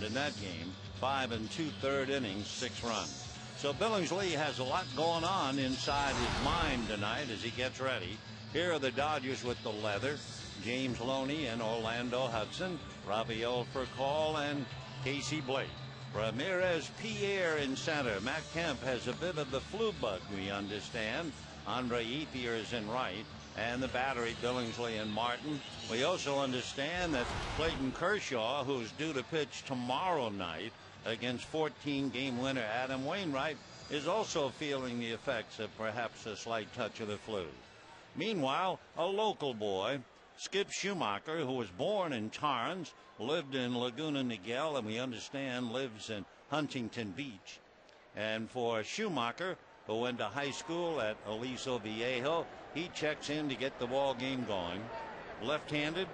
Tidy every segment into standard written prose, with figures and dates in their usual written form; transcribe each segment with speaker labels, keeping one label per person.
Speaker 1: in that game. 5 2/3 innings, 6 runs. So Billingsley has a lot going on inside his mind tonight as he gets ready. Here are the Dodgers with the leather. James Loney and Orlando Hudson, Rafael Furcal and Casey Blake. Ramirez Pierre in center. Matt Kemp has a bit of the flu bug, we understand. Andre Ethier is in right. And the battery, Billingsley and Martin. We also understand that Clayton Kershaw, who's due to pitch tomorrow night against 14-game winner Adam Wainwright, is also feeling the effects of perhaps a slight touch of the flu. Meanwhile, a local boy, Skip Schumacher, who was born in Torrance, lived in Laguna Niguel, and we understand lives in Huntington Beach. And for Schumacher, who went to high school at Aliso Viejo, he checks in to get the ball game going. Left-handed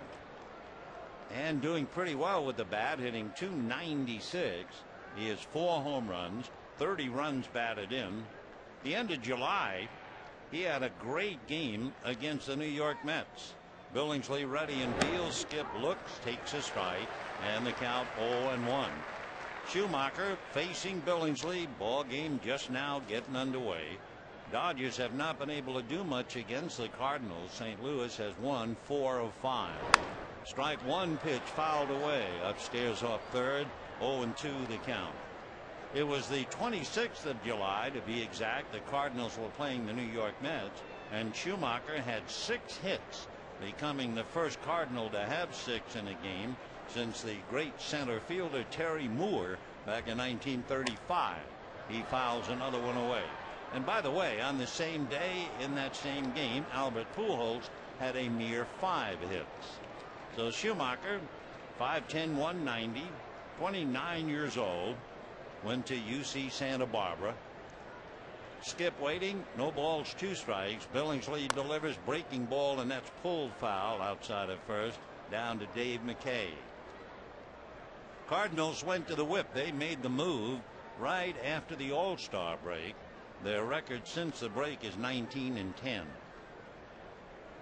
Speaker 1: and doing pretty well with the bat, hitting .296. He has 4 home runs, 30 runs batted in. The end of July, he had a great game against the New York Mets. Billingsley ready and deals. Skip looks, takes a strike, and the count 0-1. Schumacher facing Billingsley. Ball game just now getting underway. Dodgers have not been able to do much against the Cardinals. St. Louis has won 4 of 5. Strike one pitch fouled away. Upstairs off third. 0-2 the count. It was the 26th of July to be exact. The Cardinals were playing the New York Mets, and Schumacher had 6 hits, becoming the first Cardinal to have 6 in a game since the great center fielder Terry Moore back in 1935. He fouls another one away. And by the way, on the same day in that same game, Albert Pujols had a mere 5 hits. So Schumacher, 5'10", 190, 29 years old, went to UC Santa Barbara. Skip waiting, no balls, 2 strikes. Billingsley delivers, breaking ball, and that's pulled foul outside of first, down to Dave McKay. Cardinals went to the whip. They made the move right after the All-Star break. Their record since the break is 19-10.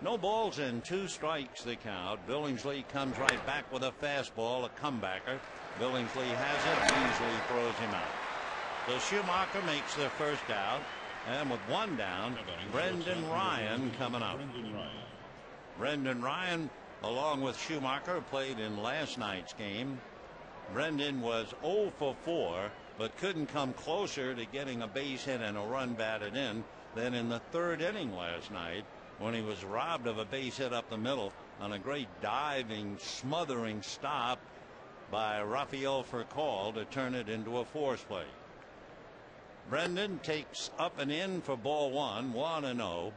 Speaker 1: No balls and 2 strikes the count. Billingsley comes right back with a fastball, a comebacker. Billingsley has it. Beasley throws him out. So Schumacher makes the first out, and with 1 down, Brendan Ryan coming up. Brendan Ryan, along with Schumacher, played in last night's game. Brendan was 0 for 4, but couldn't come closer to getting a base hit and a run batted in than in the 3rd inning last night, when he was robbed of a base hit up the middle on a great diving, smothering stop by Rafael Furcal to turn it into a force play. Brendan takes up and in for ball 1, 1-0.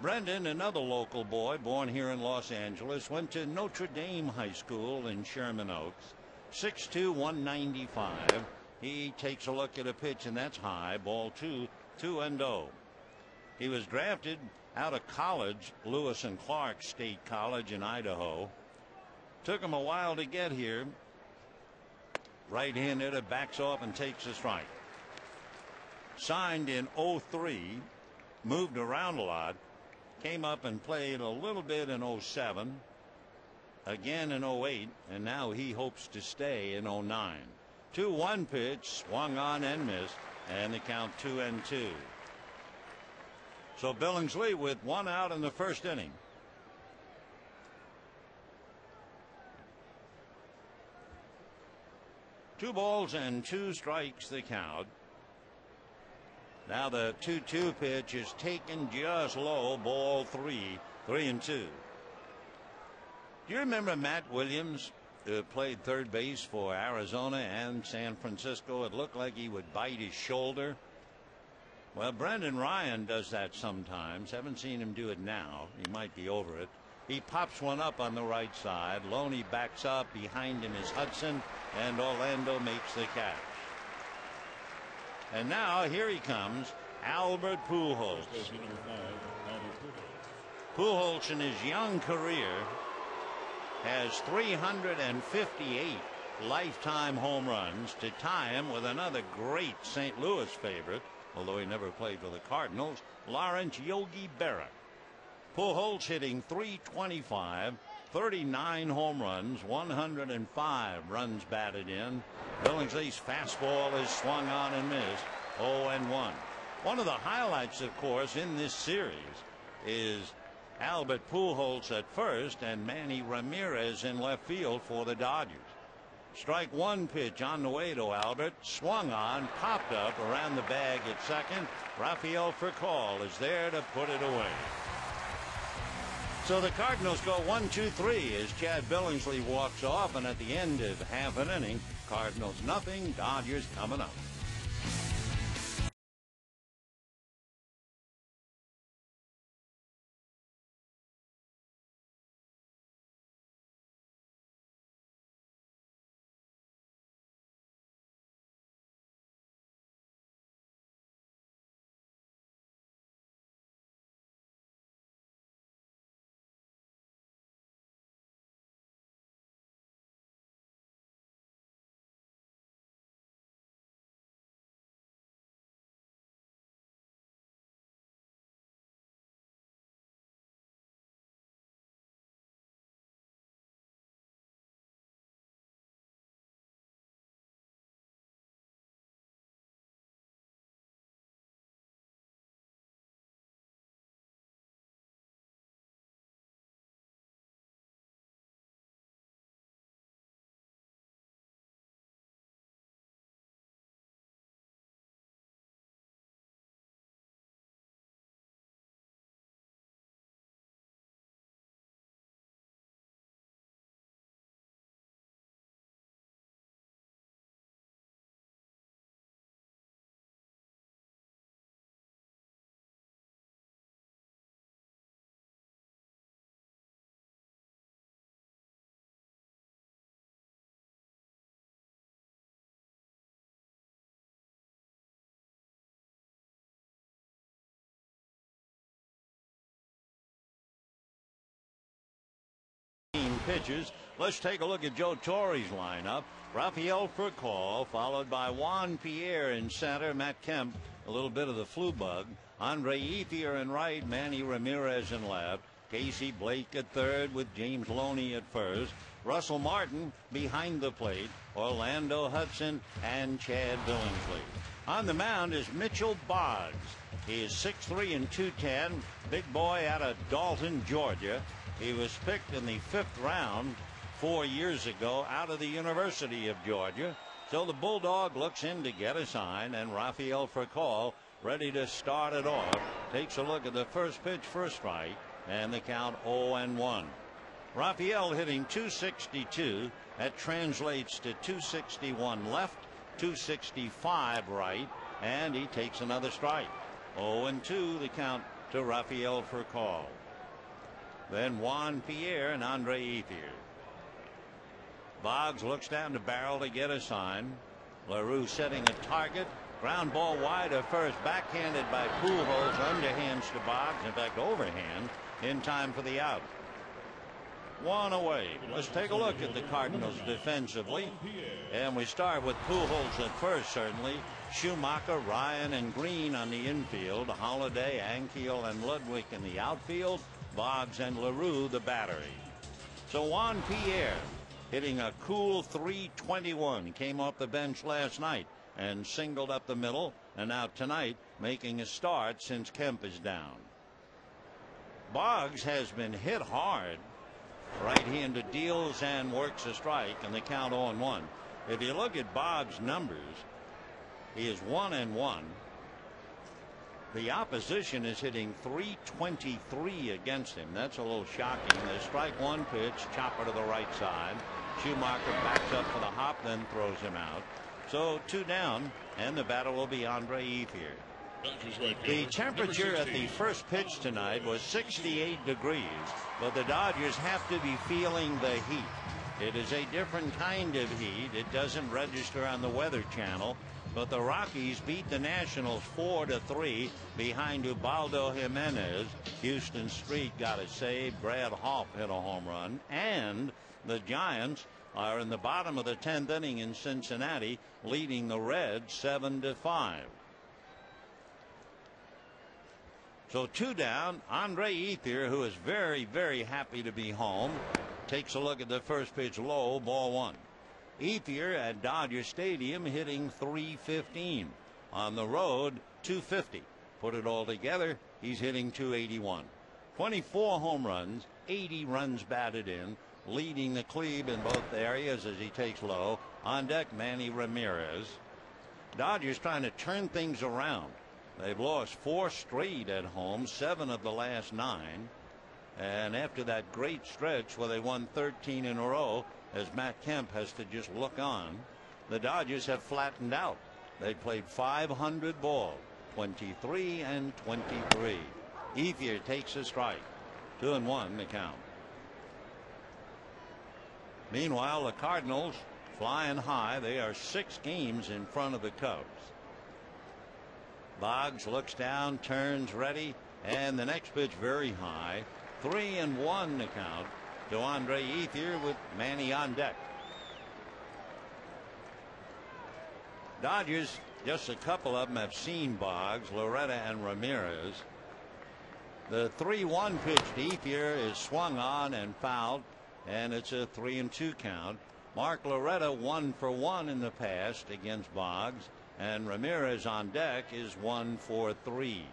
Speaker 1: Brendan, another local boy born here in Los Angeles, went to Notre Dame High School in Sherman Oaks. 6'2", 195. He takes a look at a pitch, and that's high. Ball 2, 2-0. He was drafted out of college, Lewis and Clark State College in Idaho. Took him a while to get here. Right-handed, it backs off and takes a strike. Signed in 03, moved around a lot, came up and played a little bit in 07, again in 08, and now he hopes to stay in 09. 2-1 pitch, swung on and missed, and the count 2-2. So Billingsley with 1 out in the 1st inning. Two balls and 2 strikes the count. Now the 2-2 pitch is taken just low. Ball 3, 3-2. Do you remember Matt Williams, who played third base for Arizona and San Francisco? It looked like he would bite his shoulder. Well, Brendan Ryan does that sometimes. Haven't seen him do it now. He might be over it. He pops one up on the right side. Loney backs up. Behind him is Hudson, and Orlando makes the catch. And now here he comes, Albert Pujols. Pujols in his young career has 358 lifetime home runs to tie him with another great St. Louis favorite, although he never played for the Cardinals, Lawrence Yogi Berra. Pujols hitting .325, 39 home runs, 105 runs batted in. Billingsley's fastball is swung on and missed. 0-1. One of the highlights, of course, in this series is Albert Pujols at first and Manny Ramirez in left field for the Dodgers. Strike one pitch on the way to Albert, swung on, popped up around the bag at second. Rafael Furcal is there to put it away. So the Cardinals go 1-2-3 as Chad Billingsley walks off, and at the end of half an inning, Cardinals nothing, Dodgers coming up. Pitches. Let's take a look at Joe Torre's lineup. Rafael Furcal, followed by Juan Pierre in center, Matt Kemp, a little bit of the flu bug, Andre Ethier in right, Manny Ramirez in left, Casey Blake at third with James Loney at first, Russell Martin behind the plate, Orlando Hudson, and Chad Billingsley. On the mound is Mitchell Boggs. He is 6'3" and 210, big boy out of Dalton, Georgia. He was picked in the 5th round 4 years ago out of the University of Georgia. So the Bulldog looks in to get a sign, and Rafael Furcal ready to start it off. Takes a look at the first pitch for a strike, and the count 0-1. Rafael hitting .262. That translates to .261 left, .265 right, and he takes another strike. 0-2 the count to Rafael Furcal. Then Juan Pierre and Andre Ethier. Boggs looks down the barrel to get a sign. LaRue setting a target. Ground ball wide of first, backhanded by Pujols, underhands to Boggs, in fact overhand, in time for the out. One away. Let's take a look at the Cardinals defensively. And we start with Pujols at first, certainly. Schumacher, Ryan, and Green on the infield. Holiday, Ankiel, and Ludwig in the outfield. Boggs and LaRue the battery. So Juan Pierre hitting a cool .321. Came off the bench last night and singled up the middle, and now tonight making a start since Kemp is down. Boggs has been hit hard. Right-handed deals and works a strike, and the count 0-1. If you look at Boggs' numbers, he is 1-1. The opposition is hitting .323 against him. That's a little shocking. The strike one pitch, chopper to the right side. Schumacher backs up for the hop, then throws him out. So 2 down, and the batter will be Andre Ethier. The temperature at the first pitch tonight was 68 degrees, but the Dodgers have to be feeling the heat. It is a different kind of heat. It doesn't register on the Weather Channel. But the Rockies beat the Nationals 4-3 behind Ubaldo Jimenez. Houston Street got a save. Brad Hoff hit a home run. And the Giants are in the bottom of the 10th inning in Cincinnati, leading the Reds 7-5. So 2 down. Andre Ethier, who is very, very happy to be home. takes a look at the first pitch low, ball one. Ethier at Dodger Stadium hitting .315. On the road, .250. Put it all together, he's hitting .281. 24 home runs, 80 runs batted in, leading the Cleve in both areas as he takes low. On deck, Manny Ramirez. Dodgers trying to turn things around. They've lost 4 straight at home, 7 of the last 9. And after that great stretch where they won 13 in a row, as Matt Kemp has to just look on, the Dodgers have flattened out. They played 500 ball, 23 and 23. Ethier takes a strike. 2-1 the count. Meanwhile, the Cardinals flying high. They are 6 games in front of the Cubs. Boggs looks down, turns, ready, and the next pitch very high. 3-1 the count to Andre Ethier with Manny on deck. Dodgers, just a couple of them have seen Boggs, Loretta and Ramirez. The 3-1 pitch to Ethier is swung on and fouled, and it's a 3-2 count. Mark Loretta 1 for 1 in the past against Boggs, and Ramirez on deck is 1 for 3.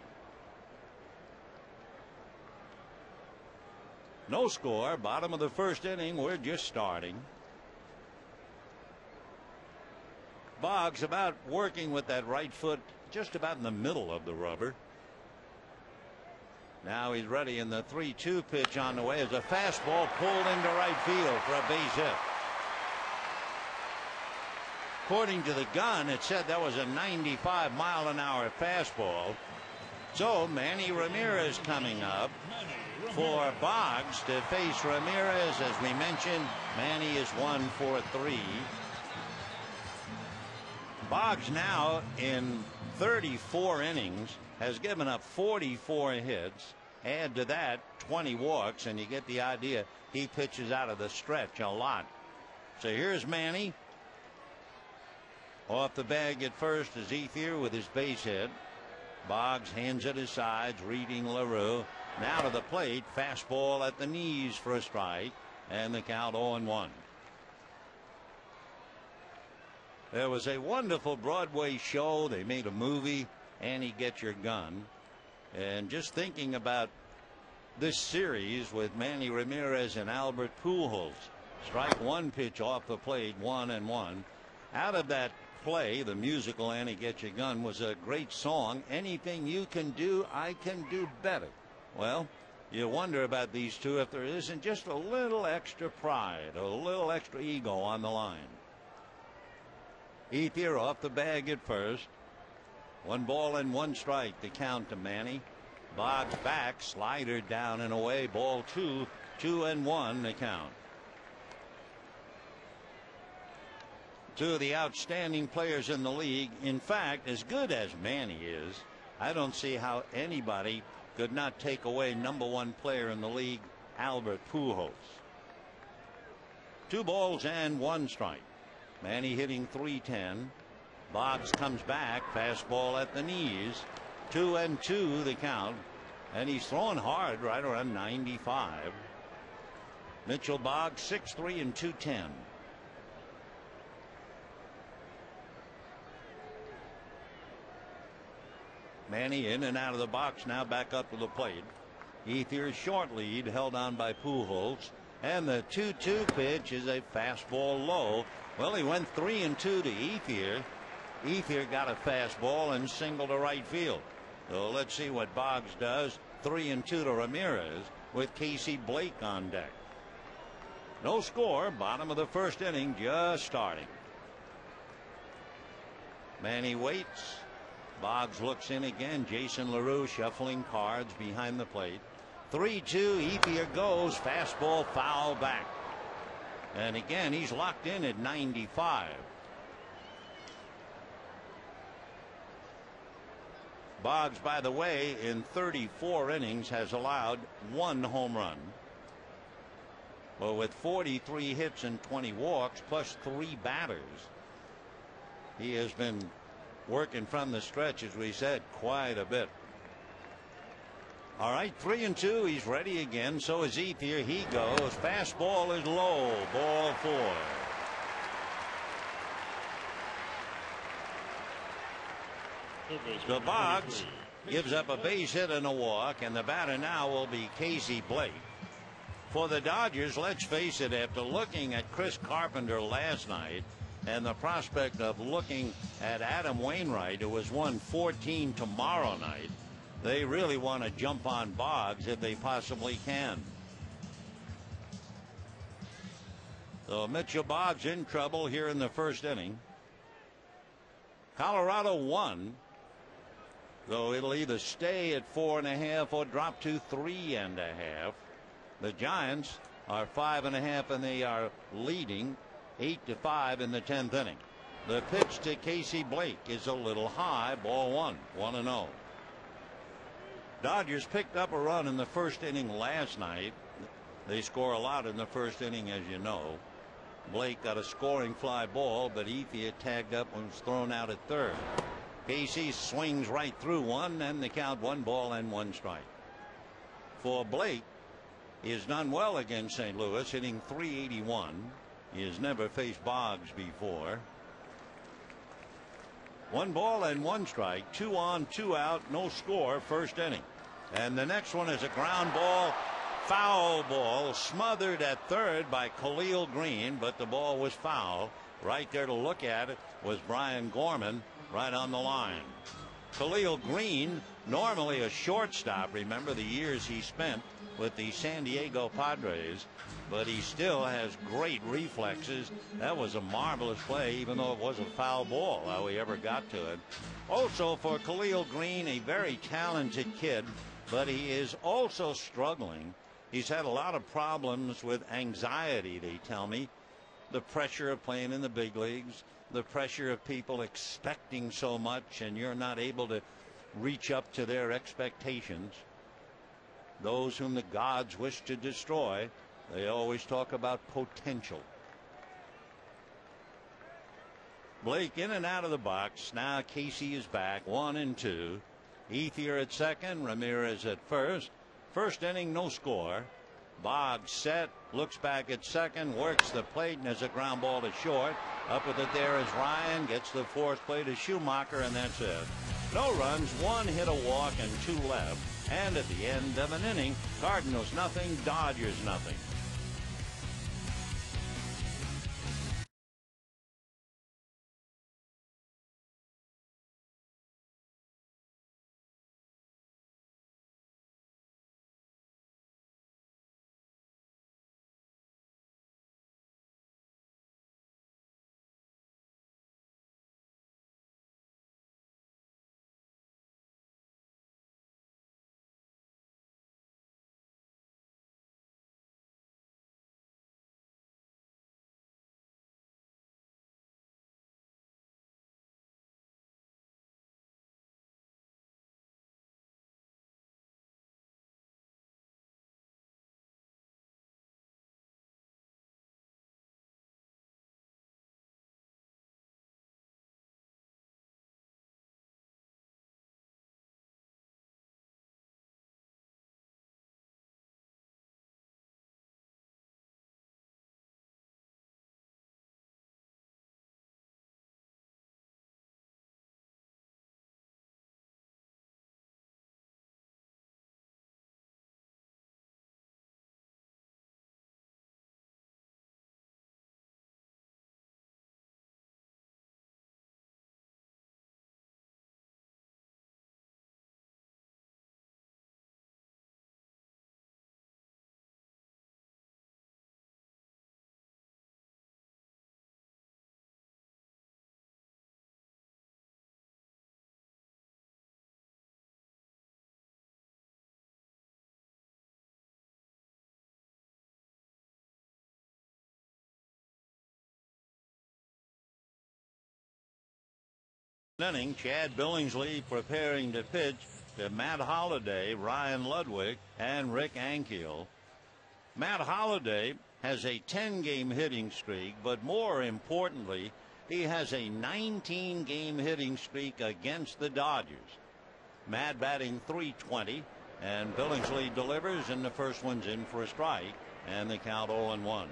Speaker 1: No score, bottom of the first inning. We're just starting. Boggs about working with that right foot just about in the middle of the rubber. Now he's ready, in the 3-2 pitch on the way as a fastball pulled into right field for a base hit. According to the gun, it said that was a 95-mile-an-hour fastball. So Manny Ramirez coming up for Boggs to face Ramirez. As we mentioned, Manny is 1 for 3. Boggs now in 34 innings has given up 44 hits. Add to that 20 walks, and you get the idea. He pitches out of the stretch a lot. So here's Manny. Off the bag at first is Ethier with his base hit. Boggs hands at his sides, reading LaRue. Now to the plate, fastball at the knees for a strike, and the count 0-1. There was a wonderful Broadway show. They made a movie, Annie Get Your Gun. And just thinking about this series with Manny Ramirez and Albert Pujols. Strike one pitch off the plate, 1-1. Out of that play, the musical Annie Get Your Gun was a great song. Anything you can do, I can do better. Well, you wonder about these two if there isn't just a little extra pride, a little extra ego on the line. Ethier off the bag at first. 1 ball and 1 strike, the count to Manny. Boggs back, slider down and away, ball 2, 2-1 the count. Two of the outstanding players in the league. In fact, as good as Manny is, I don't see how anybody could not take away #1 player in the league, Albert Pujols. 2 balls and 1 strike. Manny hitting .310. Boggs comes back, fastball at the knees. 2-2 the count, and he's throwing hard, right around 95. Mitchell Boggs 6'3" and 210. Manny in and out of the box, now back up to the plate. Ethier's short lead held on by Pujols, and the 2-2 pitch is a fastball low. Well, he went 3-2 to Ethier. Ethier got a fastball and single to right field. So let's see what Boggs does. 3-2 to Ramirez with Casey Blake on deck. No score, bottom of the first inning, just starting. Manny waits. Boggs looks in again. Jason LaRue shuffling cards behind the plate. 3-2. Ethier goes. Fastball foul back. And again, he's locked in at 95. Boggs, by the way, in 34 innings has allowed 1 home run. Well, with 43 hits and 20 walks plus 3 batters, he has been working from the stretch, as we said, quite a bit. All right, 3-2. He's ready again. So is Ethier. He goes. Fastball is low. Ball 4. So Boggs gives up a base hit and a walk, and the batter now will be Casey Blake. For the Dodgers, let's face it, after looking at Chris Carpenter last night and the prospect of looking at Adam Wainwright, who has won 14 tomorrow night, they really want to jump on Boggs if they possibly can. So Mitchell Boggs in trouble here in the first inning. Colorado won, though it'll either stay at 4.5 or drop to 3.5. The Giants are 5.5, and they are leading 8-5 in the 10th inning. The pitch to Casey Blake is a little high. Ball 1, 1-0. Dodgers picked up a run in the first inning last night. They score a lot in the first inning, as you know. Blake got a scoring fly ball, but Ethier tagged up and was thrown out at third. Casey swings right through one, and the count 1-1 strike. For Blake, he has done well against St. Louis, hitting .381. He has never faced Boggs before. 1-1 strike, 2 on, 2 out, no score, first inning. And the next one is a ground ball, foul ball, smothered at third by Khalil Green, but the ball was foul. Right there to look at it was Brian Gorman, right on the line. Khalil Green, normally a shortstop, remember the years he spent with the San Diego Padres, but he still has great reflexes. That was a marvelous play, even though it was a foul ball, how he ever got to it. Also for Khalil Green, a very talented kid, but he is also struggling. He's had a lot of problems with anxiety, they tell me. The pressure of playing in the big leagues, the pressure of people expecting so much, and you're not able to reach up to their expectations. Those whom the gods wish to destroy, they always talk about potential. Blake in and out of the box. Now Casey is back, 1-2. Ethier at second, Ramirez at first. First inning, no score. Boggs set, looks back at second, works the plate, and there's a ground ball to short. Up with it there is Ryan, gets the fourth play to Schumacher, and that's it. No runs, 1 hit, a walk, and 2 left. And at the end of an inning, Cardinals nothing, Dodgers nothing. Inning, Chad Billingsley preparing to pitch to Matt Holliday, Ryan Ludwig, and Rick Ankiel. Matt Holliday has a 10-game hitting streak, but more importantly, he has a 19-game hitting streak against the Dodgers. Matt batting .320, And Billingsley delivers, and the first one's in for a strike, and the count 0-1.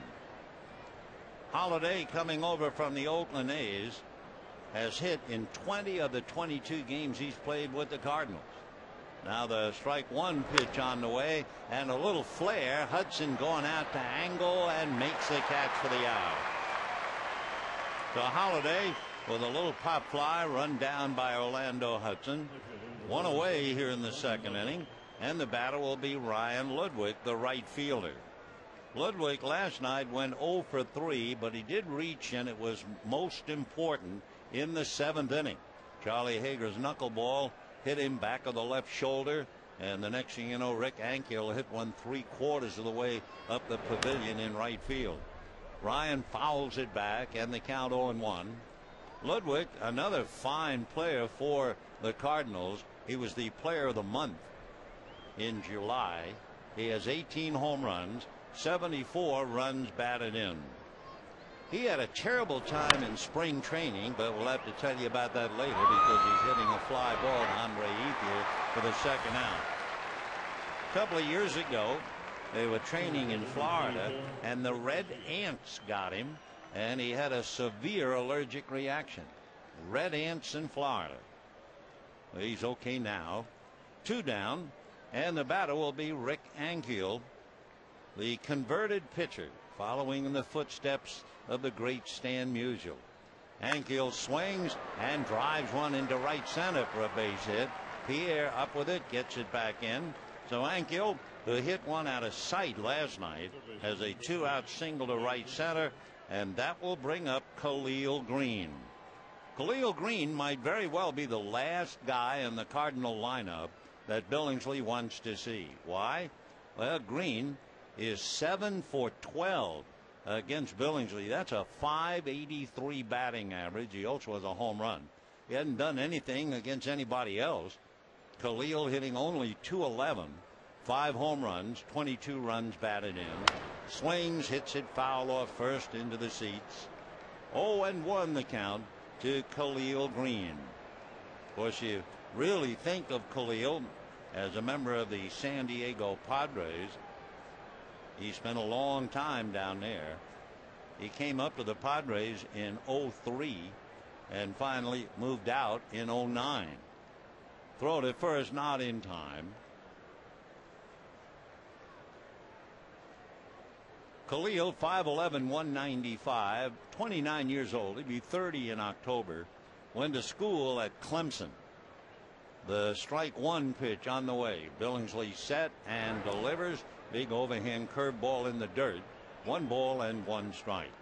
Speaker 1: Holiday, coming over from the Oakland A's, has hit in 20 of the 22 games he's played with the Cardinals. Now the strike one pitch on the way, and a little flare. Hudson going out to angle and makes the catch for the out. So Holiday with a little pop fly, run down by Orlando Hudson. One away here in the second inning, and the batter will be Ryan Ludwig, the right fielder. Ludwig last night went 0 for 3, but he did reach, and it was most important in the seventh inning. Charlie Hager's knuckleball hit him back of the left shoulder, and the next thing you know, Rick Ankiel hit one 3/4 of the way up the pavilion in right field. Ryan fouls it back, and the count 0-1. Ludwig, another fine player for the Cardinals. He was the player of the month in July. He has 18 home runs, 74 runs batted in. He had a terrible time in spring training, but we'll have to tell you about that later because he's hitting a fly ball to Andre Ethier for the second out. A couple of years ago, they were training in Florida, and the red ants got him, and he had a severe allergic reaction. Red ants in Florida. Well, he's okay now. 2 down, and the batter will be Rick Ankiel, the converted pitcher, following in the footsteps of the great Stan Musial. Ankiel swings and drives one into right center for a base hit. Pierre up with it, gets it back in. So Ankiel, who hit one out of sight last night, has a 2-out single to right center, and that will bring up Khalil Green. Khalil Green might very well be the last guy in the Cardinal lineup that Billingsley wants to see. Why? Well, Green is 7 for 12 against Billingsley. That's a .583 batting average. He also has a home run. He hadn't done anything against anybody else. Khalil hitting only .211, 5 home runs, 22 runs batted in. Swings, hits it foul off first into the seats. 0-1 the count to Khalil Green. Of course, you really think of Khalil as a member of the San Diego Padres. He spent a long time down there. He came up to the Padres in 03 and finally moved out in 09. Throw to first, not in time. Khalil, 5'11", 195, 29 years old. He'd be 30 in October. Went to school at Clemson. The strike one pitch on the way. Billingsley set and delivers. Big overhand curveball in the dirt. 1 ball and 1 strike.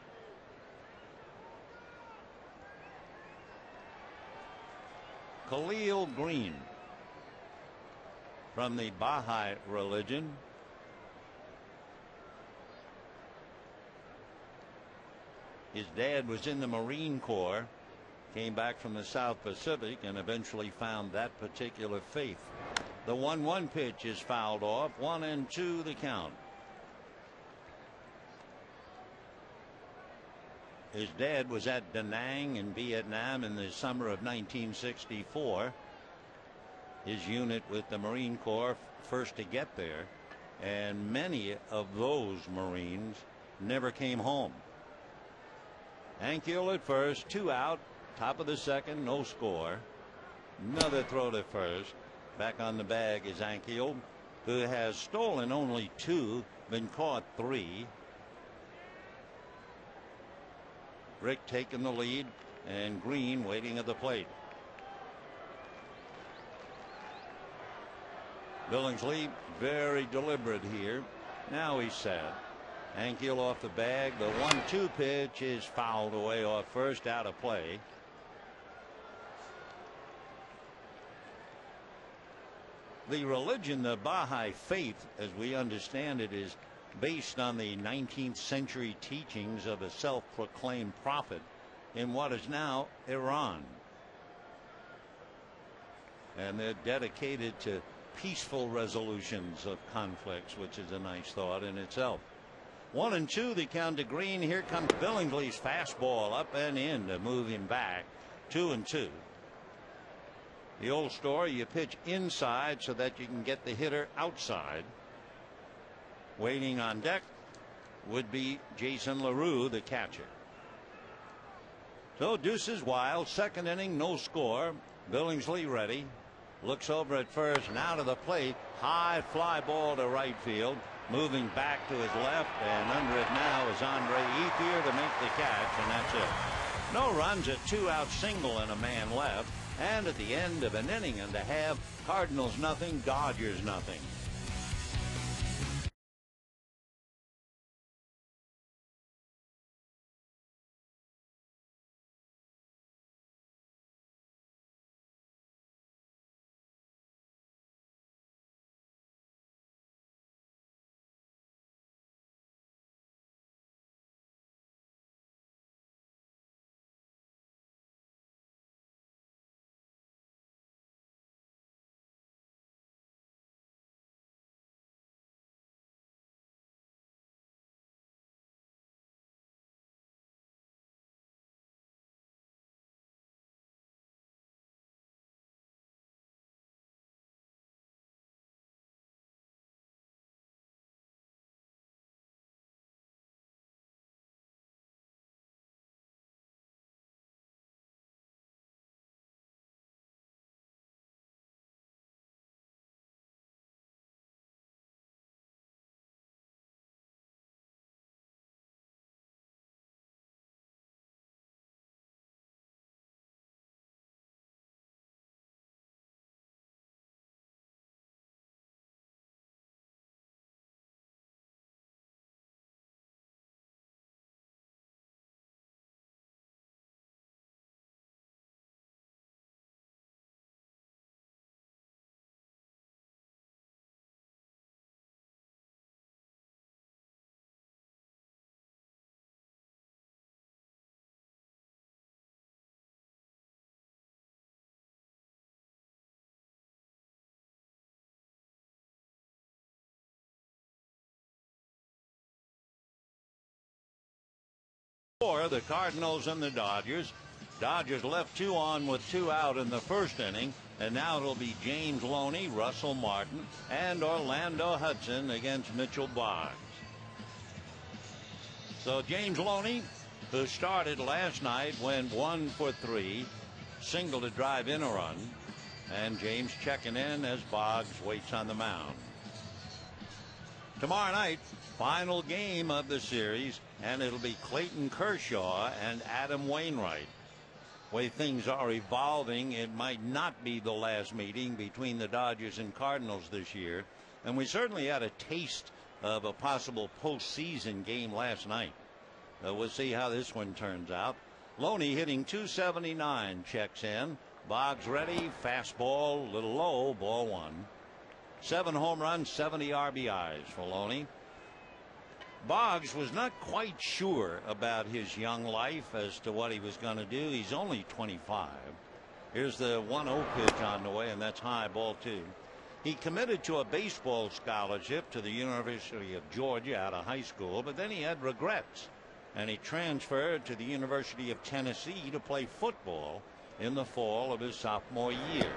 Speaker 1: Khalil Green, from the Baha'i religion. His dad was in the Marine Corps, came back from the South Pacific, and eventually found that particular faith. The 1-1 pitch is fouled off. 1-2 the count. His dad was at Da Nang in Vietnam in the summer of 1964. His unit with the Marine Corps first to get there, and many of those Marines never came home. Ankiel at first, 2 out, top of the second, no score. Another throw to first. Back on the bag is Ankiel, who has stolen only 2, been caught 3. Rick taking the lead, and Green waiting at the plate. Billingsley very deliberate here. Now he's set. Ankiel off the bag. The 1-2 pitch is fouled away off first, out of play. The religion, the Baha'i faith, as we understand it, is based on the 19th century teachings of a self-proclaimed prophet in what is now Iran. And they're dedicated to peaceful resolutions of conflicts, which is a nice thought in itself. 1-2 the count to Green. Here comes Billingsley's fastball up and in to move him back. 2-2. The old story, you pitch inside so that you can get the hitter outside. Waiting on deck would be Jason LaRue, the catcher. So deuces wild, second inning, no score. Billingsley ready. Looks over at first, now to the plate. High fly ball to right field. Moving back to his left, and under it now is Andre Ethier to make the catch, and that's it. No runs, a 2-out single and a man left. And at the end of an inning and a half, Cardinals nothing, Dodgers nothing. For the Cardinals and the Dodgers. Dodgers left 2 on with 2 out in the first inning, and now it'll be James Loney, Russell Martin, and Orlando Hudson against Mitchell Boggs. So James Loney, who started last night, went 1 for 3, single to drive in a run, and James checking in as Boggs waits on the mound. Tomorrow night, final game of the series, and it'll be Clayton Kershaw and Adam Wainwright. Way things are evolving, it might not be the last meeting between the Dodgers and Cardinals this year, and we certainly had a taste of a possible postseason game last night. We'll see how this one turns out. Loney hitting .279, checks in. Boggs ready, fastball, little low, ball 1. 7 home runs, 70 RBIs for Loney. Boggs was not quite sure about his young life as to what he was going to do. He's only 25. Here's the 1-0 pitch on the way, and that's high, ball 2. He committed to a baseball scholarship to the University of Georgia out of high school, but then he had regrets, and he transferred to the University of Tennessee to play football in the fall of his sophomore year.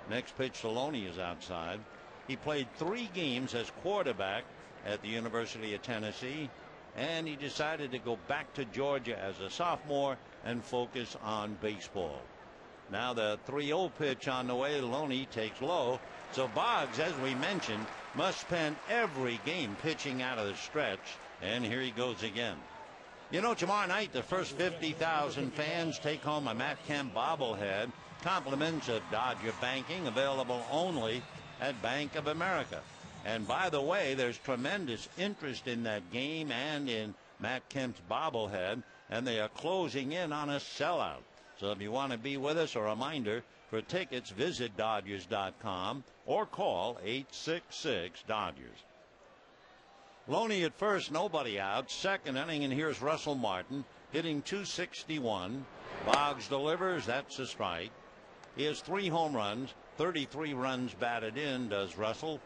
Speaker 1: Next pitch to Loney is outside. He played 3 games as quarterback at the University of Tennessee, and he decided to go back to Georgia as a sophomore and focus on baseball. Now the 3-0 pitch on the way. Loney takes low. So Boggs, as we mentioned, must spend every game pitching out of the stretch, and here he goes again. You know, tomorrow night the first 50,000 fans take home a Matt Kemp bobblehead, compliments of Dodger banking, available only at Bank of America. And by the way, there's tremendous interest in that game and in Matt Kemp's bobblehead, and they are closing in on a sellout. So if you want to be with us, a reminder, for tickets, visit Dodgers.com or call 866-DODGERS. Loney at first, nobody out. Second inning, and here's Russell Martin hitting .261. Boggs delivers, that's a strike. He has 3 home runs, 33 runs batted in, does Russell.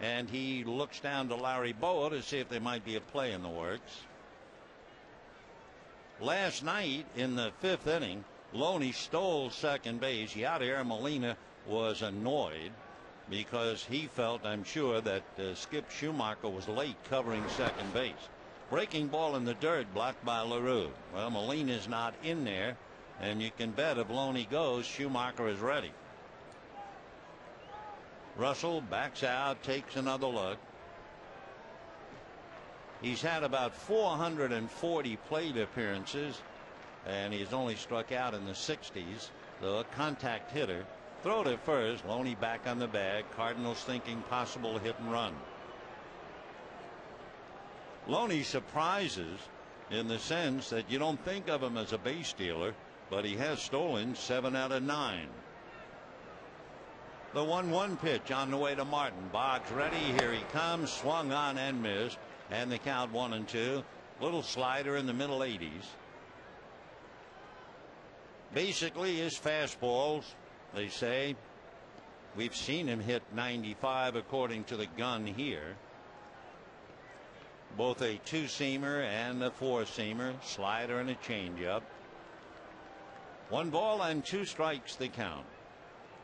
Speaker 1: And he looks down to Larry Bowa to see if there might be a play in the works. Last night in the 5th inning, Loney stole second base. Yadier Molina was annoyed because he felt, I'm sure, that Skip Schumacher was late covering second base. Breaking ball in the dirt, blocked by LaRue. Well, Molina's not in there, and you can bet if Loney goes, Schumacher is ready. Russell backs out, takes another look. He's had about 440 plate appearances, and he's only struck out in the 60s. So a contact hitter. Throw to first. Loney back on the bag. Cardinals thinking possible hit and run. Loney surprises in the sense that you don't think of him as a base stealer, but he has stolen 7 out of 9. The 1-1 pitch on the way to Martin. Boggs ready. Here he comes. Swung on and missed. And the count 1-2. Little slider in the middle 80s. Basically his fastballs, they say. We've seen him hit 95 according to the gun here. Both a 2-seamer and a 4-seamer. Slider and a changeup. 1 ball and 2 strikes the count.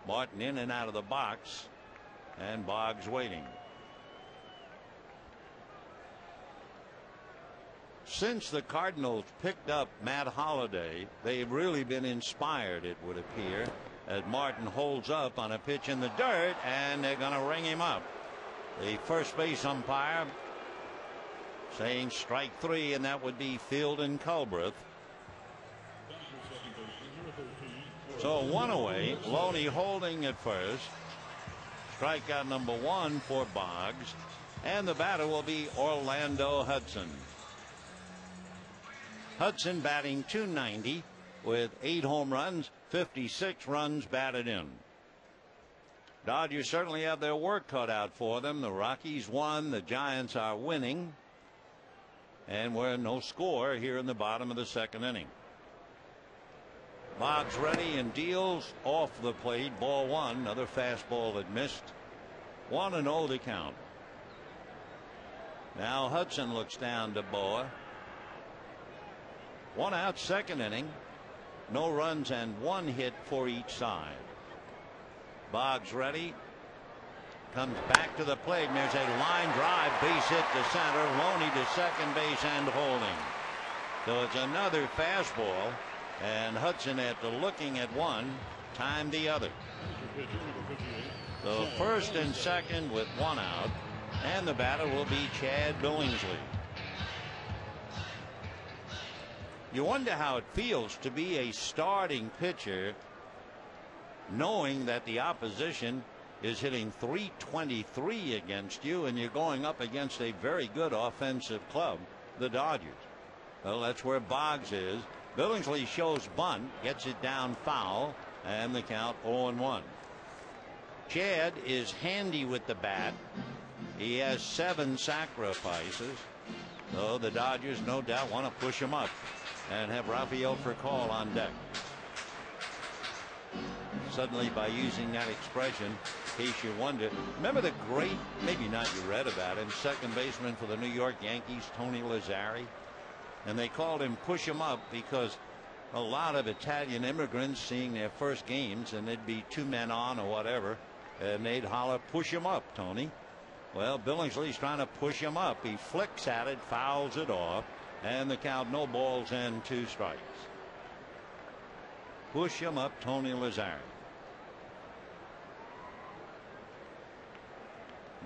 Speaker 1: Martin in and out of the box, and Boggs waiting. Since the Cardinals picked up Matt Holliday, they've really been inspired, it would appear, as Martin holds up on a pitch in the dirt, and they're going to ring him up. The first base umpire saying strike 3, and that would be Field and Culbreth. So 1 away. Loney holding at first. Strikeout number 1 for Boggs, and the batter will be Orlando Hudson. Hudson batting .290 with 8 home runs, 56 runs batted in. Dodgers certainly have their work cut out for them. The Rockies won. The Giants are winning, and we're no score here in the bottom of the 2nd inning. Boggs ready and deals off the plate. Ball 1. Another fastball that missed. 1-0 the count. Now Hudson looks down to Boa. 1 out, 2nd inning. No runs and 1 hit for each side. Boggs ready. Comes back to the plate, and there's a line drive, base hit to center. Loney to second base and holding. So it's another fastball. And Hudson, after looking at one, timed the other. So 1st and 2nd with 1 out, and the batter will be Chad Billingsley. You wonder how it feels to be a starting pitcher, knowing that the opposition is hitting .323 against you, and you're going up against a very good offensive club, the Dodgers. Well, that's where Boggs is. Billingsley shows bunt, gets it down foul, and the count 0-1. Chad is handy with the bat. He has 7 sacrifices. So the Dodgers no doubt want to push him up and have Rafael Furcal on deck. Suddenly, by using that expression, in case you wonder, remember the great, maybe not you read about him, 2nd baseman for the New York Yankees, Tony Lazzari? And they called him push him up because a lot of Italian immigrants seeing their first games, and there'd be 2 men on or whatever, and they'd holler, push him up, Tony. Well, Billingsley's trying to push him up. He flicks at it, fouls it off, and the count, no balls and 2 strikes. Push him up, Tony Lazzari.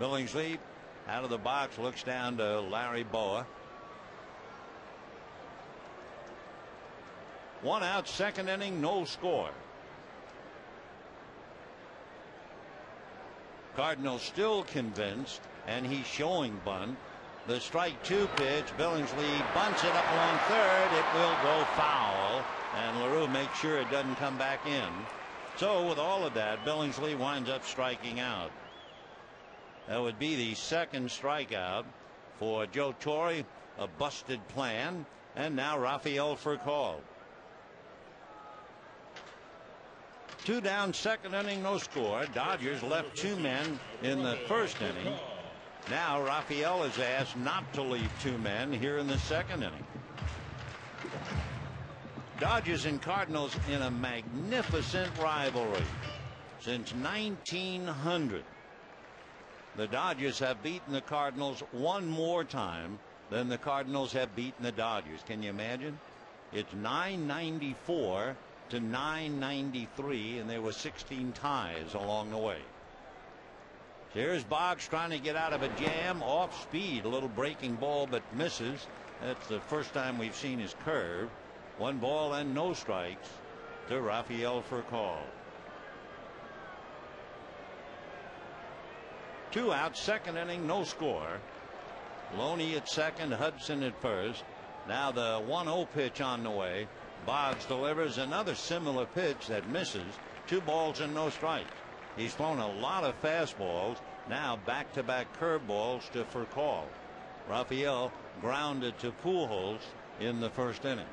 Speaker 1: Billingsley out of the box, looks down to Larry Boa. 1 out, 2nd inning, no score. Cardinals still convinced, and he's showing bunt. The strike 2 pitch, Billingsley bunts it up along 3rd. It will go foul, and LaRue makes sure it doesn't come back in. So with all of that, Billingsley winds up striking out. That would be the 2nd strikeout for Joe Torre, a busted plan, and now Rafael Furcal. 2 down, 2nd inning, no score. Dodgers left 2 men in the 1st inning. Now Rafael is asked not to leave 2 men here in the 2nd inning. Dodgers and Cardinals in a magnificent rivalry. Since 1900, the Dodgers have beaten the Cardinals one more time than the Cardinals have beaten the Dodgers. Can you imagine? It's 994 to 993, and there were 16 ties along the way. Here's Boggs trying to get out of a jam, off speed, a little breaking ball, but misses. That's the first time we've seen his curve. 1 ball and no strikes to Rafael for a call. 2 outs, second inning, no score. Loney at second, Hudson at first. Now the 1-0 pitch on the way. Boggs delivers another similar pitch that misses. 2 balls and no strikes. He's thrown a lot of fastballs. Now back-to-back curveballs to Furcal. Rafael grounded to Pujols in the first inning.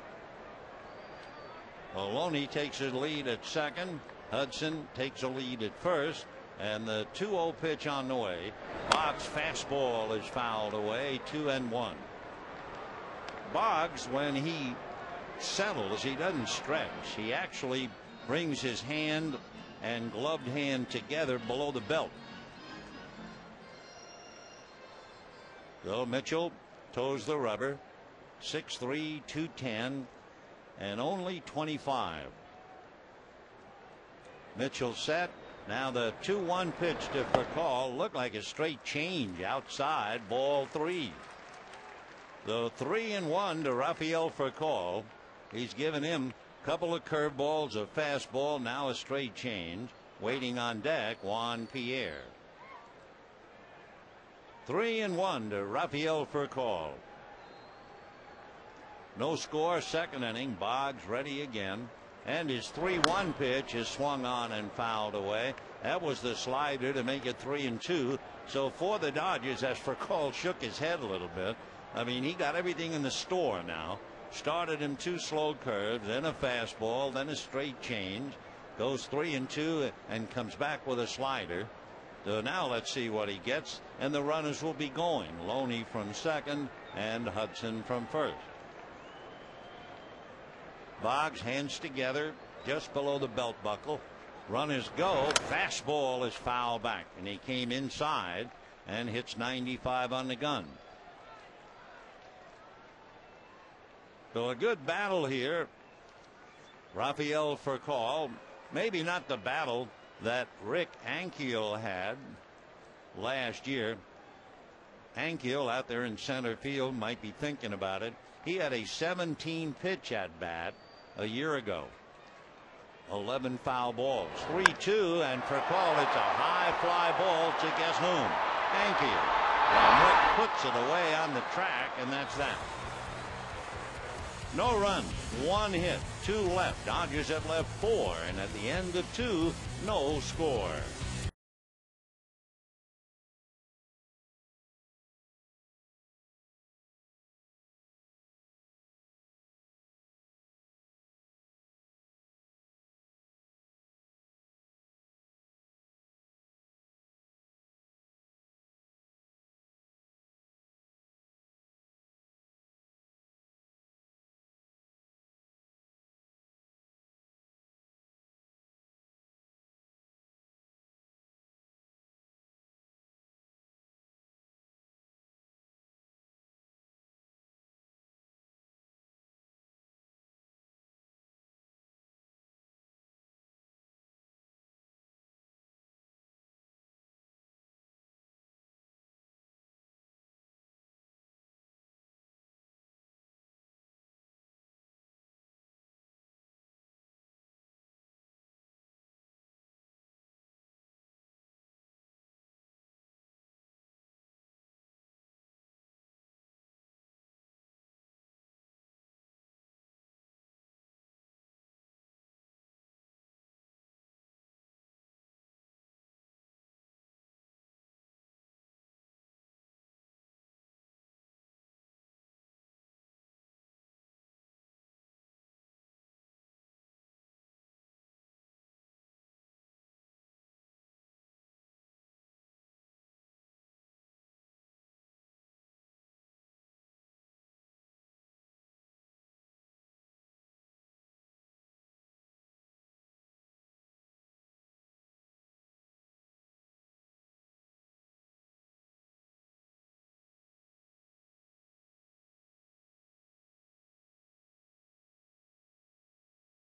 Speaker 1: Loney takes a lead at second. Hudson takes a lead at first. And the 2-0 pitch on the way. Boggs' fastball is fouled away. 2-1. Boggs, when he settles, he doesn't stretch. He actually brings his hand and gloved hand together below the belt. So Mitchell toes the rubber. 6'3", 210, and only 25. Mitchell set. Now the 2-1 pitch to Furcal looked like a straight change outside. Ball 3. The 3-1 to Rafael Furcal. He's given him a couple of curveballs, a fastball, now a straight change. Waiting on deck, Juan Pierre. 3-1 to Rafael Furcal. No score, second inning. Boggs ready again. And his 3-1 pitch is swung on and fouled away. That was the slider to make it 3-2. So for the Dodgers, as Furcal shook his head a little bit, I mean, he got everything in the store now. Started him 2 slow curves, then a fastball, then a straight change. Goes 3-2 and comes back with a slider. So now let's see what he gets. And the runners will be going. Loney from second and Hudson from first. Boggs hands together just below the belt buckle. Runners go. Fastball is fouled back, and he came inside and hits 95 on the gun. So a good battle here. Rafael Furcal, maybe not the battle that Rick Ankiel had last year. Ankiel out there in center field might be thinking about it. He had a 17 pitch at bat a year ago. 11 foul balls. 3-2, and Furcal, it's a high fly ball to guess whom? Ankiel. And Rick puts it away on the track, and that's that. No runs, 1 hit, 2 left. Dodgers have left 4, and at the end of 2, no score.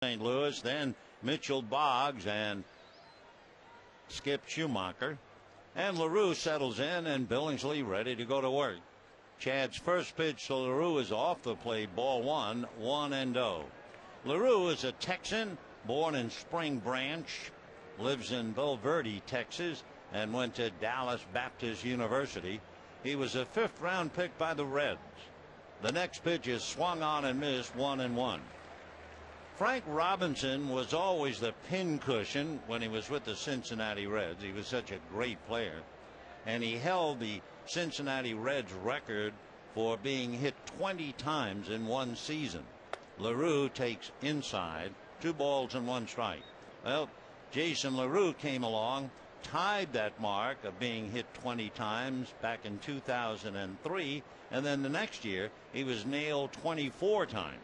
Speaker 1: St. Louis, then Mitchell Boggs and Skip Schumacher. And LaRue settles in, and Billingsley ready to go to work. Chad's first pitch to LaRue is off the plate, ball 1-0. LaRue is a Texan, born in Spring Branch, lives in Bulverde, Texas, and went to Dallas Baptist University. He was a 5th-round pick by the Reds. The next pitch is swung on and missed, 1-1. Frank Robinson was always the pincushion when he was with the Cincinnati Reds. He was such a great player, and he held the Cincinnati Reds record for being hit 20 times in one season. LaRue takes inside, 2 balls and 1 strike. Well, Jason LaRue came along, tied that mark of being hit 20 times back in 2003, and then the next year he was nailed 24 times.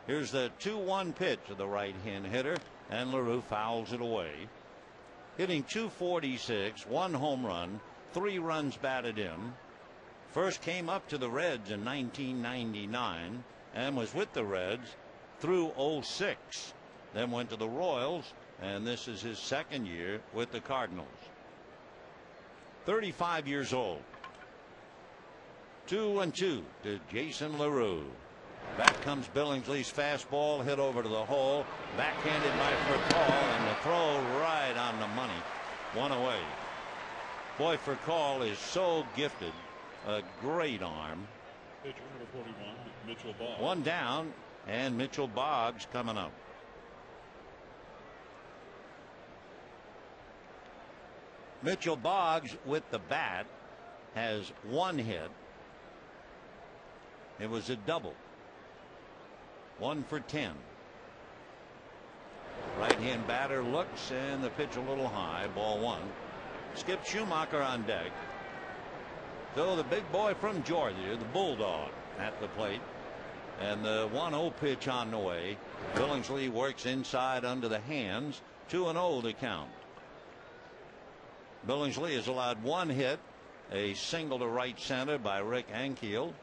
Speaker 1: Here's the 2-1 pitch of the right-hand hitter, and LaRue fouls it away. Hitting .246, 1 home run, 3 runs batted in. First came up to the Reds in 1999 and was with the Reds through '06. Then went to the Royals, and this is his 2nd year with the Cardinals. 35 years old. 2-2 to Jason LaRue. Back comes Billingsley's fastball, hit over to the hole, backhanded by Furcal, and the throw right on the money. 1 away. Boy, Furcal is so gifted. A great arm.
Speaker 2: Pitcher number 41, Mitchell Boggs.
Speaker 1: 1 down, and Mitchell Boggs coming up. Mitchell Boggs with the bat has 1 hit. It was a double. 1 for 10. Right-hand batter looks, and the pitch a little high, ball 1. Skip Schumacher on deck. So the big boy from Georgia, the Bulldog, at the plate. And the 1-0 pitch on the way. Billingsley works inside under the hands. 2-0 to count. Billingsley has allowed 1 hit, a single to right center by Rick Ankiel.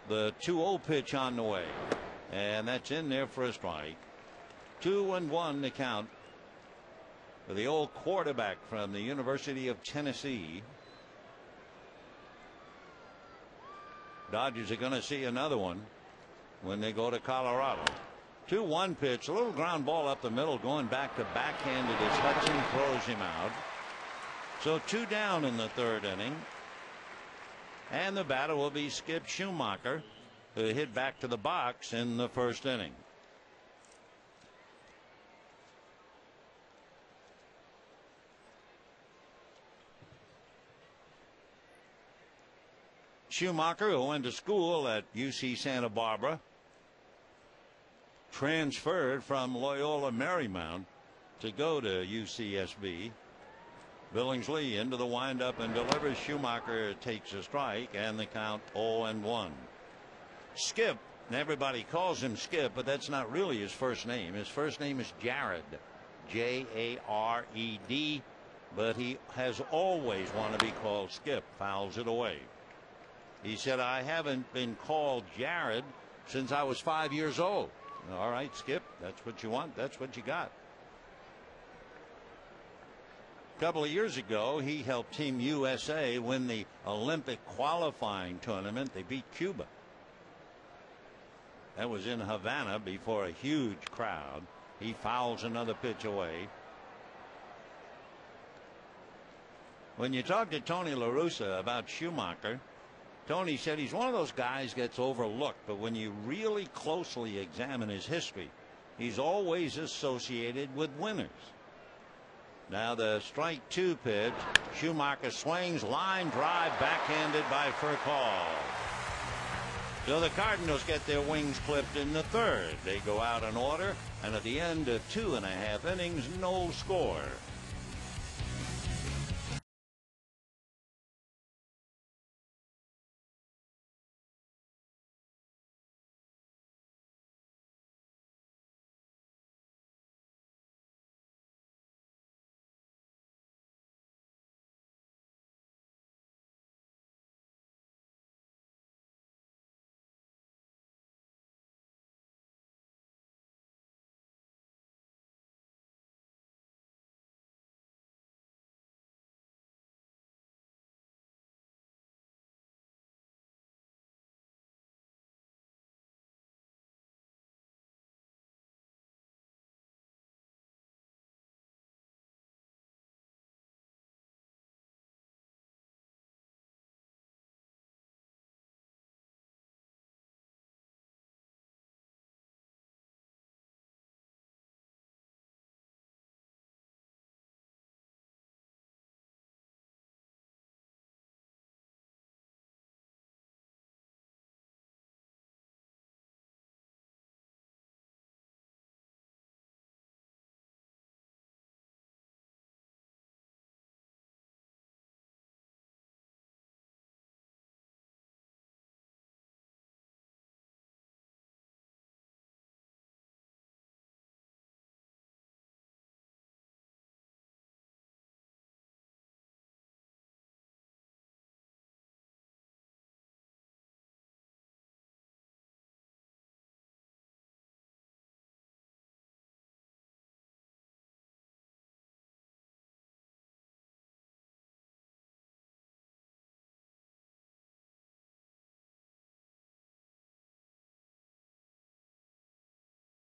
Speaker 1: The 2-0 pitch on the way, and that's in there for a strike. 2-1 to count for the old quarterback from the University of Tennessee. Dodgers are going to see another one when they go to Colorado. 2-1 pitch, a little ground ball up the middle, going back to backhanded as Hudson throws him out. So 2 down in the 3rd inning. And the batter will be Skip Schumacher, who hit back to the box in the 1st inning. Schumacher, who went to school at UC Santa Barbara, transferred from Loyola Marymount to go to UCSB. Billingsley into the windup and delivers. Schumacher takes a strike, and the count 0-1. Skip, everybody calls him Skip, but that's not really his first name. His first name is Jared, Jared, but he has always wanted to be called Skip. Fouls it away. He said, I haven't been called Jared since I was 5 years old. All right, Skip, that's what you want. That's what you got. A couple of years ago, he helped Team USA win the Olympic qualifying tournament. They beat Cuba. That was in Havana before a huge crowd. He fouls another pitch away. When you talk to Tony La Russa about Schumacher, Tony said he's one of those guys gets overlooked, but when you really closely examine his history, he's always associated with winners. Now the strike 2 pitch. Schumacher swings, line drive, backhanded by Furcal. So the Cardinals get their wings clipped in the 3rd. They go out in order, and at the end of 2.5 innings, no score.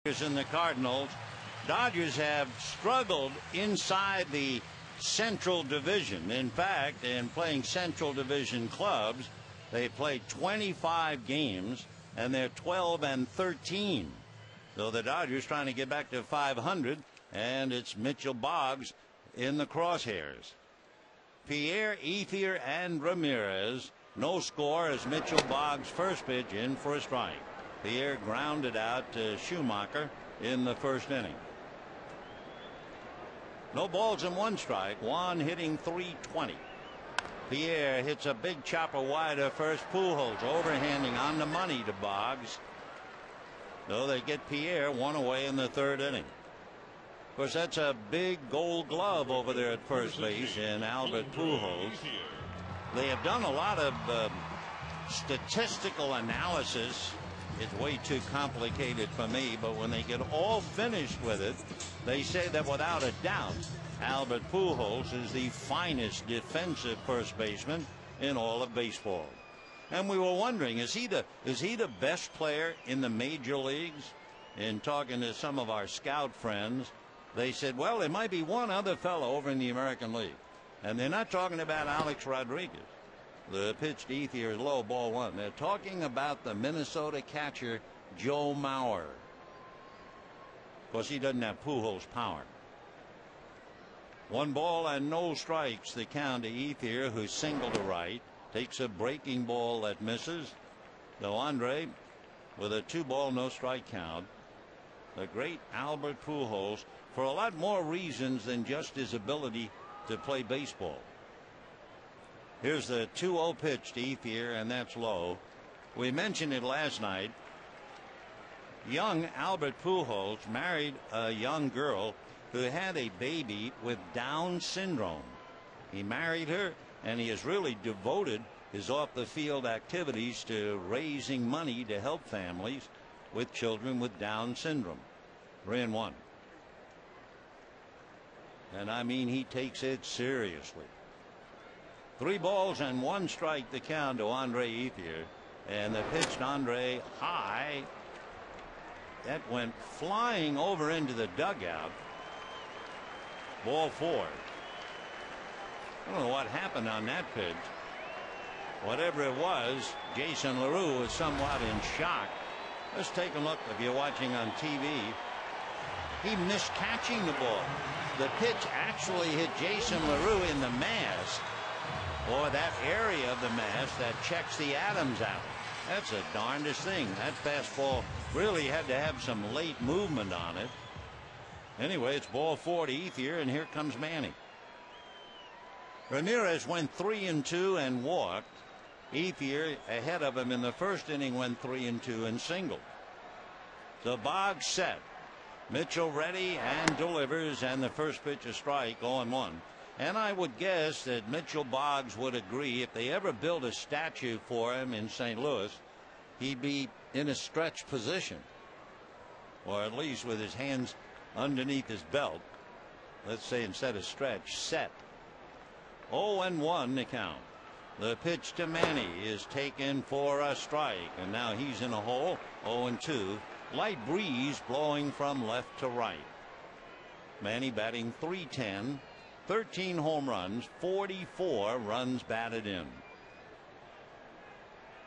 Speaker 1: And the Cardinals. Dodgers have struggled inside the Central Division. In fact, in playing Central Division clubs, they played 25 games and they're 12-13. So the Dodgers trying to get back to 500, and it's Mitchell Boggs in the crosshairs. Pierre, Ethier, and Ramirez. No score as Mitchell Boggs' first pitch in for a strike. Pierre grounded out to Schumacher in the first inning. No balls and one strike. Juan hitting .320. Pierre hits a big chopper wide of first. Pujols overhanding on the money to Boggs. So they get Pierre one away in the third inning. Of course, that's a big Gold Glove over there at first base in Albert Pujols. They have done a lot of statistical analysis. It's way too complicated for me, but when they get all finished with it, they say that without a doubt, Albert Pujols is the finest defensive first baseman in all of baseball. And we were wondering, is he the best player in the major leagues? In talking to some of our scout friends, they said, well, there might be one other fellow over in the American League. And they're not talking about Alex Rodriguez. The pitch to Ethier is low, ball one. They're talking about the Minnesota catcher, Joe Mauer. Of course, he doesn't have Pujols' power. 1 ball and no strikes. The count to Ethier, who singled to right. Takes a breaking ball that misses. So Andre with a 2-ball, no strike count. The great Albert Pujols, for a lot more reasons than just his ability to play baseball. Here's the 2-0 pitch to Ethier, and that's low. We mentioned it last night. Young Albert Pujols married a young girl who had a baby with Down syndrome. He married her, and he has really devoted his off-the-field activities to raising money to help families with children with Down syndrome. 3-1. And I mean, he takes it seriously. 3 balls and 1 strike the count to Andre Ethier. And the pitch to Andre high. That went flying over into the dugout. Ball 4. I don't know what happened on that pitch. Whatever it was, Jason LaRue was somewhat in shock. Let's take a look if you're watching on TV. He missed catching the ball. The pitch actually hit Jason LaRue in the mask, or that area of the mask that checks the atoms out. That's the darndest thing. That fastball really had to have some late movement on it. Anyway, it's ball 4 to Ethier, and here comes Manny. Ramirez went 3-2 and walked. Ethier, ahead of him in the first inning, went 3-2 and singled. So Boggs set. Mitchell ready and delivers, and the first pitch a strike, 0-1. And I would guess that Mitchell Boggs would agree if they ever built a statue for him in St. Louis, he'd be in a stretch position, or at least with his hands underneath his belt. Let's say instead of stretch, set. 0-1 the count. The pitch to Manny is taken for a strike, and now he's in a hole. 0-2. Light breeze blowing from left to right. Manny batting .310, 13 home runs, 44 runs batted in.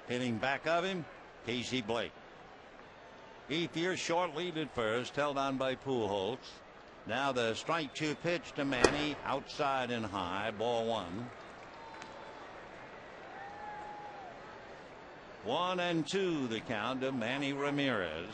Speaker 1: Hitting back of him, Casey Blake. Ethier short lead at first, held on by Pujols. Now the strike 2 pitch to Manny, outside and high, ball 1. 1-2 the count to Manny Ramirez.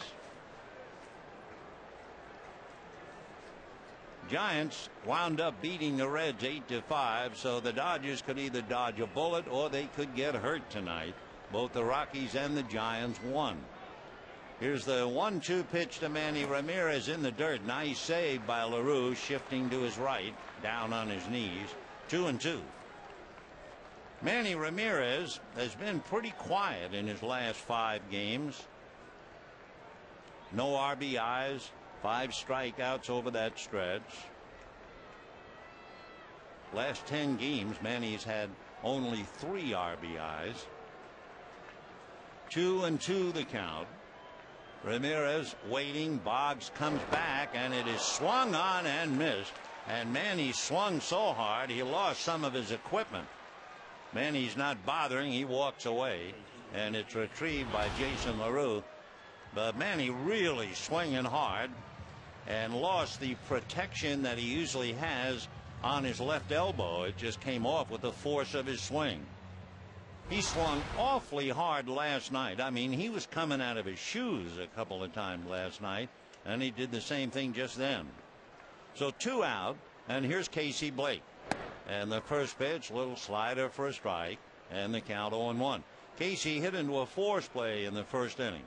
Speaker 1: Giants wound up beating the Reds 8-5, so the Dodgers could either dodge a bullet or they could get hurt tonight. Both the Rockies and the Giants won. Here's the 1-2 pitch to Manny Ramirez in the dirt. Nice save by LaRue, shifting to his right, down on his knees. 2-2. Manny Ramirez has been pretty quiet in his last 5 games. No RBIs, 5 strikeouts over that stretch. Last 10 games, Manny's had only 3 RBIs. 2-2 the count. Ramirez waiting. Boggs comes back, and it is swung on and missed. And Manny swung so hard he lost some of his equipment. Manny's not bothering. He walks away, and it's retrieved by Jason LaRue. But Manny really swinging hard and lost the protection that he usually has on his left elbow. It just came off with the force of his swing. He swung awfully hard last night. I mean, he was coming out of his shoes a couple of times last night, and he did the same thing just then. So 2 out, and here's Casey Blake. And the first pitch, little slider for a strike, and the count 0-1. Casey hit into a force play in the first inning.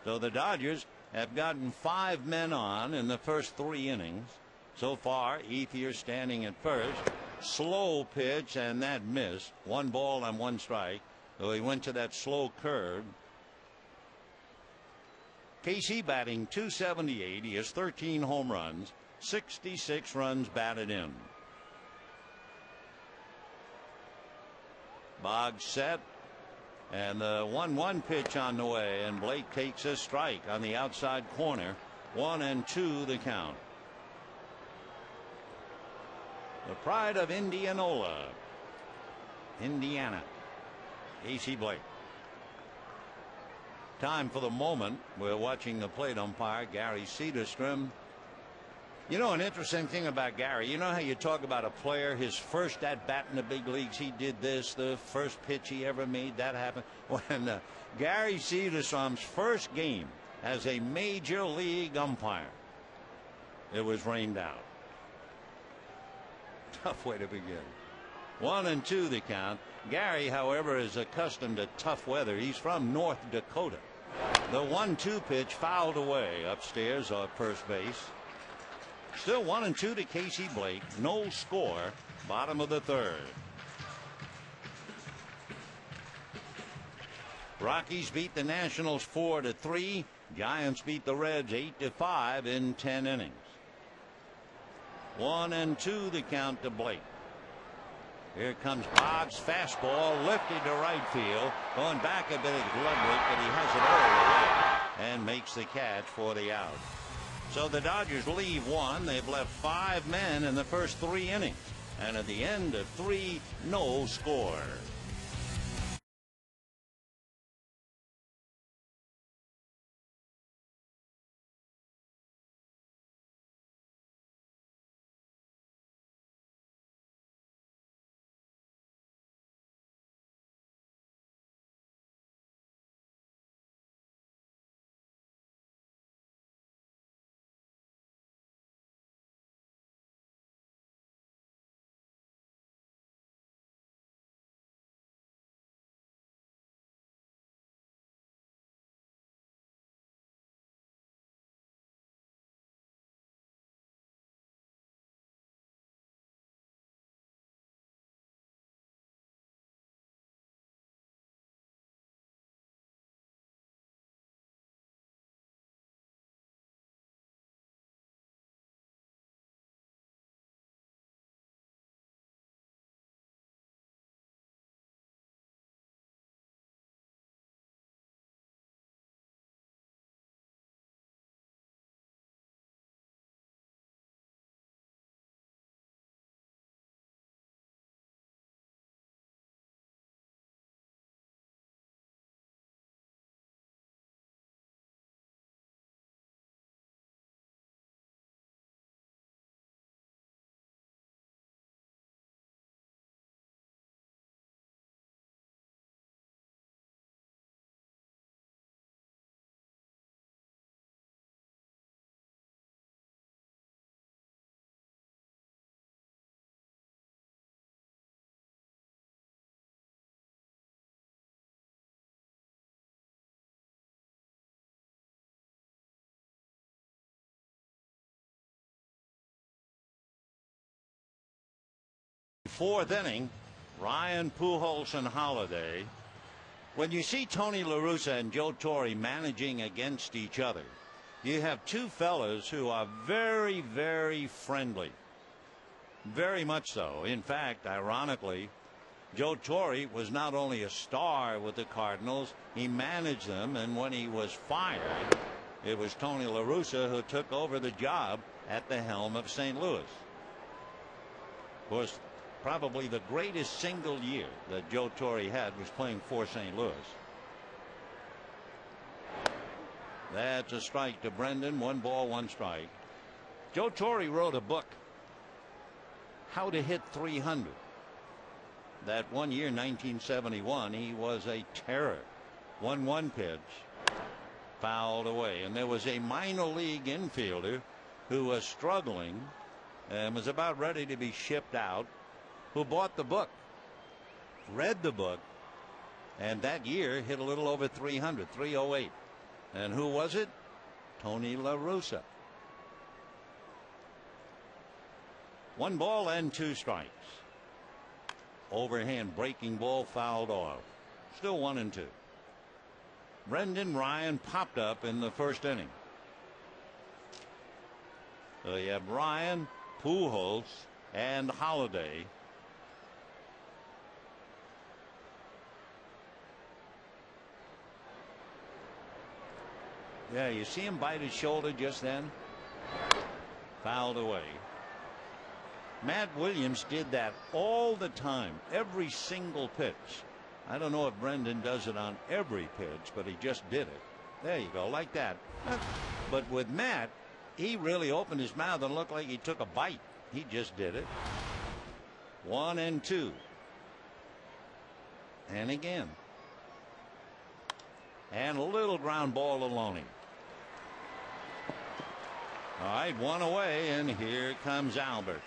Speaker 1: So the Dodgers have gotten 5 men on in the first 3 innings. So far, Ethier standing at first. Slow pitch, and that missed. 1 ball and 1 strike. So he went to that slow curve. Casey batting .278. He has 13 home runs, 66 runs batted in. Boggs set, and the 1-1 pitch on the way, and Blake takes a strike on the outside corner. 1-2 the count. The pride of Indianola, Indiana, Casey Blake. Time for the moment. We're watching the plate umpire, Gary Cederstrom. You know, an interesting thing about Gary, you know how you talk about a player, his first at bat in the big leagues, he did this, the first pitch he ever made, that happened. When Gary Cederstrom's first game as a major league umpire, it was rained out. Tough way to begin. 1-2 the count. Gary, however, is accustomed to tough weather. He's from North Dakota. The 1-2 pitch fouled away upstairs off first base. Still 1-2 to Casey Blake. No score. Bottom of the third. Rockies beat the Nationals 4-3. Giants beat the Reds 8-5 in 10 innings. 1-2 the count to Blake. Here comes Boggs, fastball lifted to right field, going back a bit at Ludwig, but he has it all the way and makes the catch for the out. So the Dodgers leave 1. They've left 5 men in the first 3 innings, and at the end of 3, no score. Fourth inning, Ryan Pujols and Holiday. When you see Tony La Russa and Joe Torre managing against each other, you have 2 fellas who are very, very friendly. Very much so. In fact, ironically, Joe Torre was not only a star with the Cardinals, he managed them, and when he was fired, it was Tony La Russa who took over the job at the helm of St. Louis. Of course, probably the greatest single year that Joe Torre had was playing for St. Louis. That's a strike to Brendan. 1 ball, 1 strike. Joe Torre wrote a book, How to Hit 300. That one year, 1971, he was a terror. 1-1 pitch, fouled away. And there was a minor league infielder who was struggling and was about ready to be shipped out, who bought the book, read the book, and that year hit a little over 300, 308. And who was it? Tony La Russa. 1 ball and 2 strikes. Overhand breaking ball fouled off. Still 1-2. Brendan Ryan popped up in the first inning. So you have Ryan, Pujols, and Holiday. Yeah, you see him bite his shoulder just then. Fouled away. Matt Williams did that all the time, every single pitch. I don't know if Brendan does it on every pitch, but he just did it. There you go, like that. But with Matt, he really opened his mouth and looked like he took a bite. He just did it. 1-2. And again. And a little ground ball to Loney. All right, 1 away, and here comes Albert.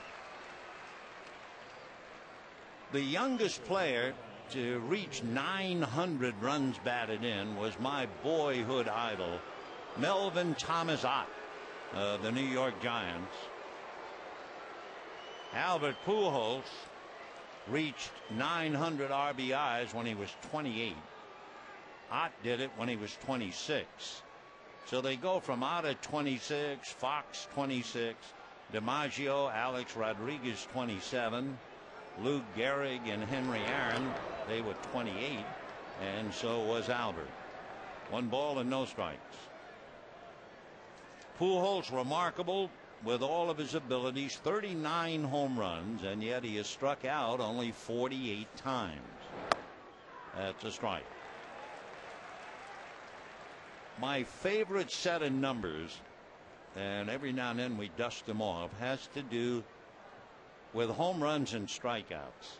Speaker 1: The youngest player to reach 900 runs batted in was my boyhood idol, Melvin Thomas Ott, the New York Giants. Albert Pujols reached 900 RBIs when he was 28. Ott did it when he was 26. So they go from Ott at 26, Fox 26, DiMaggio, Alex Rodriguez 27, Lou Gehrig and Henry Aaron, they were 28, and so was Albert. 1 ball and no strikes. Pujols remarkable with all of his abilities, 39 home runs, and yet he has struck out only 48 times. That's a strike. My favorite set of numbers, and every now and then we dust them off, has to do with home runs and strikeouts.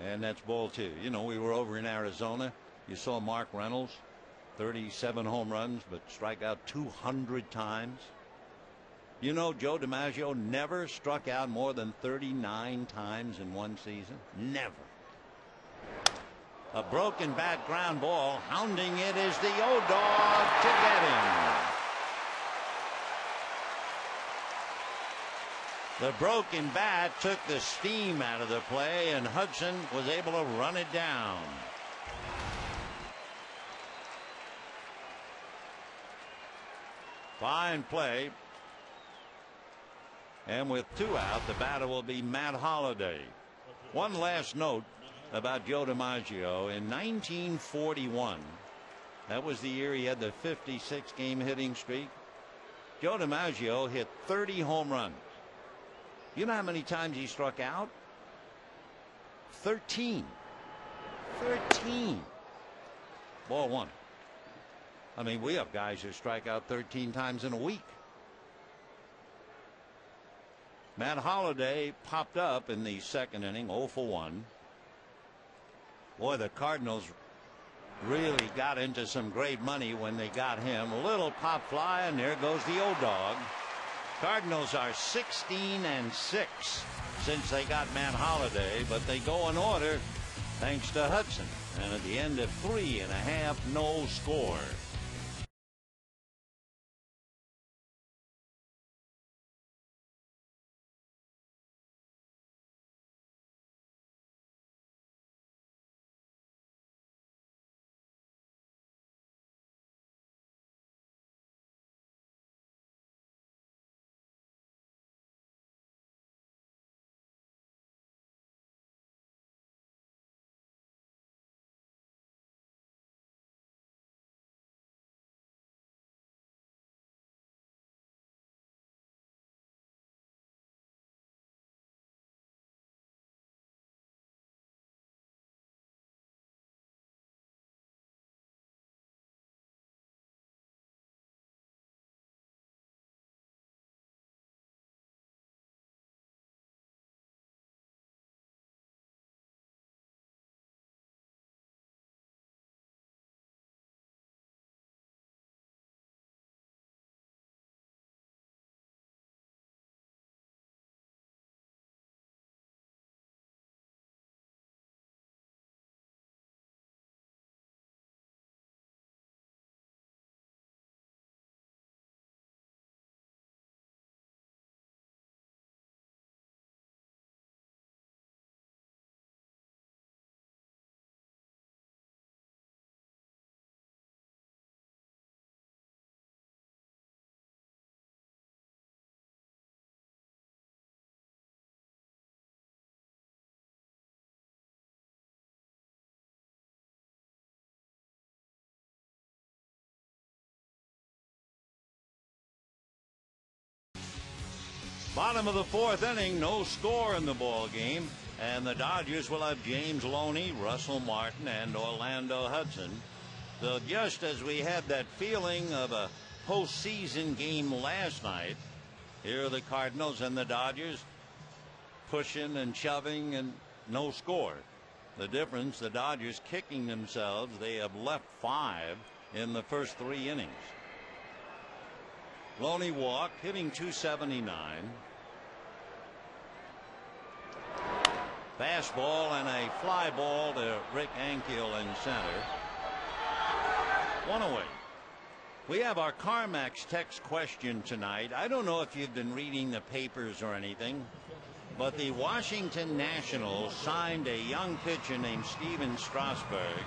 Speaker 1: And that's ball 2. You know, we were over in Arizona. You saw Mark Reynolds, 37 home runs, but strike out 200 times. You know, Joe DiMaggio never struck out more than 39 times in one season. Never. A broken bat ground ball. Hounding it is the O-Dog to get him. The broken bat took the steam out of the play, and Hudson was able to run it down. Fine play. And with 2 out, the batter will be Matt Holliday. One last note about Joe DiMaggio. In 1941, that was the year he had the 56-game hitting streak. Joe DiMaggio hit 30 home runs. You know how many times he struck out? 13. 13. Ball 1. I mean, we have guys who strike out 13 times in a week. Matt Holliday popped up in the second inning, 0 for 1. Boy, the Cardinals really got into some great money when they got him. A little pop fly, and there goes the O-Dog. Cardinals are 16-6 since they got Matt Holliday, but they go in order thanks to Hudson. And at the end of 3.5, no score. Bottom of the fourth inning, no score in the ball game, and the Dodgers will have James Loney, Russell Martin, and Orlando Hudson. So just as we had that feeling of a postseason game last night, here are the Cardinals and the Dodgers pushing and shoving and no score. The difference, the Dodgers kicking themselves. They have left 5 in the first 3 innings. Loney walked, hitting .279. Fastball and a fly ball to Rick Ankiel in center. 1 away. We have our CarMax text question tonight. I don't know if you've been reading the papers or anything, but the Washington Nationals signed a young pitcher named Steven Strasburg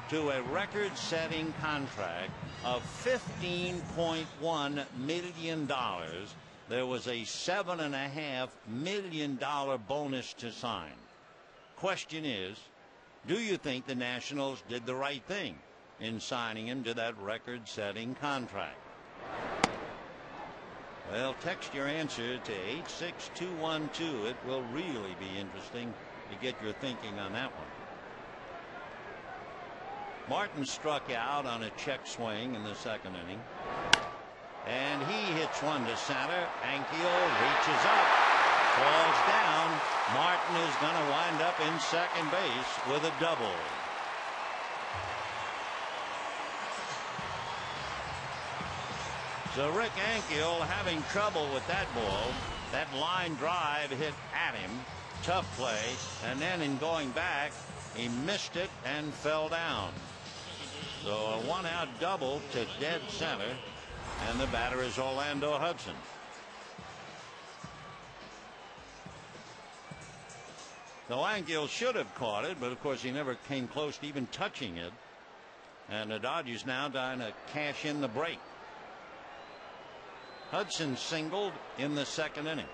Speaker 1: to a record-setting contract of $15.1 million. There was a $7.5 million bonus to sign. Question is, do you think the Nationals did the right thing in signing him to that record-setting contract? Well, text your answer to 86212. It will really be interesting to get your thinking on that one. Martin struck out on a check swing in the second inning. And he hits one to center. Ankiel reaches up, falls down. Martin is going to wind up in second base with a double. So Rick Ankiel having trouble with that ball. That line drive hit at him. Tough play. And then in going back, he missed it and fell down. So a 1-out double to dead center. And the batter is Orlando Hudson. So Ankiel should have caught it, but of course he never came close to even touching it. And the Dodgers now trying to cash in the break. Hudson singled in the second inning.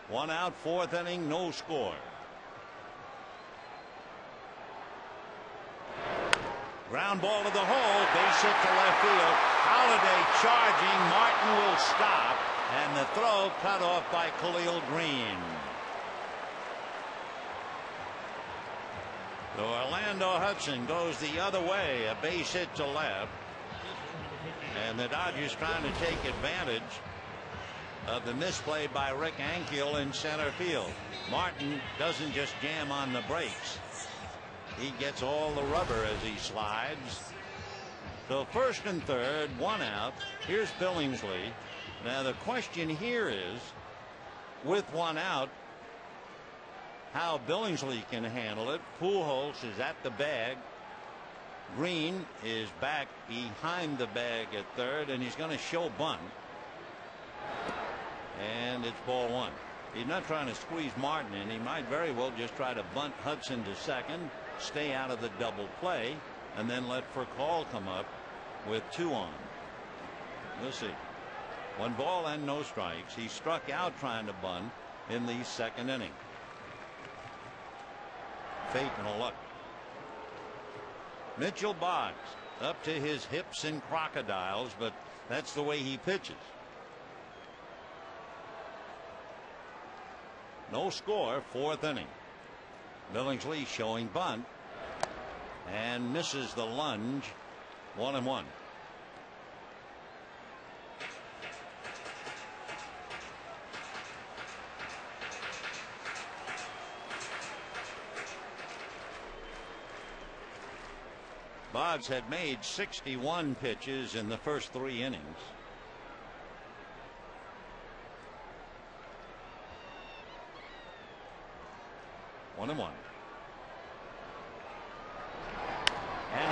Speaker 1: 1 out, fourth inning, no score. Ground ball to the hole, base hit to left field. Holiday charging, Martin will stop, and the throw cut off by Khalil Green. So Orlando Hudson goes the other way, a base hit to left. And the Dodgers trying to take advantage of the misplay by Rick Ankiel in center field. Martin doesn't just jam on the brakes. He gets all the rubber as he slides. So first and third, 1 out. Here's Billingsley. Now the question here is, with 1 out, how Billingsley can handle it. Pujols is at the bag. Green is back behind the bag at third, and he's going to show bunt. And it's ball 1. He's not trying to squeeze Martin in. He might very well just try to bunt Hudson to second, stay out of the double play, and then let Furcal come up with 2 on. We'll see. 1 ball and no strikes. He struck out trying to bunt in the second inning. Fate and luck. Mitchell Boggs up to his hips in crocodiles, but that's the way he pitches. No score, fourth inning. Billingsley showing bunt and misses the lunge. 1-1. Boggs had made 61 pitches in the first 3 innings. One and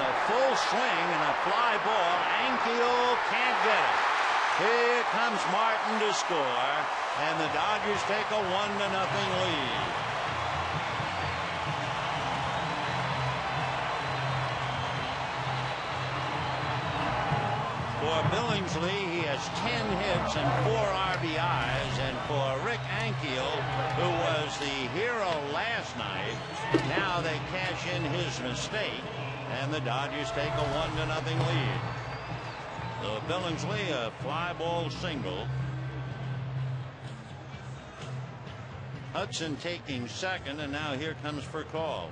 Speaker 1: a full swing and a fly ball. Ankiel can't get it. Here comes Martin to score, and the Dodgers take a 1-0 lead. For Billingsley, he has 10 hits and 4 RBIs, and for Rick Ankiel, who was the hero last night, now they cash in his mistake, and the Dodgers take a 1-0 lead. So Billingsley, a fly ball single, Hudson taking second, and now here comes for call.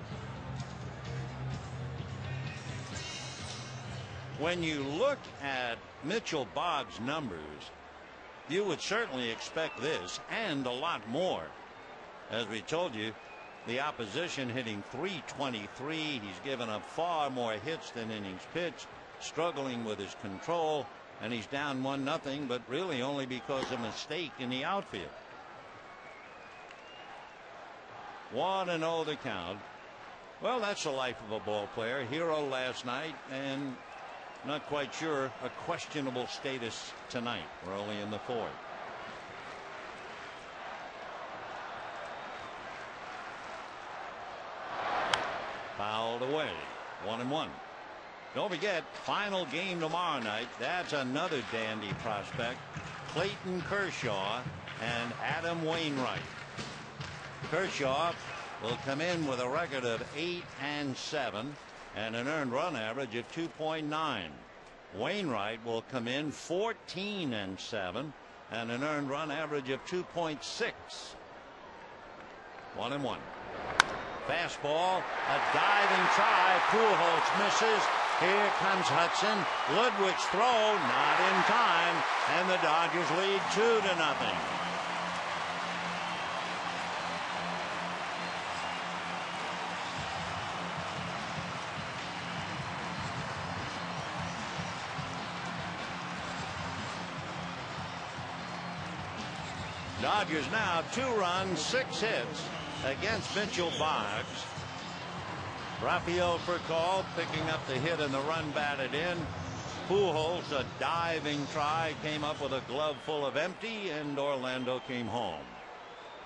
Speaker 1: When you look at Mitchell Boggs' numbers, you would certainly expect this and a lot more. As we told you, the opposition hitting .323. He's given up far more hits than innings pitched, struggling with his control, and he's down 1-0, but really only because of a mistake in the outfield. 1-0 the count. Well, that's the life of a ball player. Hero last night, and not quite sure a questionable status tonight. We're only in the fourth. Fouled away. 1-1. Don't forget, final game tomorrow night. That's another dandy prospect. Clayton Kershaw and Adam Wainwright. Kershaw will come in with a record of 8-7 and an earned run average of 2.9. Wainwright will come in 14-7 and an earned run average of 2.6. 1-1. Fastball, a diving try. Pujols misses. Here comes Hudson. Ludwig's throw not in time, and the Dodgers lead 2-0. Dodgers now 2 runs, 6 hits against Mitchell Boggs. Rafael for call, picking up the hit and the run batted in. Pujols, a diving try, came up with a glove full of empty, and Orlando came home.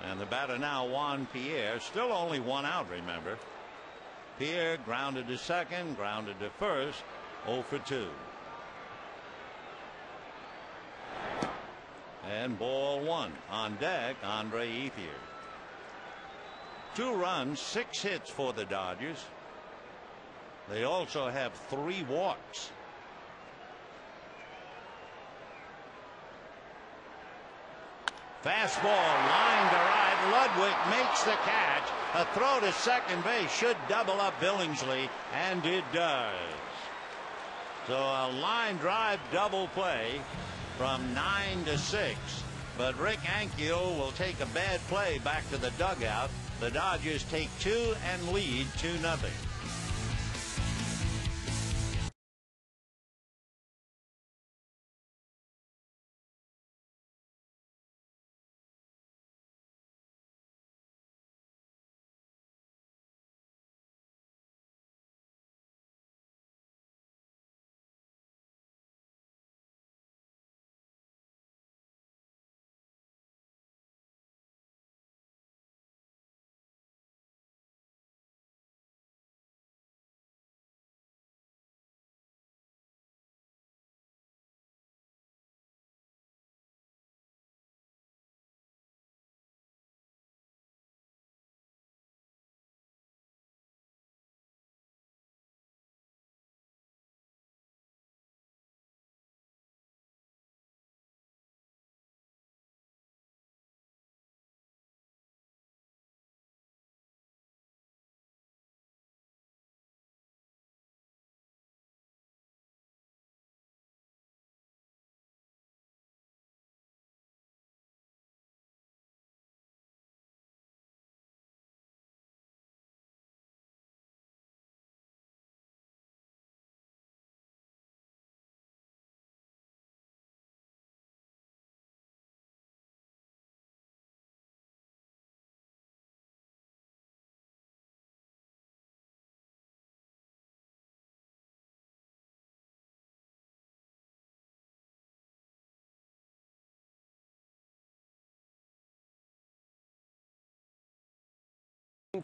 Speaker 1: And the batter now, Juan Pierre, still only 1 out, remember. Pierre grounded to second, grounded to first, 0 for 2. And ball 1. On deck, Andre Ethier. 2 runs, 6 hits for the Dodgers. They also have 3 walks. Fastball line to right. Ludwig makes the catch. A throw to second base should double up Billingsley, and it does. So a line drive double play from 9-6. But Rick Ankiel will take a bad play back to the dugout. The Dodgers take 2 and lead 2-0.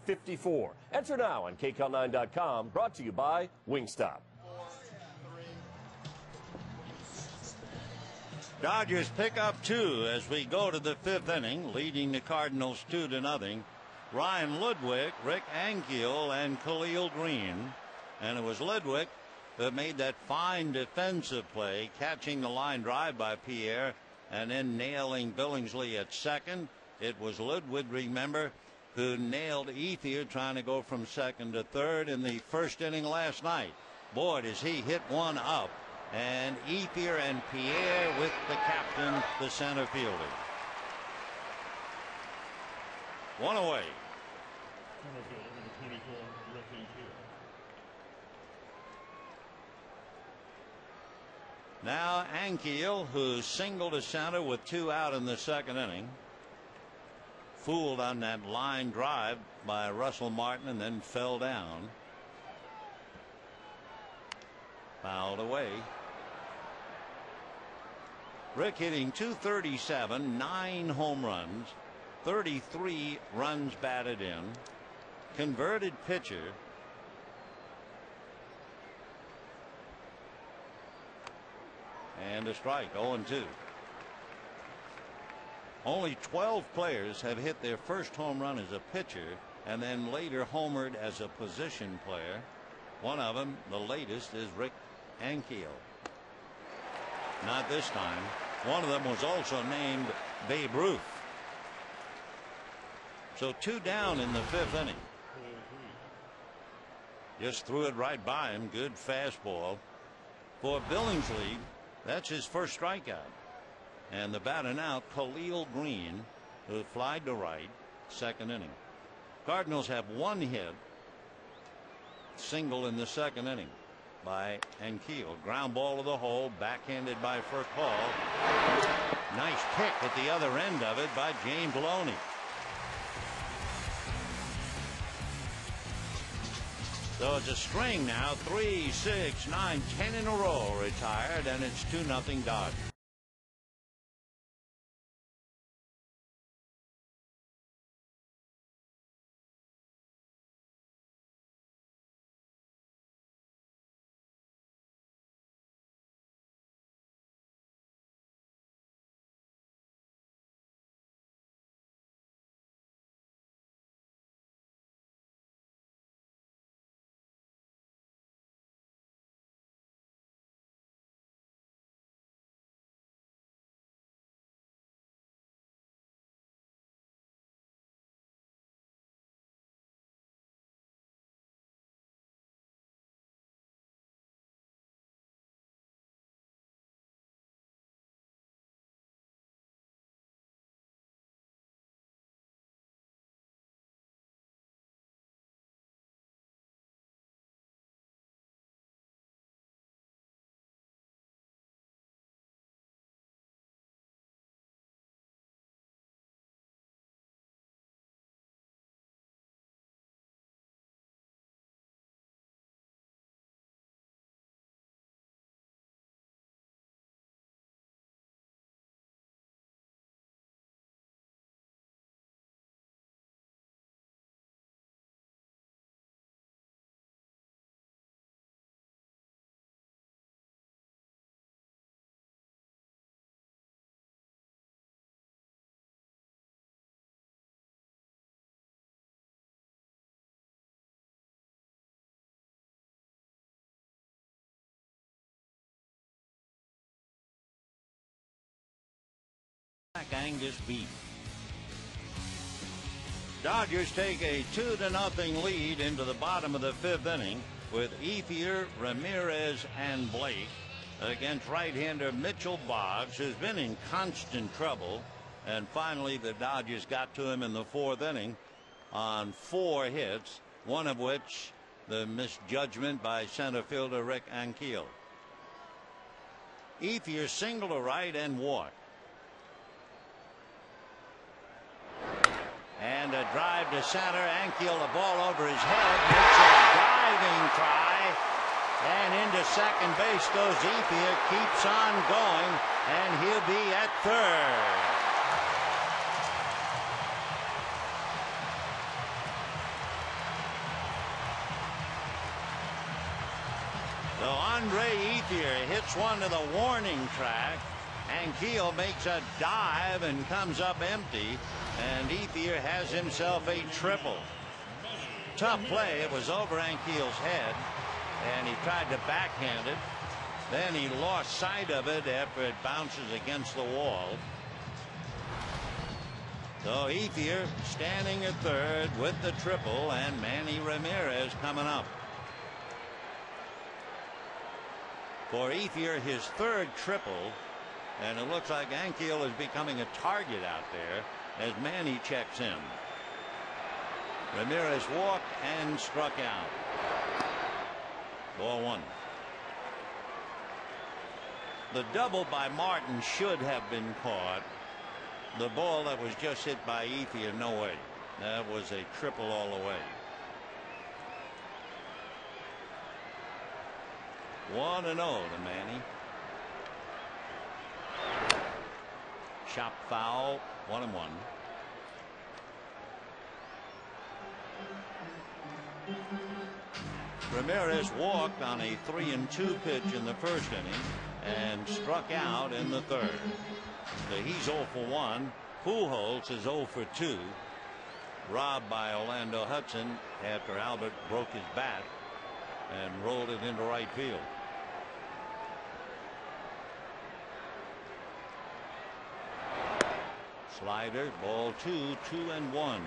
Speaker 3: .54. Enter now on KCAL9.com. Brought to you by Wingstop.
Speaker 1: Dodgers pick up 2 as we go to the 5th inning, leading the Cardinals 2-0. Ryan Ludwig, Rick Ankiel, and Khalil Green. And it was Ludwig that made that fine defensive play, catching the line drive by Pierre and then nailing Billingsley at second. It was Ludwig, remember, who nailed Ethier trying to go from second to third in the first inning last night. Boy, does he hit one up. And Ethier and Pierre with the captain, the center fielder. One away.
Speaker 2: Center fielder, number 24, Rick Ankiel.
Speaker 1: Now Ankiel, who singled to center with 2 out in the second inning. Fooled on that line drive by Russell Martin and then fell down. Fouled away. Rick hitting .237, 9 home runs, 33 runs batted in, converted pitcher. And a strike, 0-2. Only 12 players have hit their first home run as a pitcher and then later homered as a position player. One of them, the latest, is Rick Ankiel. Not this time. One of them was also named Babe Ruth. So 2 down in the 5th inning. Just threw it right by him. Good fastball. For Billingsley, that's his first strikeout. And the batter now, Khalil Green, who flied to right, second inning. Cardinals have 1 hit, single in the second inning by Ankiel. Ground ball to the hole, backhanded by Furcal. Nice pick at the other end of it by James Loney. So it's a string now, 3, 6, 9, 10 in a row retired, and it's 2-0 Dodgers. Angus beat. Dodgers take a 2-0 lead into the bottom of the 5th inning with Ethier, Ramirez, and Blake against right-hander Mitchell Boggs, who's been in constant trouble. And finally, the Dodgers got to him in the 4th inning on 4 hits, one of which the misjudgment by center fielder Rick Ankiel. Ethier singled to right and walked. And a drive to center. Ankiel, the ball over his head, makes a diving try, and into second base goes Ethier. Keeps on going, and he'll be at third. So Andre Ethier hits one to the warning track. Ankiel makes a dive and comes up empty, and Ethier has himself a triple. Tough play. It was over Ankiel's head, and he tried to backhand it. Then he lost sight of it after it bounces against the wall. So Ethier standing at third with the triple, and Manny Ramirez coming up. For Ethier, his third triple, and it looks like Ankiel is becoming a target out there as Manny checks in. Ramirez walked and struck out. Ball one. The double by Martin should have been caught. The ball that was just hit by Ethier, no way. That was a triple all the way. 1-0 to Manny. Chop foul, 1-1. Ramirez walked on a 3-2 pitch in the first inning and struck out in the third. So he's 0 for 1. Pujols is 0 for 2. Robbed by Orlando Hudson after Albert broke his bat and rolled it into right field. Slider, ball 2, 2-1.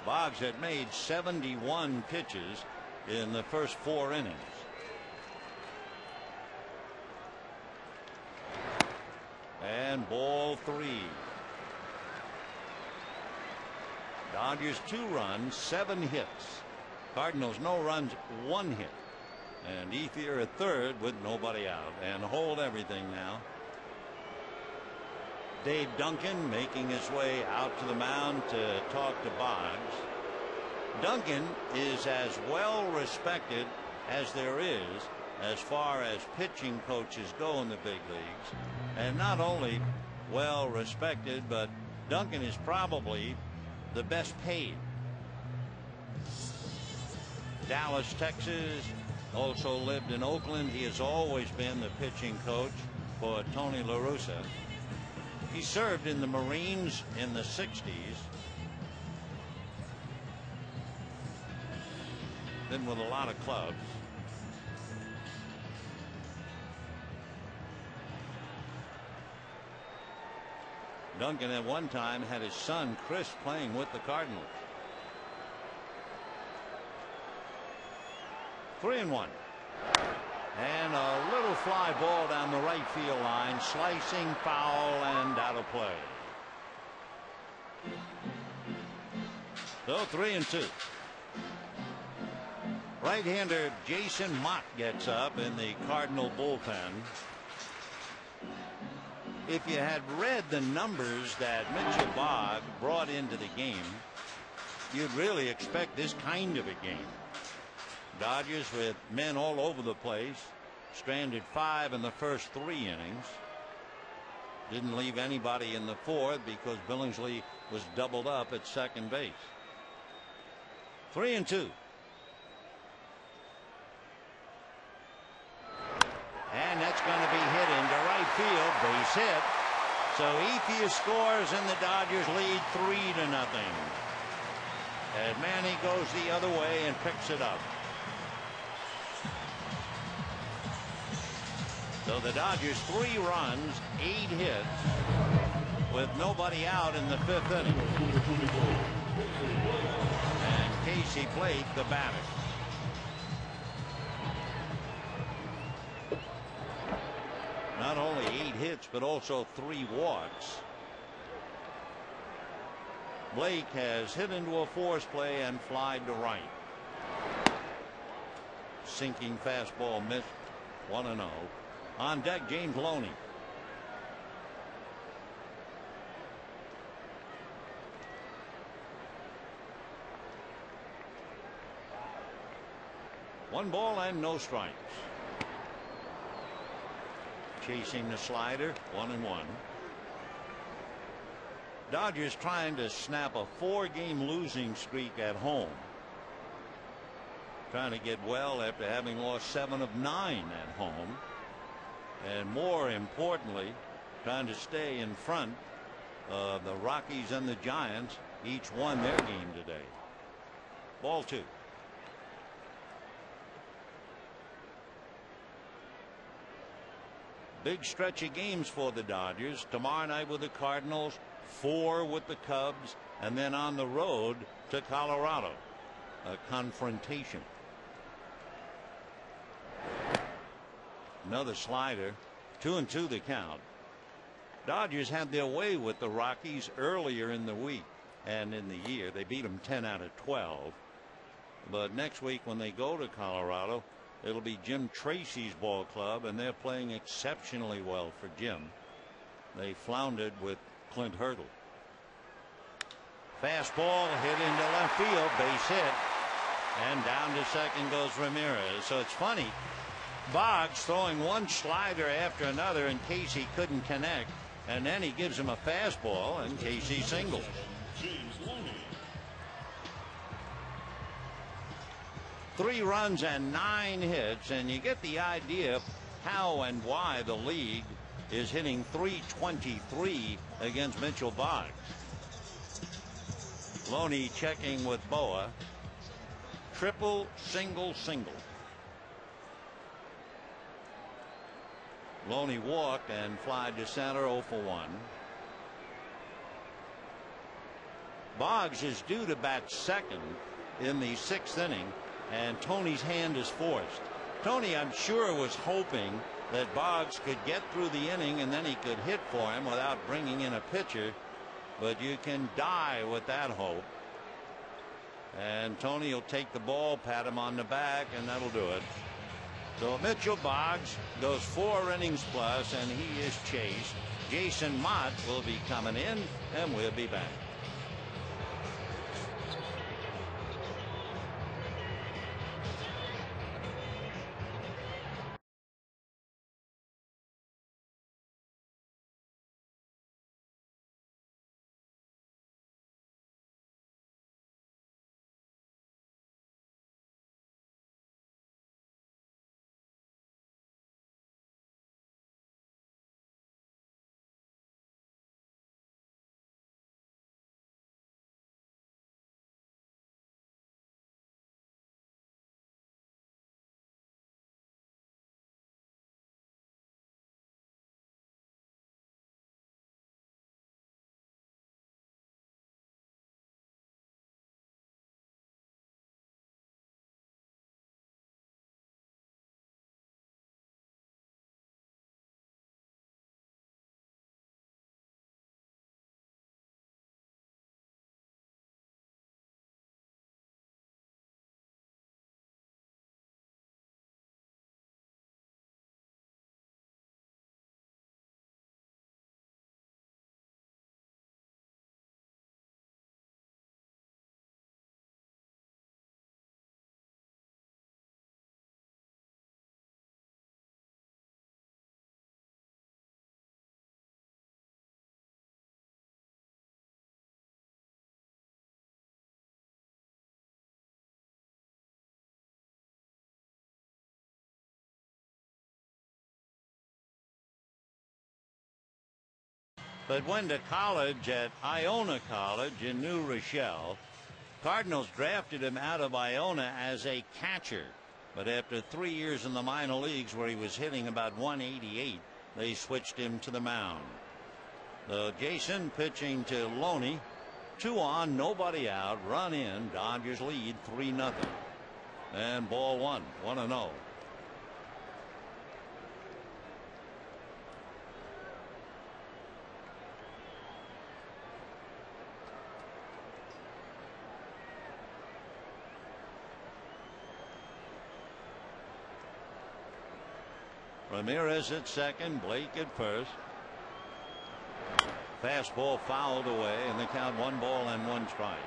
Speaker 1: Boggs had made 71 pitches in the first 4 innings. And ball 3. Dodgers 2 runs, 7 hits. Cardinals no runs, 1 hit. And Ethier at third with nobody out, and hold everything now. Dave Duncan making his way out to the mound to talk to Boggs. Duncan is as well respected as there is as far as pitching coaches go in the big leagues, and not only well respected, but Duncan is probably the best paid. Dallas, Texas, also lived in Oakland. He has always been the pitching coach for Tony La Russa. He served in the Marines in the 60s. Been with a lot of clubs. Duncan at one time had his son Chris playing with the Cardinals. 3-1. And a little fly ball down the right field line, slicing foul and out of play. So 3-2. Right-hander Jason Mott gets up in the Cardinal bullpen. If you had read the numbers that Mitchell Bogg brought into the game, you'd really expect this kind of a game. Dodgers with men all over the place, stranded 5 in the first 3 innings. Didn't leave anybody in the 4th because Billingsley was doubled up at second base. 3-2. And that's going to be hit into right field, base hit. So Ethier scores and the Dodgers lead 3-0. And Manny goes the other way and picks it up. So the Dodgers 3 runs, 8 hits with nobody out in the 5th inning. And Casey Blake the batter. Not only 8 hits, but also 3 walks. Blake has hit into a force play and flied to right. Sinking fastball missed. 1-0. On deck, James Loney. One ball and no strikes. Chasing the slider, 1-1. Dodgers trying to snap a 4-game losing streak at home. Trying to get well after having lost 7 of 9 at home. And more importantly, trying to stay in front of the Rockies and the Giants. Each won their game today. Ball 2. big stretch of games for the Dodgers. Tomorrow night with the Cardinals, 4 with the Cubs, and then on the road to Colorado. A confrontation. Another slider. 2-2 the count. Dodgers had their way with the Rockies earlier in the week and in the year. They beat them 10 out of 12. But next week when they go to Colorado, it'll be Jim Tracy's ball club, and they're playing exceptionally well for Jim. They floundered with Clint Hurdle. Fastball hit into left field, base hit, and down to second goes Ramirez. So it's funny, Boggs throwing one slider after another, and Casey couldn't connect, and then he gives him a fastball, and Casey singles. 3 runs and 9 hits, and you get the idea how and why the league is hitting .323 against Mitchell Boggs. Loney checking with Boa. Triple, single, single. Loney walked and flied to center, 0 for 1. Boggs is due to bat second in the 6th inning, and Tony's hand is forced. Tony, I'm sure, was hoping that Boggs could get through the inning and then he could hit for him without bringing in a pitcher, but you can die with that hope. And Tony will take the ball, pat him on the back, and that'll do it. So Mitchell Boggs goes 4 innings plus, and he is chased. Jason Mott will be coming in, and we'll be back. But went to college at Iona College in New Rochelle. Cardinals drafted him out of Iona as a catcher. But after 3 years in the minor leagues where he was hitting about 188, they switched him to the mound. So Jason pitching to Loney. 2 on, nobody out, run in. Dodgers lead 3-0. And ball 1, 1-0. Ramirez at second, Blake at first. Fastball fouled away, and the count 1 ball and 1 strike.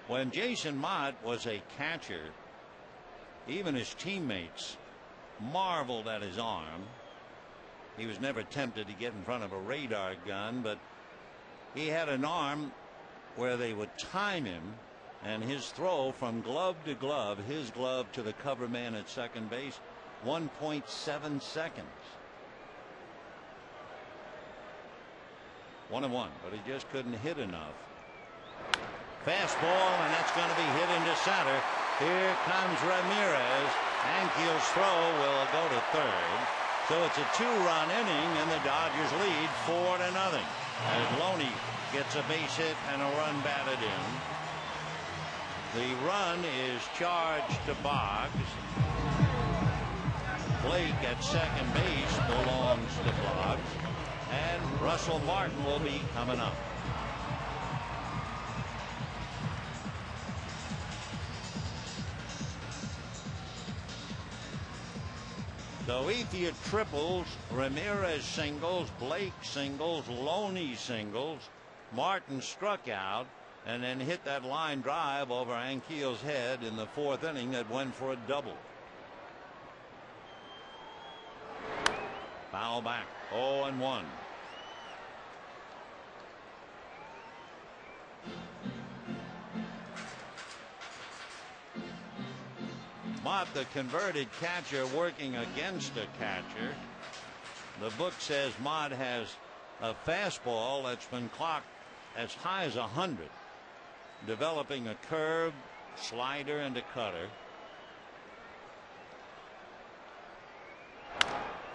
Speaker 1: When Jason Mott was a catcher, even his teammates marveled at his arm. He was never tempted to get in front of a radar gun, but he had an arm where they would time him, and his throw from glove to glove, his glove to the cover man at second base, 1.7 seconds. 1-1, but he just couldn't hit enough. Fastball, and that's going to be hit into center. Here comes Ramirez. Ankiel's throw will go to third. So it's a 2-run inning, and the Dodgers lead 4-0. As Loney gets a base hit and a run batted in. The run is charged to Boggs. Blake at second base belongs to Boggs. And Russell Martin will be coming up. So Ethier triples, Ramirez singles, Blake singles, Loney singles, Martin struck out, and then hit that line drive over Ankiel's head in the 4th inning that went for a double. Foul back, 0-1. Mott, the converted catcher, working against a catcher. The book says Mott has a fastball that's been clocked as high as 100, developing a curve, slider, and a cutter.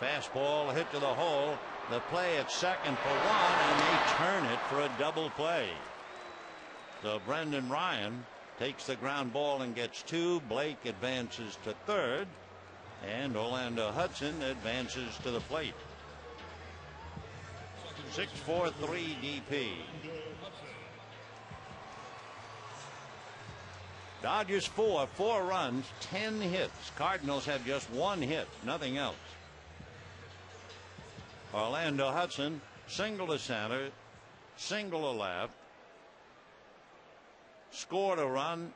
Speaker 1: Fastball hit to the hole. The play at second for 1, and they turn it for a double play. So Brendan Ryan takes the ground ball and gets 2. Blake advances to third, and Orlando Hudson advances to the plate. 6-4-3 DP. Dodgers 4 runs, 10 hits. Cardinals have just 1 hit, nothing else. Orlando Hudson, single to center, single to left. Scored a run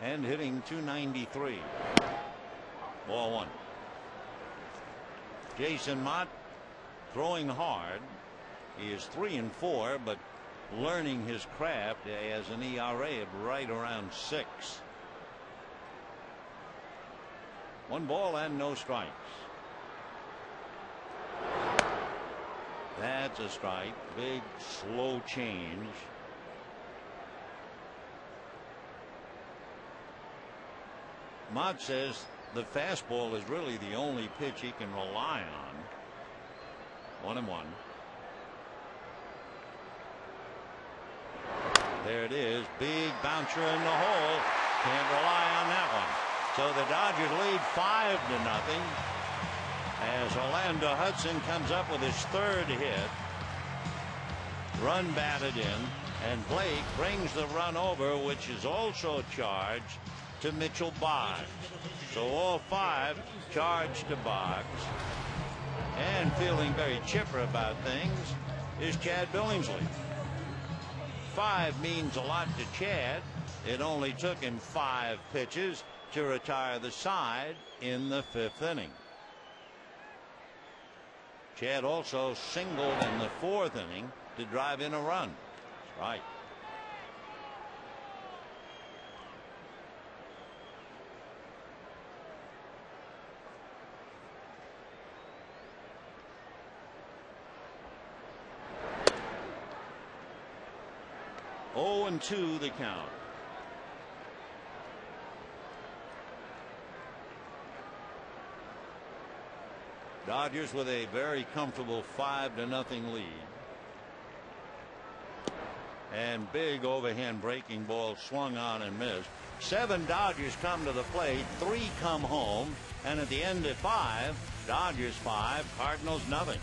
Speaker 1: and hitting .293. Ball 1. Jason Mott throwing hard. He is 3-4, but learning his craft. He has an ERA of right around 6. 1 ball and no strikes. That's a strike. Big slow change. Mott says the fastball is really the only pitch he can rely on. 1-1. There it is. Big bouncer in the hole. Can't rely on that one. So the Dodgers lead 5-0. As Orlando Hudson comes up with his 3rd hit. Run batted in, and Blake brings the run over, which is also charged to Mitchell Boggs. So all 5 charged to Boggs. And feeling very chipper about things is Chad Billingsley. 5 means a lot to Chad. It only took him 5 pitches to retire the side in the 5th inning. Chad also singled in the 4th inning to drive in a run. That's right. Oh, and 2 the count. Dodgers with a very comfortable 5-0 lead. And big overhand breaking ball swung on and missed. 7 Dodgers come to the plate, 3 come home, and at the end of 5, Dodgers 5, Cardinals nothing.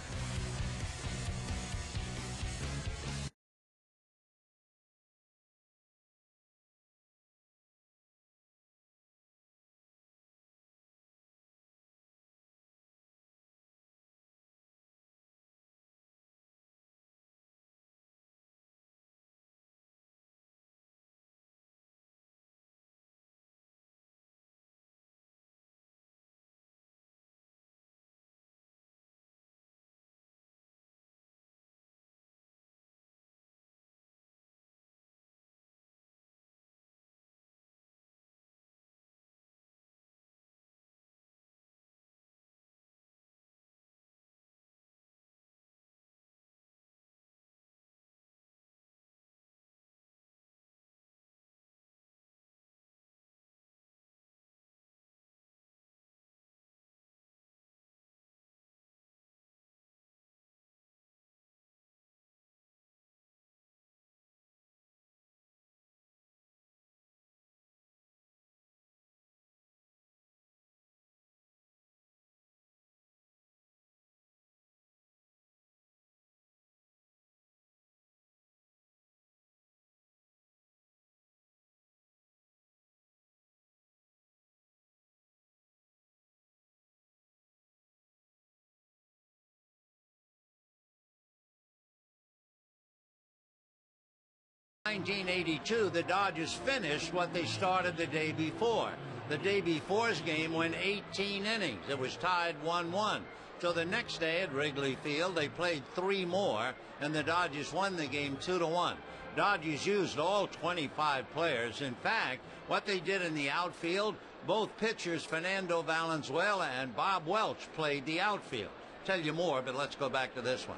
Speaker 1: 1982, the Dodgers finished what they started the day before. The day before's game went 18 innings. It was tied 1-1. So the next day at Wrigley Field, they played 3 more, and the Dodgers won the game 2-1. Dodgers used all 25 players. In fact, what they did in the outfield, both pitchers, Fernando Valenzuela and Bob Welch, played the outfield. Tell you more, but let's go back to this one.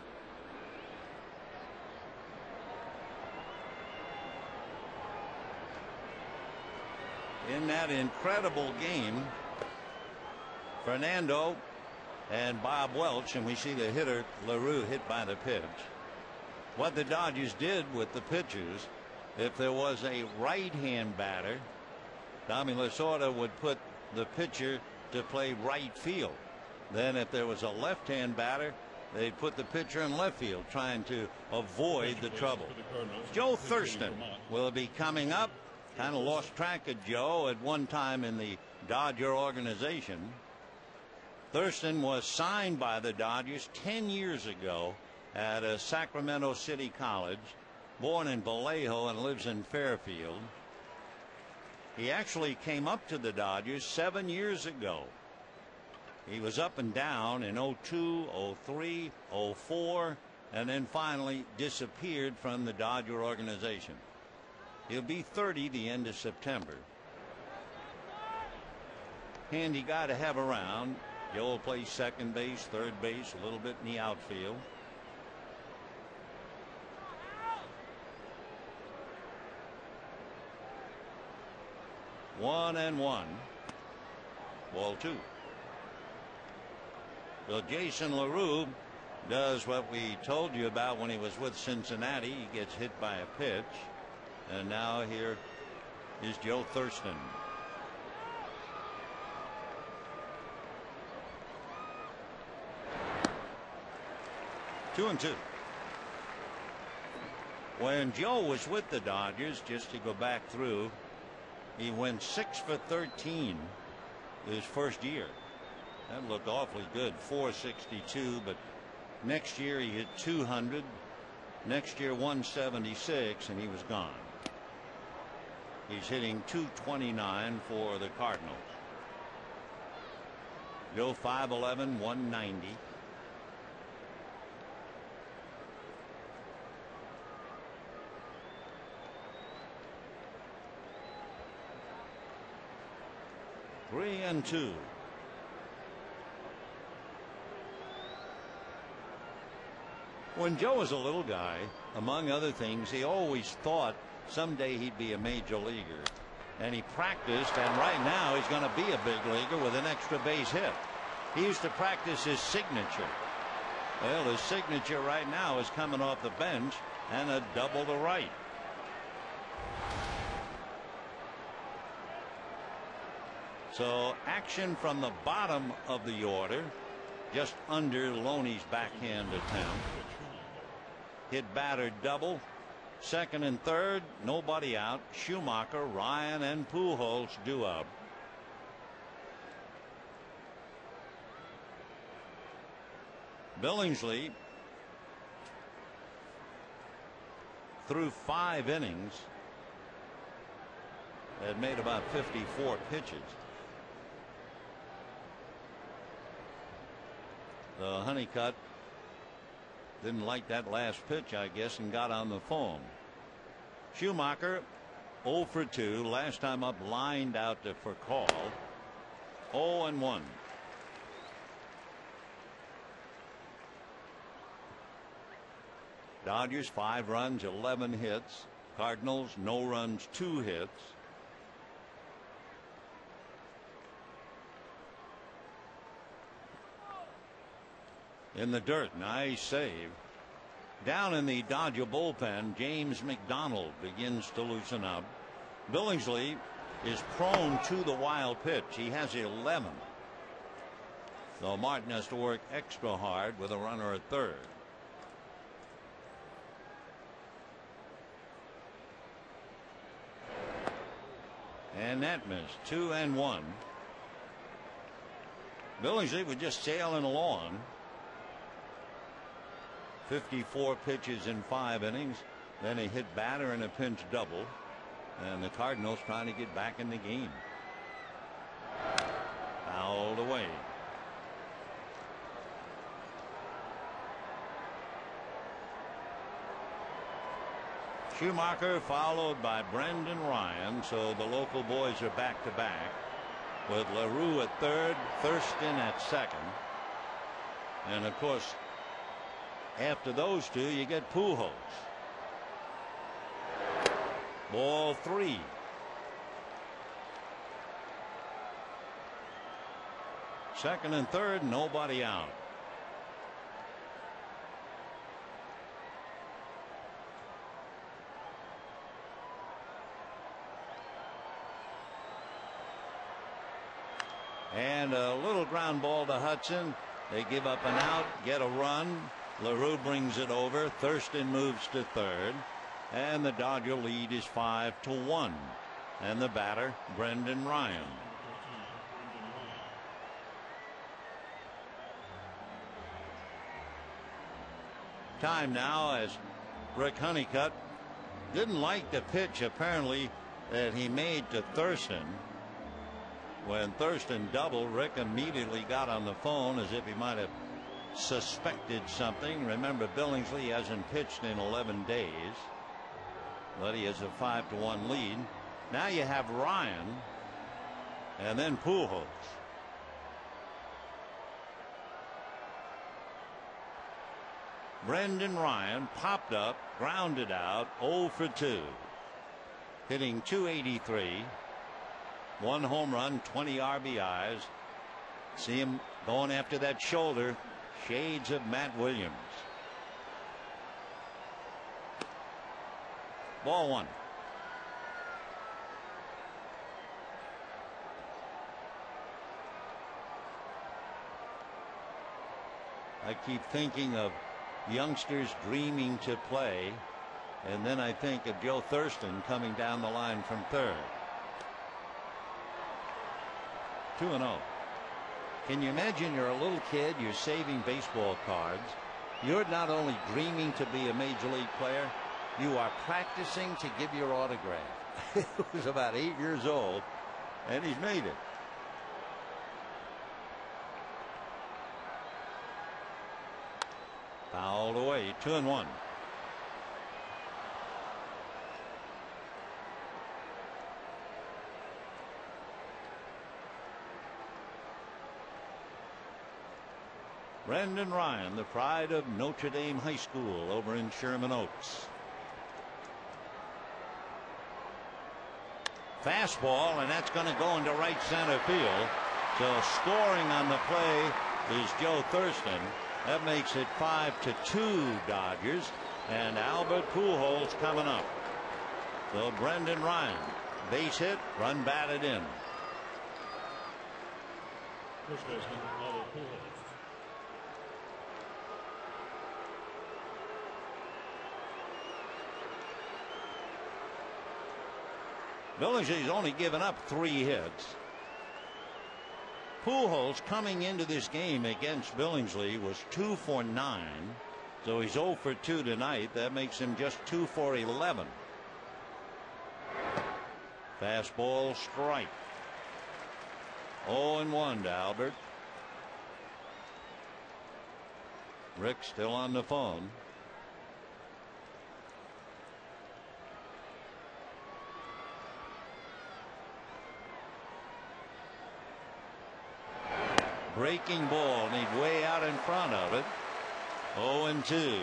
Speaker 1: In that incredible game, Fernando and Bob Welch, and we see the hitter LaRue hit by the pitch. What the Dodgers did with the pitchers, if there was a right-hand batter, Tommy Lasorda would put the pitcher to play right field. Then if there was a left-hand batter, they'd put the pitcher in left field, trying to avoid the trouble. Joe Thurston will be coming up. Kind of lost track of Joe at one time in the Dodger organization. Thurston was signed by the Dodgers 10 years ago at a Sacramento City College, born in Vallejo and lives in Fairfield. He actually came up to the Dodgers 7 years ago. He was up and down in 02, 03, 04, and then finally disappeared from the Dodger organization. He'll be 30 the end of September. Handy guy to have around. Joe plays second base, third base, a little bit in the outfield. One and one. Ball 2. So Jason LaRue does what we told you about when he was with Cincinnati. He gets hit by a pitch. And now here is Joe Thurston. Two and two. When Joe was with the Dodgers, just to go back through, he went 6 for 13 his first year. That looked awfully good, 462, but next year he hit 200. Next year 176, and he was gone. He's hitting 229 for the Cardinals. Joe 5'11", 190. Three and two. When Joe was a little guy, among other things, he always thought someday he'd be a major leaguer. And he practiced, and right now he's going to be a big leaguer with an extra base hit. He used to practice his signature. Well, his signature right now is coming off the bench and a double to right. So action from the bottom of the order, just under Loney's backhand attempt. Hit batter double. Second and third, nobody out. Schumacher, Ryan, and Pujols due up. Billingsley, through 5 innings, had made about 54 pitches. The Honeycutt didn't like that last pitch, I guess, and got on the phone. Schumacher 0 for 2. Last time up, lined out for call. 0 and 1. Dodgers 5 runs, 11 hits. Cardinals no runs, 2 hits. In the dirt, nice save. Down in the Dodger bullpen, James McDonald begins to loosen up. Billingsley is prone to the wild pitch. He has 11. So Martin has to work extra hard with a runner at third. And that missed. 2 and 1. Billingsley was just sailing along. 54 pitches in 5 innings. Then a hit batter and a pinch double. And the Cardinals trying to get back in the game. Fouled away. Schumacher followed by Brendan Ryan, so the local boys are back to back with LaRue at third, Thurston at second. And of course, after those two, you get Pujols. Ball 3. Second and third, nobody out. And a little ground ball to Hudson. They give up an out, get a run. LaRue brings it over. Thurston moves to third. And the Dodger lead is 5-1. And the batter, Brendan Ryan. Time now as Rick Honeycutt didn't like the pitch apparently that he made to Thurston. When Thurston doubled, Rick immediately got on the phone as if he might have suspected something. Remember, Billingsley hasn't pitched in 11 days, but he has a 5-1 lead. Now you have Ryan and then Pujols. Brendan Ryan popped up, grounded out, 0 for 2, hitting .283. 1 home run, 20 RBIs. See him going after that shoulder. Shades of Matt Williams. Ball 1. I keep thinking of youngsters dreaming to play, and then I think of Joe Thurston coming down the line from third. 2-0. Can you imagine you're a little kid, you're saving baseball cards. You're not only dreaming to be a major league player, you are practicing to give your autograph. He was about 8 years old, and he's made it. Fouled away, 2-1. Brendan Ryan, the pride of Notre Dame High School over in Sherman Oaks. Fastball, and that's going to go into right center field. So scoring on the play is Joe Thurston. That makes it 5-2 Dodgers, and Albert Pujols coming up. So Brendan Ryan, base hit, run batted in.
Speaker 2: First baseman, Albert Pujols.
Speaker 1: Billingsley's only given up 3 hits. Pujols coming into this game against Billingsley was 2 for 9. So he's 0 for 2 tonight. That makes him just 2 for 11. Fastball strike. 0-1 to Albert. Rick still on the phone. Breaking ball, and he's way out in front of it. 0-2.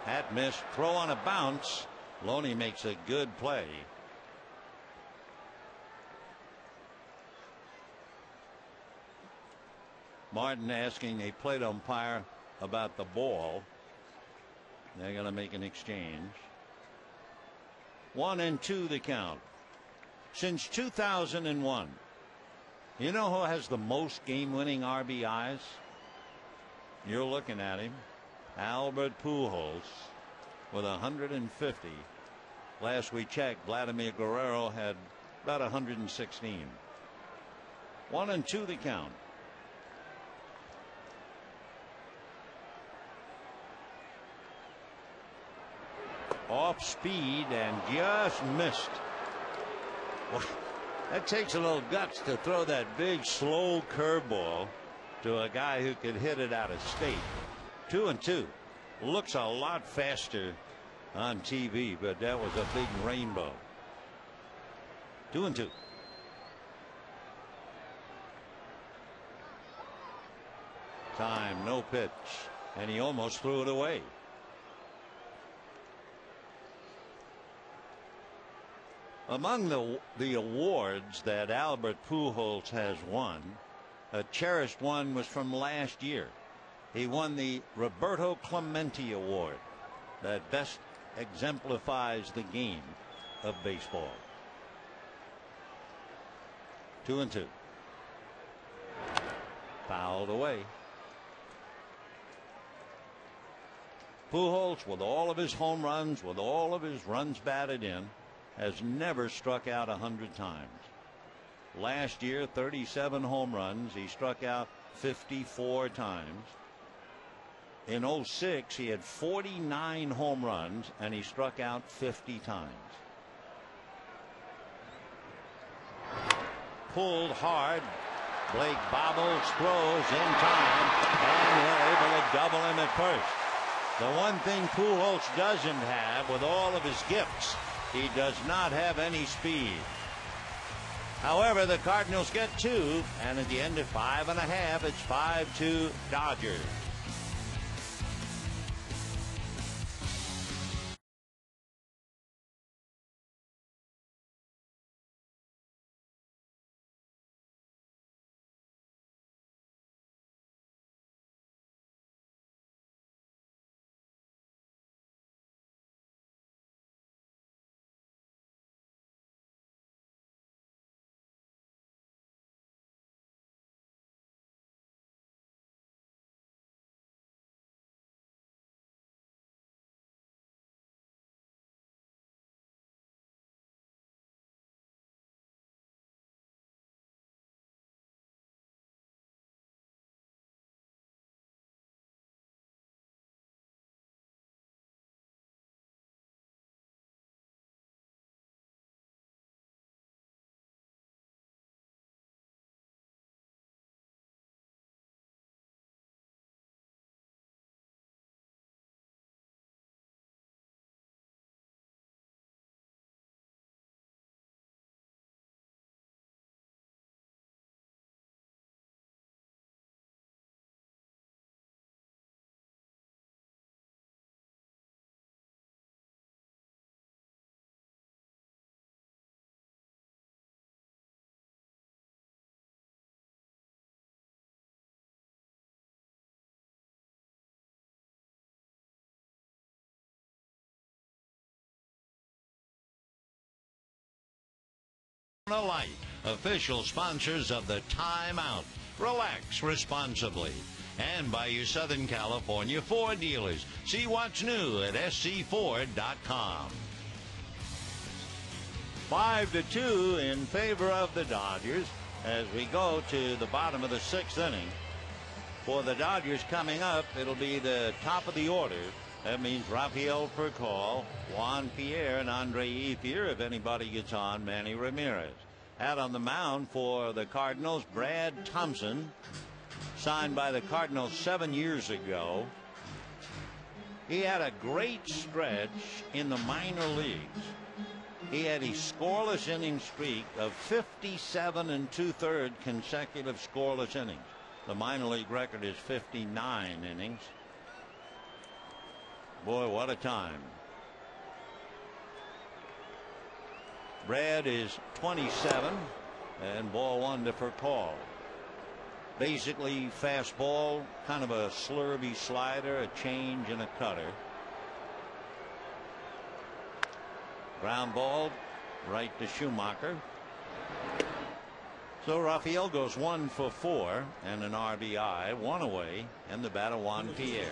Speaker 1: Hat missed, throw on a bounce. Loney makes a good play. Martin asking a plate umpire about the ball. They're going to make an exchange. 1-2 the count. Since 2001, you know who has the most game-winning RBIs? You're looking at him. Albert Pujols with 150. Last we checked, Vladimir Guerrero had about 116. 1-2 the count. Off speed and just missed. Well, that takes a little guts to throw that big slow curveball to a guy who could hit it out of state. 2-2. Looks a lot faster on TV, but that was a big rainbow. 2-2. Time, no pitch, and he almost threw it away. Among the awards that Albert Pujols has won, a cherished one was from last year. He won the Roberto Clemente Award that best exemplifies the game of baseball. 2-2. Fouled away. Pujols, with all of his home runs, with all of his runs batted in, has never struck out 100 times. Last year, 37 home runs. He struck out 54 times. In 06, he had 49 home runs, and he struck out 50 times. Pulled hard. Blake bobbles, throws in time, and they're able to double him at first. The one thing Pujols doesn't have with all of his gifts, he does not have any speed. However, the Cardinals get 2, and at the end of 5.5, it's 5-2 Dodgers. Light, official sponsors of the Timeout. Relax responsibly. And by your Southern California Ford dealers. See what's new at scford.com. 5-2 in favor of the Dodgers as we go to the bottom of the 6th inning. For the Dodgers coming up, it'll be the top of the order. That means Rafael Furcal, Juan Pierre, and Andre Ethier. If anybody gets on, Manny Ramirez. Out on the mound for the Cardinals, Brad Thompson, signed by the Cardinals 7 years ago. He had a great stretch in the minor leagues. He had a scoreless inning streak of 57 2/3 consecutive scoreless innings. The minor league record is 59 innings. Boy, what a time. Brad is 27, and ball 1 to Furcal. Basically fastball, kind of a slurvy slider, a change, and a cutter. Ground ball right to Schumacher. So Rafael goes 1 for 4 and an RBI, 1 away, and the batter Juan Pierre.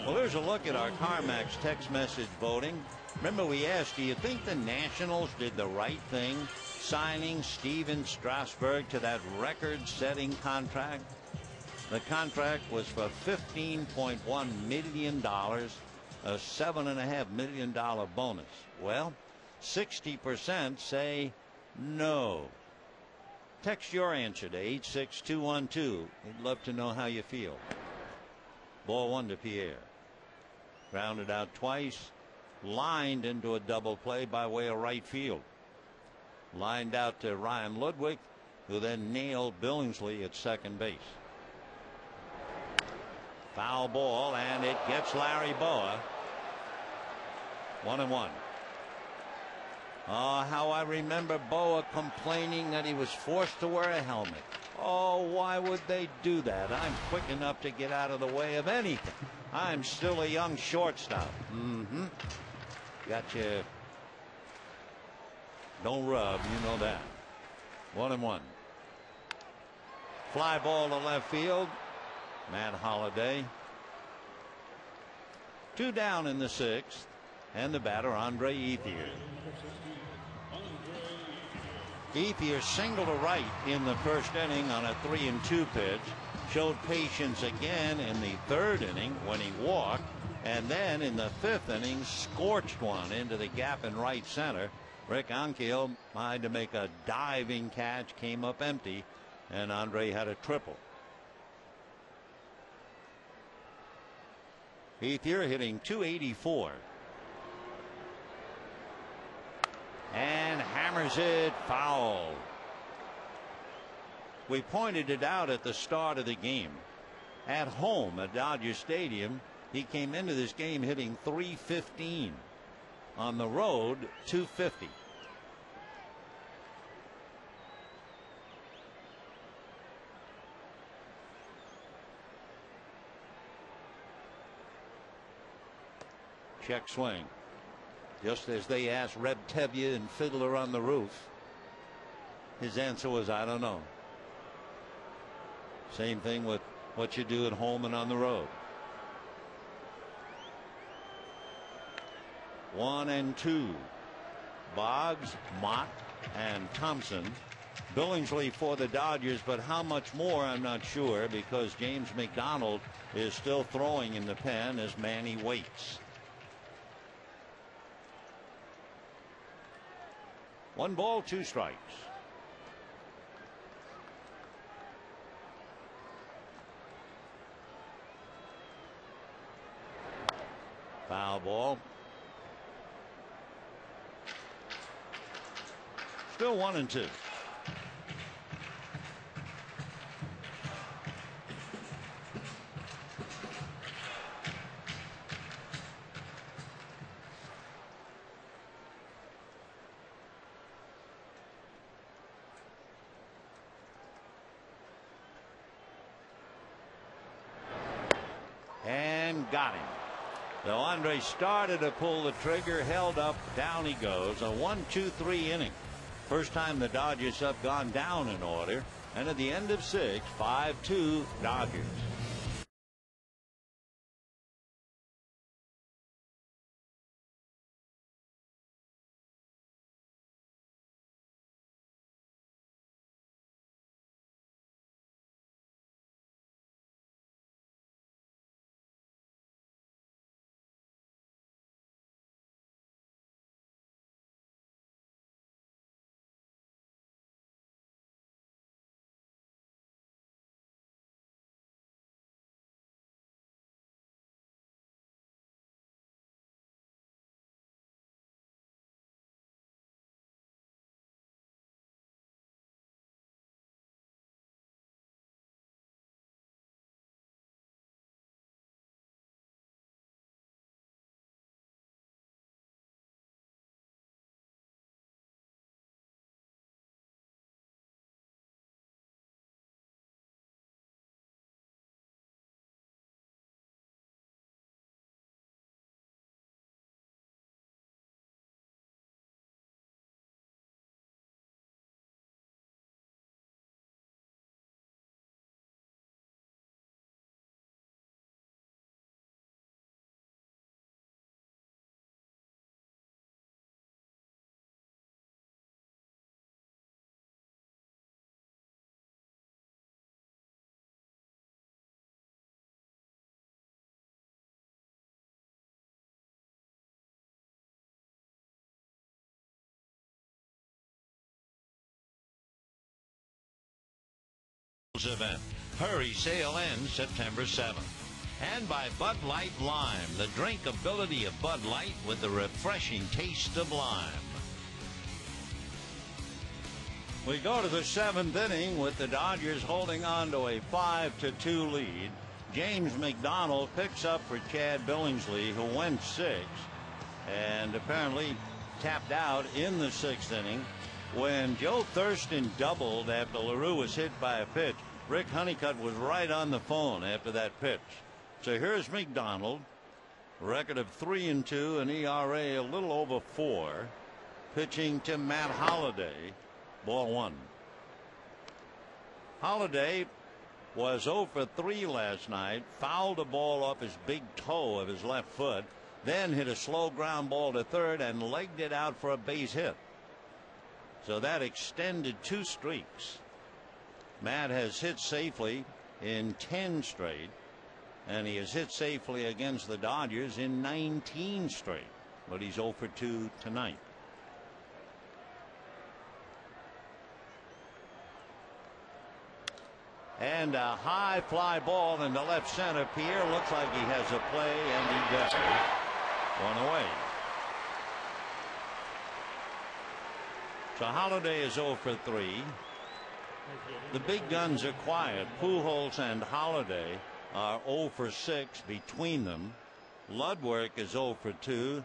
Speaker 1: Well, here's a look at our CarMax text message voting. Remember, we asked, do you think the Nationals did the right thing signing Steven Strasburg to that record-setting contract? The contract was for $15.1 million, a $7.5 million bonus. Well, 60% say no. Text your answer to 86212. We'd love to know how you feel. Ball 1 to Pierre. Grounded out twice. Lined into a double play by way of right field. Lined out to Ryan Ludwig, who then nailed Billingsley at second base. Foul ball, and it gets Larry Boa. 1-1. Oh, how I remember Boa complaining that he was forced to wear a helmet. Oh, why would they do that? I'm quick enough to get out of the way of anything. I'm still a young shortstop. Gotcha. Don't rub, you know that. 1-1. Fly ball to left field. Matt Holliday. 2 down in the 6th, and the batter Andre Ethier. Ethier singled to right in the first inning on a 3-2 pitch. Showed patience again in the 3rd inning when he walked, and then in the 5th inning scorched one into the gap in right center. Rick Ankiel tried to make a diving catch, came up empty, and Andre had a triple. Ethier hitting .284. And hammers it foul. We pointed it out at the start of the game. At home at Dodger Stadium, he came into this game hitting .315. On the road, .250. Check swing. Just as they asked Reb Tevye and Fiddler on the Roof, his answer was, I don't know. Same thing with what you do at home and on the road. 1-2. Boggs, Mott, and Thompson. Billingsley for the Dodgers, but how much more I'm not sure, because James McDonald is still throwing in the pen as Manny waits. 1 ball, 2 strikes. Foul ball. Still 1-2. And got him. So Andre started to pull the trigger, held up, down he goes. A 1-2-3 inning. First time the Dodgers have gone down in order. And at the end of 6, 5-2 Dodgers. event. Hurry sale ends September 7th. And by Bud Light Lime, the drinkability of Bud Light with the refreshing taste of lime. We go to the 7th inning with the Dodgers holding on to a 5-2 lead. James McDonald picks up for Chad Billingsley, who went 6 and apparently tapped out in the 6th inning. When Joe Thurston doubled after LaRue was hit by a pitch, Rick Honeycutt was right on the phone after that pitch. So here's McDonald, record of 3-2, an ERA a little over 4, pitching to Matt Holliday. Ball 1. Holliday was 0 for 3 last night, fouled a ball off his big toe of his left foot, then hit a slow ground ball to third and legged it out for a base hit. So that extended 2 streaks. Matt has hit safely in 10 straight, and he has hit safely against the Dodgers in 19 straight, but he's 0 for 2 tonight. And a high fly ball into left center. Pierre looks like he has a play, and he does. One away. So Holliday is 0 for 3. The big guns are quiet. Pujols and Holliday are 0 for 6 between them. Ludwig is 0 for 2,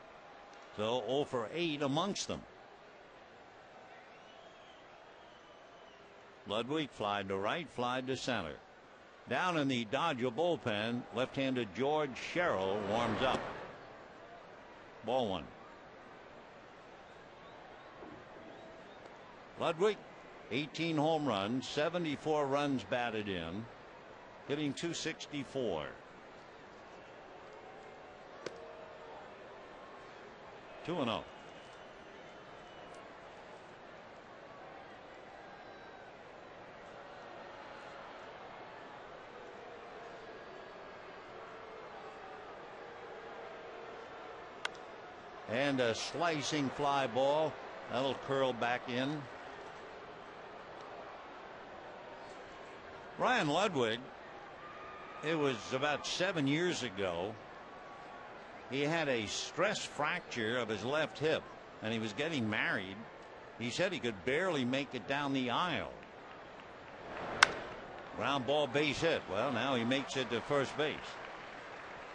Speaker 1: so 0 for 8 amongst them. Ludwig flied to right, flied to center. Down in the Dodger bullpen, left-handed George Sherrill warms up. Ball 1. Ludwig, 18 home runs, 74 runs batted in, hitting .264. 2-0. And a slicing fly ball that'll curl back in. Ryan Ludwig, it was about 7 years ago. He had a stress fracture of his left hip, and he was getting married. He said he could barely make it down the aisle. Ground ball, base hit. Well, now he makes it to first base.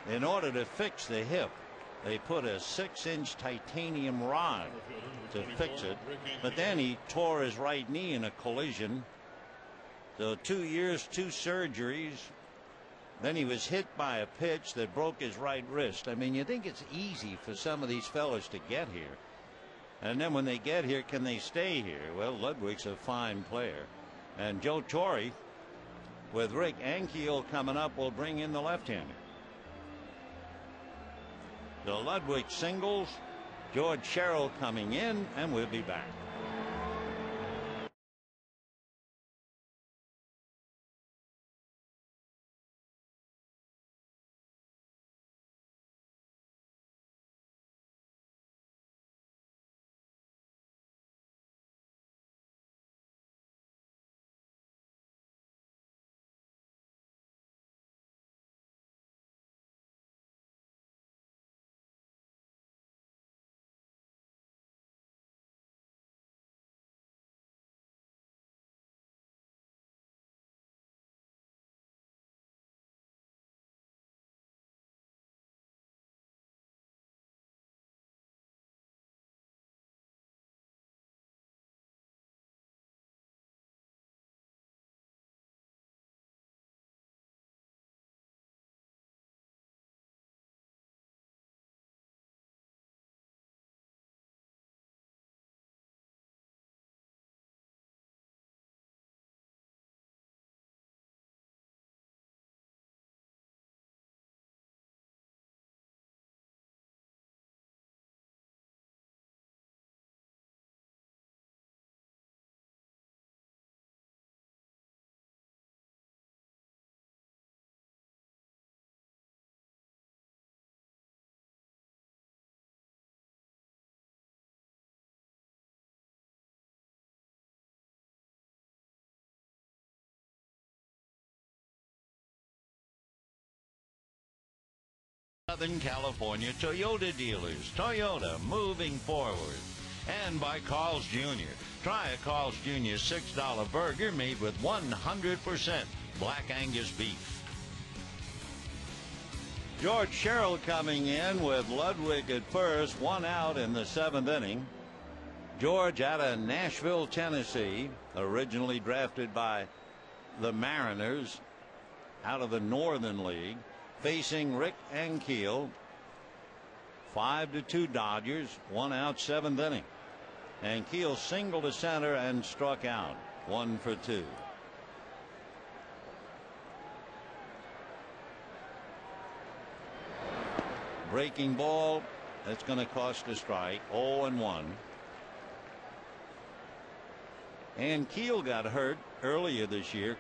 Speaker 1: In order to fix the hip, they put a 6-inch titanium rod to fix it, but then he tore his right knee in a collision. So 2 years, 2 surgeries. Then he was hit by a pitch that broke his right wrist. I mean, you think it's easy for some of these fellas to get here. And then when they get here, can they stay here? Well, Ludwig's a fine player. And Joe Torre, with Rick Ankiel coming up, will bring in the left-hander. The Ludwig singles, George Sherrill coming in, and we'll be back. Southern California Toyota dealers. Toyota, moving forward. And by Carl's Jr. Try a Carl's Jr. $6 burger made with 100% Black Angus beef. George Sherrill coming in with Ludwig at first, 1 out in the 7th inning. George out of Nashville, Tennessee, originally drafted by the Mariners out of the Northern League, facing Rick Ankiel. 5-2 Dodgers, 1 out, 7th inning. Ankiel singled to center and struck out, 1 for 2. Breaking ball, that's going to cost a strike. 0-1. Ankiel got hurt earlier this year,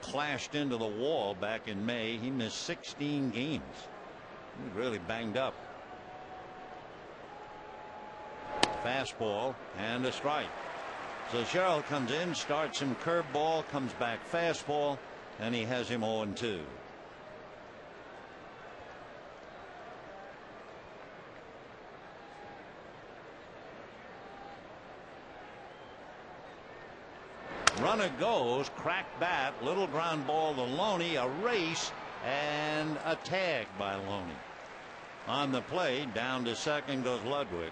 Speaker 1: clashed into the wall back in May. He missed 16 games. He was really banged up. Fastball and a strike. So Sherrill comes in, starts him curveball, comes back fastball, and he has him 0-2. Runner goes, cracked bat, little ground ball to Loney, a race and a tag by Loney. On the play, down to second goes Ludwig.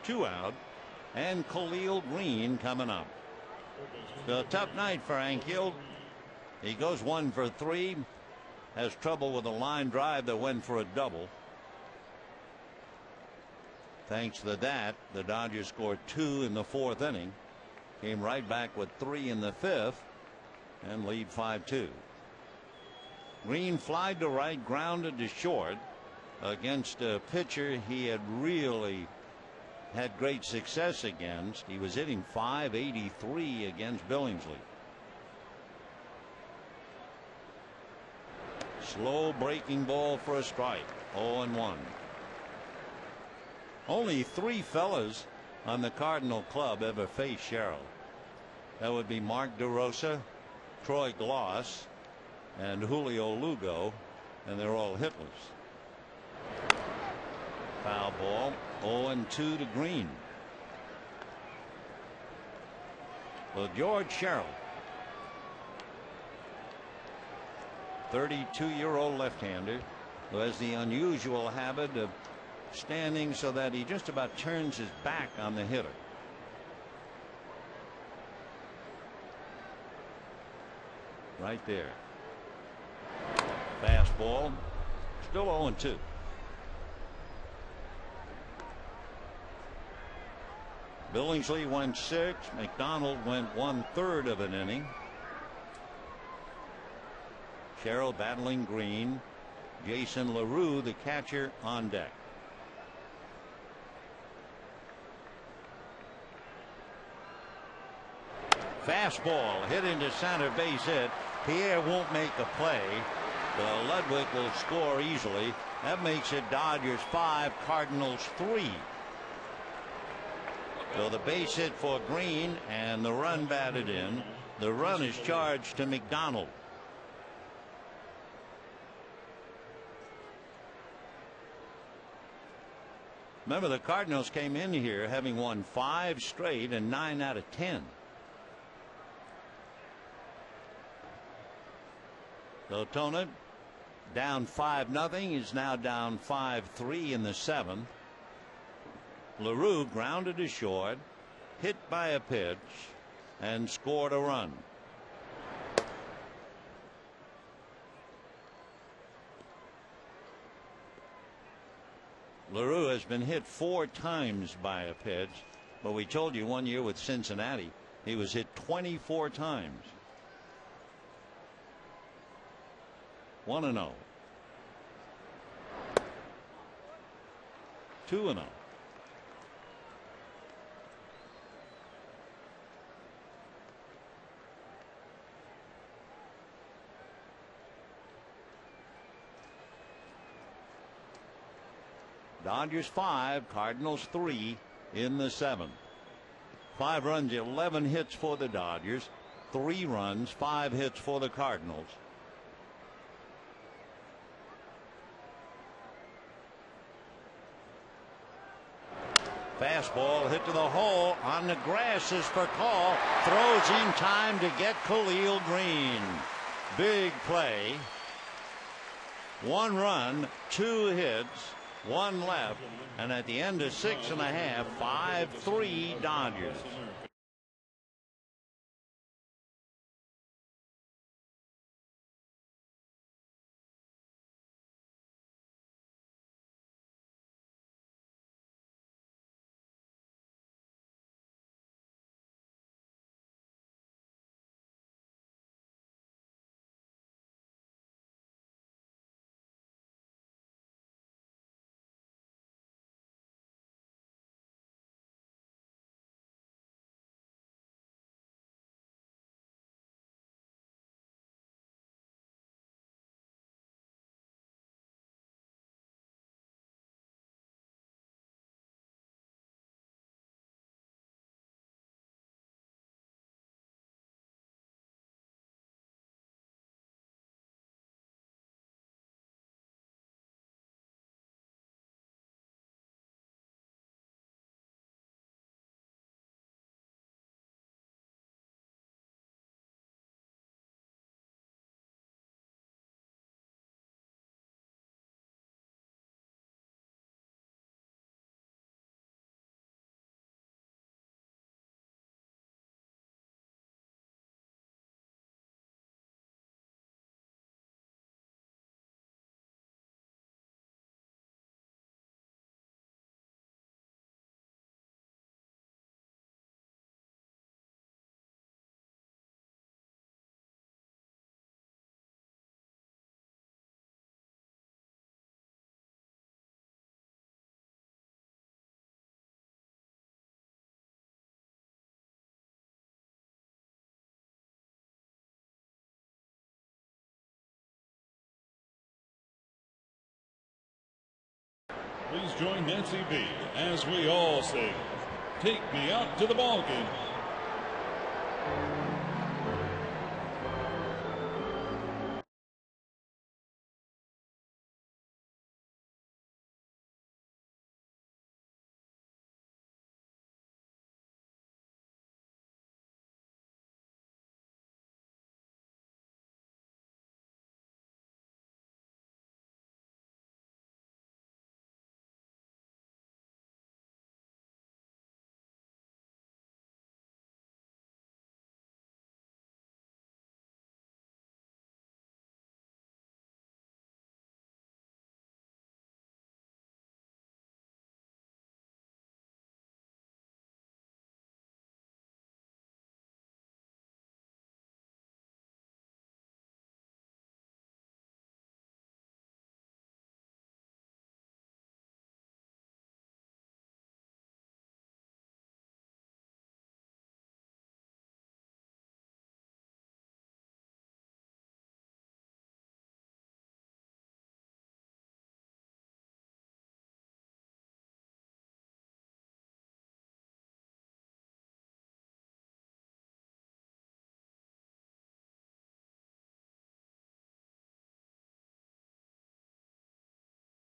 Speaker 1: Two out, and Khalil Green coming up. So a tough night for Ankiel. He goes 1 for 3, has trouble with a line drive that went for a double. Thanks to that, the Dodgers scored 2 in the 4th inning, came right back with 3 in the 5th, and lead 5-2. Green flied to right, grounded to short against a pitcher he had really had great success against. He was hitting .583 against Billingsley. Slow breaking ball for a strike. 0-1. Only 3 fellas on the Cardinal club ever faced Sherrill. That would be Mark DeRosa, Troy Gloss, and Julio Lugo, and they're all hitless. Foul ball. 0-2 to Green. Well, George Sherrill, 32-year-old left-hander, who has the unusual habit of standing so that he just about turns his back on the hitter. Right there. Fastball. Still 0-2. Billingsley went 6. McDonald went 1/3 of an inning. Sherrill battling Green. Jason LaRue, the catcher, on deck. Fastball hit into center, base hit. Pierre won't make a play. Ludwig will score easily. That makes it Dodgers 5, Cardinals 3. So the base hit for Green and the run batted in. The run is charged to McDonald. Remember, the Cardinals came in here having won 5 straight and 9 out of 10. So Tona down 5-0, is now down 5-3 in the 7th. LaRue grounded to short, hit by a pitch, and scored a run. LaRue has been hit 4 times by a pitch, but we told you one year with Cincinnati he was hit 24 times. 1-0. 2-0. Dodgers 5, Cardinals 3 in the 7th. 5 runs, 11 hits for the Dodgers. 3 runs, 5 hits for the Cardinals. Fastball hit to the hole on the grass is for call. Throws in time to get Khalil Green. Big play. 1 run, 2 hits, 1 left, and at the end of 6.5, 5-3 Dodgers.
Speaker 4: Please join Nancy B. as we all say, "Take me out to the ball game."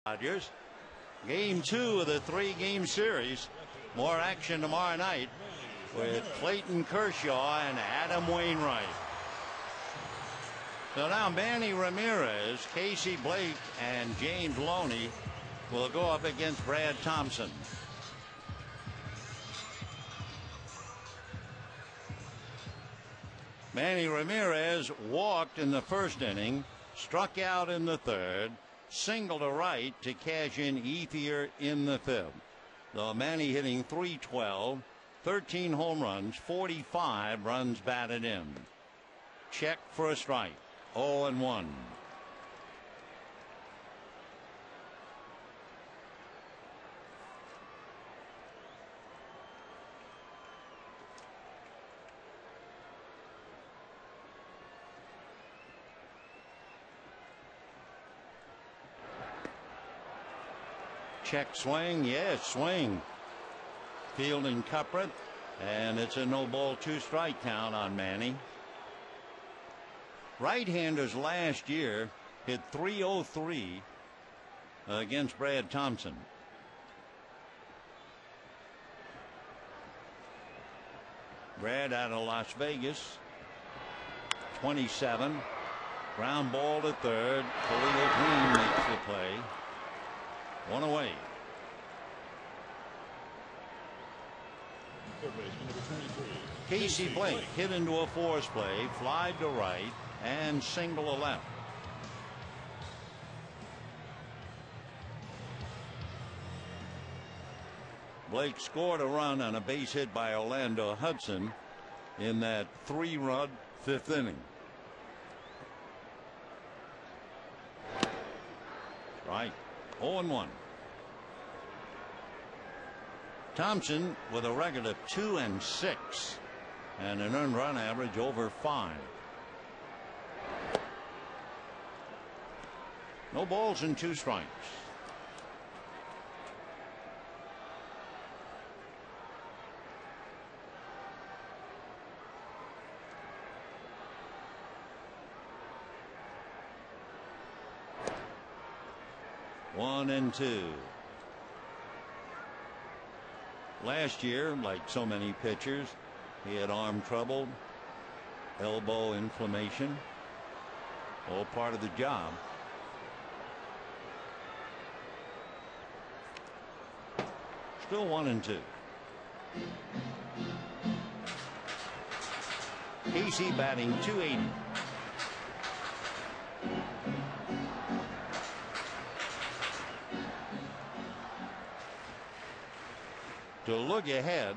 Speaker 1: Dodgers. Game 2 of the 3-game series. More action tomorrow night with Clayton Kershaw and Adam Wainwright. So now Manny Ramirez, Casey Blake, and James Loney will go up against Brad Thompson. Manny Ramirez walked in the first inning, struck out in the third, single to right to cash in Ethier in the fifth. So Manny hitting .312, 13 home runs, 45 runs batted in. Check for a strike. 0-1. Check swing, yes, swing. Fielding Cupredt, and it's a no ball 2 strike count on Manny. Right-handers last year hit .303 against Brad Thompson. Brad out of Las Vegas. 27. Ground ball to third. Khalil Green makes the play. One away.
Speaker 4: Third baseman, number 23.
Speaker 1: Casey Blake hit into a force play, fly to right, and single to left. Blake scored a run on a base hit by Orlando Hudson in that 3-run 5th inning. Right. 0-1. Thompson with a record of 2-6 and an earned run average over 5. No balls and 2 strikes. One and 2. Last year, like so many pitchers, he had arm trouble, elbow inflammation, all part of the job. Still 1 and 2. Casey batting .280. To look ahead,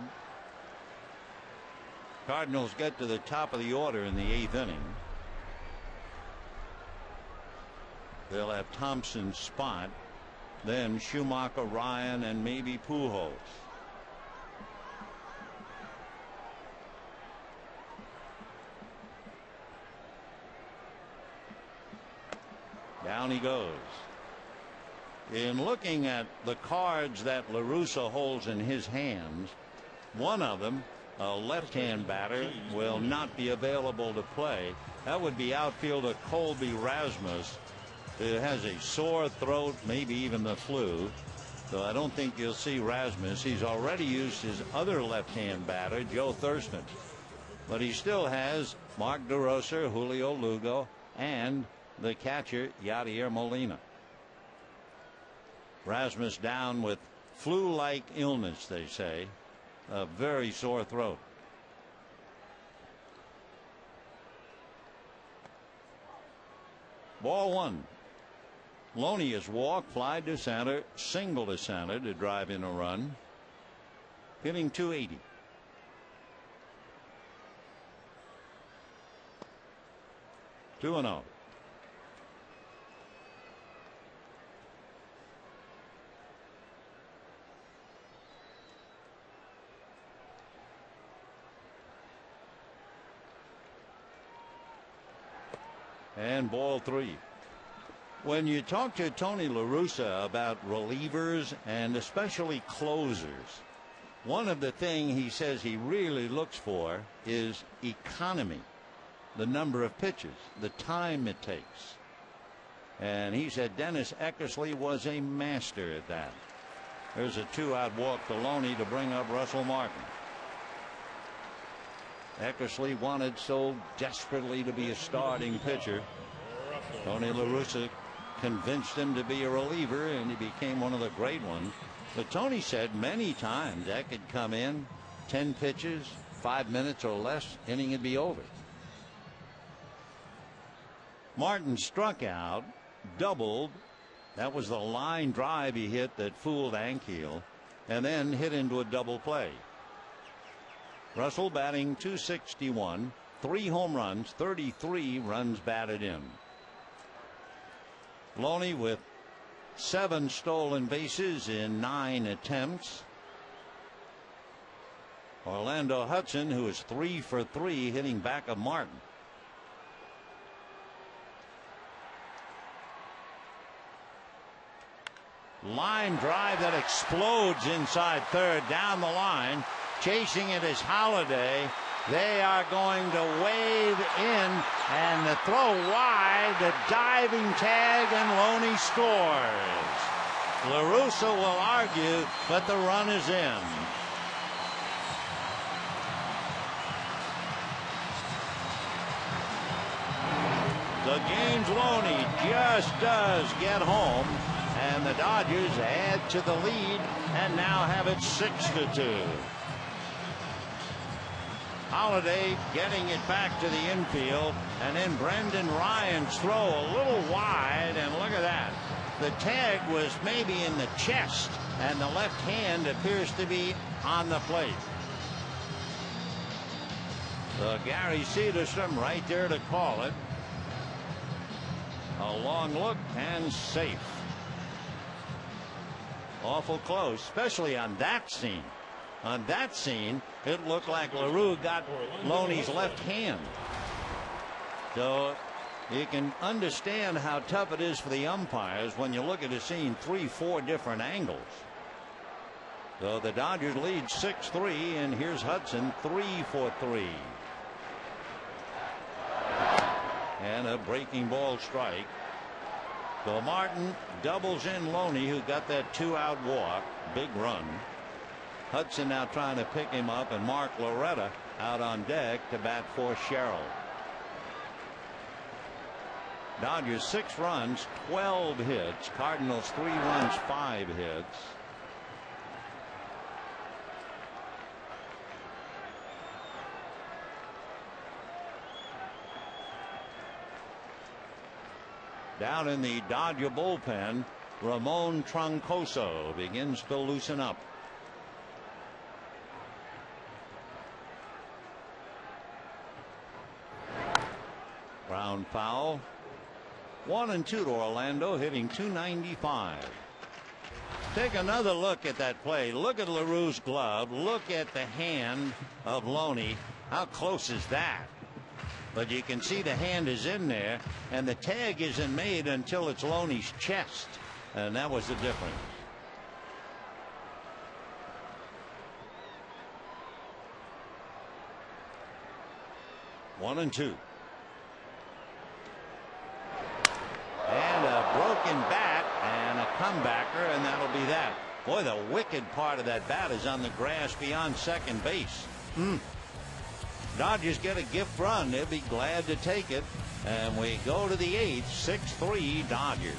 Speaker 1: Cardinals get to the top of the order in the 8th inning. They'll have Thompson's spot, then Schumacher, Ryan, and maybe Pujols. Down he goes. In looking at the cards that La Russa holds in his hands, one of them, a left-hand batter, will not be available to play. That would be outfielder Colby Rasmus, who has a sore throat, maybe even the flu. So I don't think you'll see Rasmus. He's already used his other left-hand batter, Joe Thurston. But he still has Mark DeRosa, Julio Lugo, and the catcher, Yadier Molina. Rasmus down with flu-like illness, they say, a very sore throat. Ball 1. Loney is walked, fly to center, single to center to drive in a run. Hitting .280. 2-0. And ball 3. When you talk to Tony La Russa about relievers and especially closers, one of the things he says he really looks for is economy, the number of pitches, the time it takes. And he said Dennis Eckersley was a master at that. There's a 2-out walk to Loney to bring up Russell Martin. Eckersley wanted so desperately to be a starting pitcher. Tony La Russa convinced him to be a reliever, and he became one of the great ones. But Tony said many times Eck could come in, 10 pitches, 5 minutes or less, inning would be over. Martin struck out, doubled. That was the line drive he hit that fooled Ankiel, and then hit into a double play. Russell batting .261, 3 home runs, 33 runs batted in. Loney with 7 stolen bases in 9 attempts. Orlando Hudson, who is 3 for 3, hitting back of Martin. Line drive that explodes inside third, down the line. Chasing it is Holiday, They are going to wave in, and the throw wide, the diving tag, and Loney scores. LaRussa will argue, but the run is in. So James Loney just does get home, and the Dodgers add to the lead and now have it 6-2. Holiday getting it back to the infield, and then Brendan Ryan's throw a little wide, and look at that. The tag was maybe in the chest, and the left hand appears to be on the plate. So Gary Cederstrom right there to call it. A long look and safe. Awful close, especially on that scene. On that scene, it looked like LaRue got Loney's left hand. So you can understand how tough it is for the umpires when you look at a scene 3-4 different angles. So the Dodgers lead 6-3, and here's Hudson 3 for 3. And a breaking ball strike. So Martin doubles in Loney, who got that 2-out walk. Big run. Hudson now trying to pick him up, and Mark Loretta out on deck to bat for Sherrill. Dodgers 6 runs, 12 hits. Cardinals 3 runs, 5 hits. Down in the Dodger bullpen, Ramon Troncoso begins to loosen up. Ground foul. 1-2 to Orlando, hitting .295. Take another look at that play. Look at LaRue's glove. Look at the hand of Loney. How close is that? But you can see the hand is in there, and the tag isn't made until it's Loney's chest, and that was the difference. One and two. And a broken bat and a comebacker, and that'll be that. Boy, the wicked part of that bat is on the grass beyond second base. Dodgers get a gift run. They'll be glad to take it. And we go to the 8th, 6-3 Dodgers.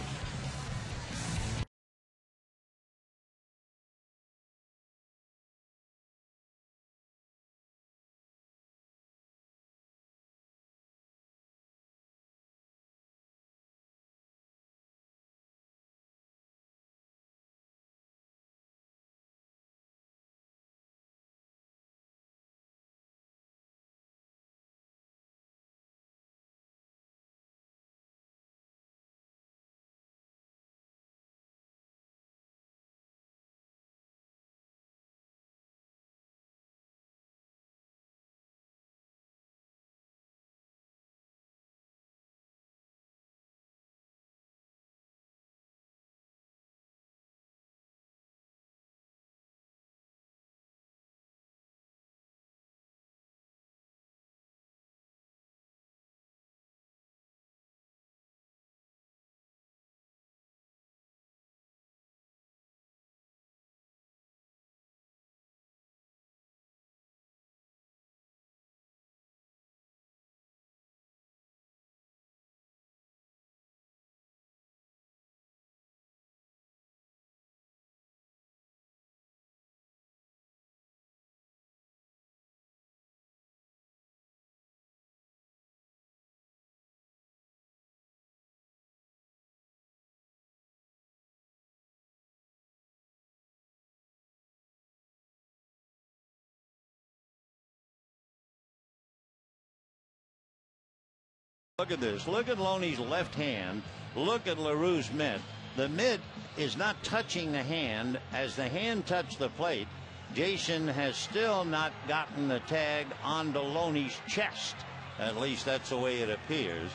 Speaker 1: Look at this. Look at Loney's left hand. Look at LaRue's mitt. The mitt is not touching the hand. As the hand touched the plate, Jason has still not gotten the tag onto Loney's chest. At least that's the way it appears.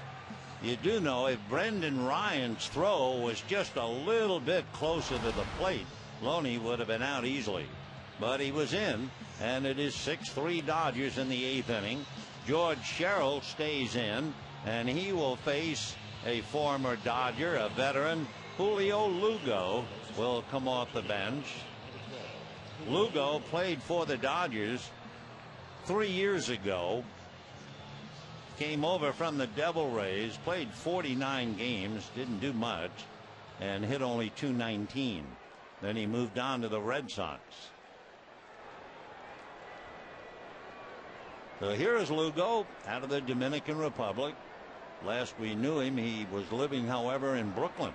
Speaker 1: You do know if Brendan Ryan's throw was just a little bit closer to the plate, Loney would have been out easily. But he was in, and it is 6-3 Dodgers in the 8th inning. George Sherrill stays in, and he will face a former Dodger, a veteran. Julio Lugo will come off the bench. Lugo played for the Dodgers 3 years ago. Came over from the Devil Rays, played 49 games, didn't do much, and hit only .219. Then he moved on to the Red Sox. So here is Lugo out of the Dominican Republic. Last we knew him, he was living, however, in Brooklyn.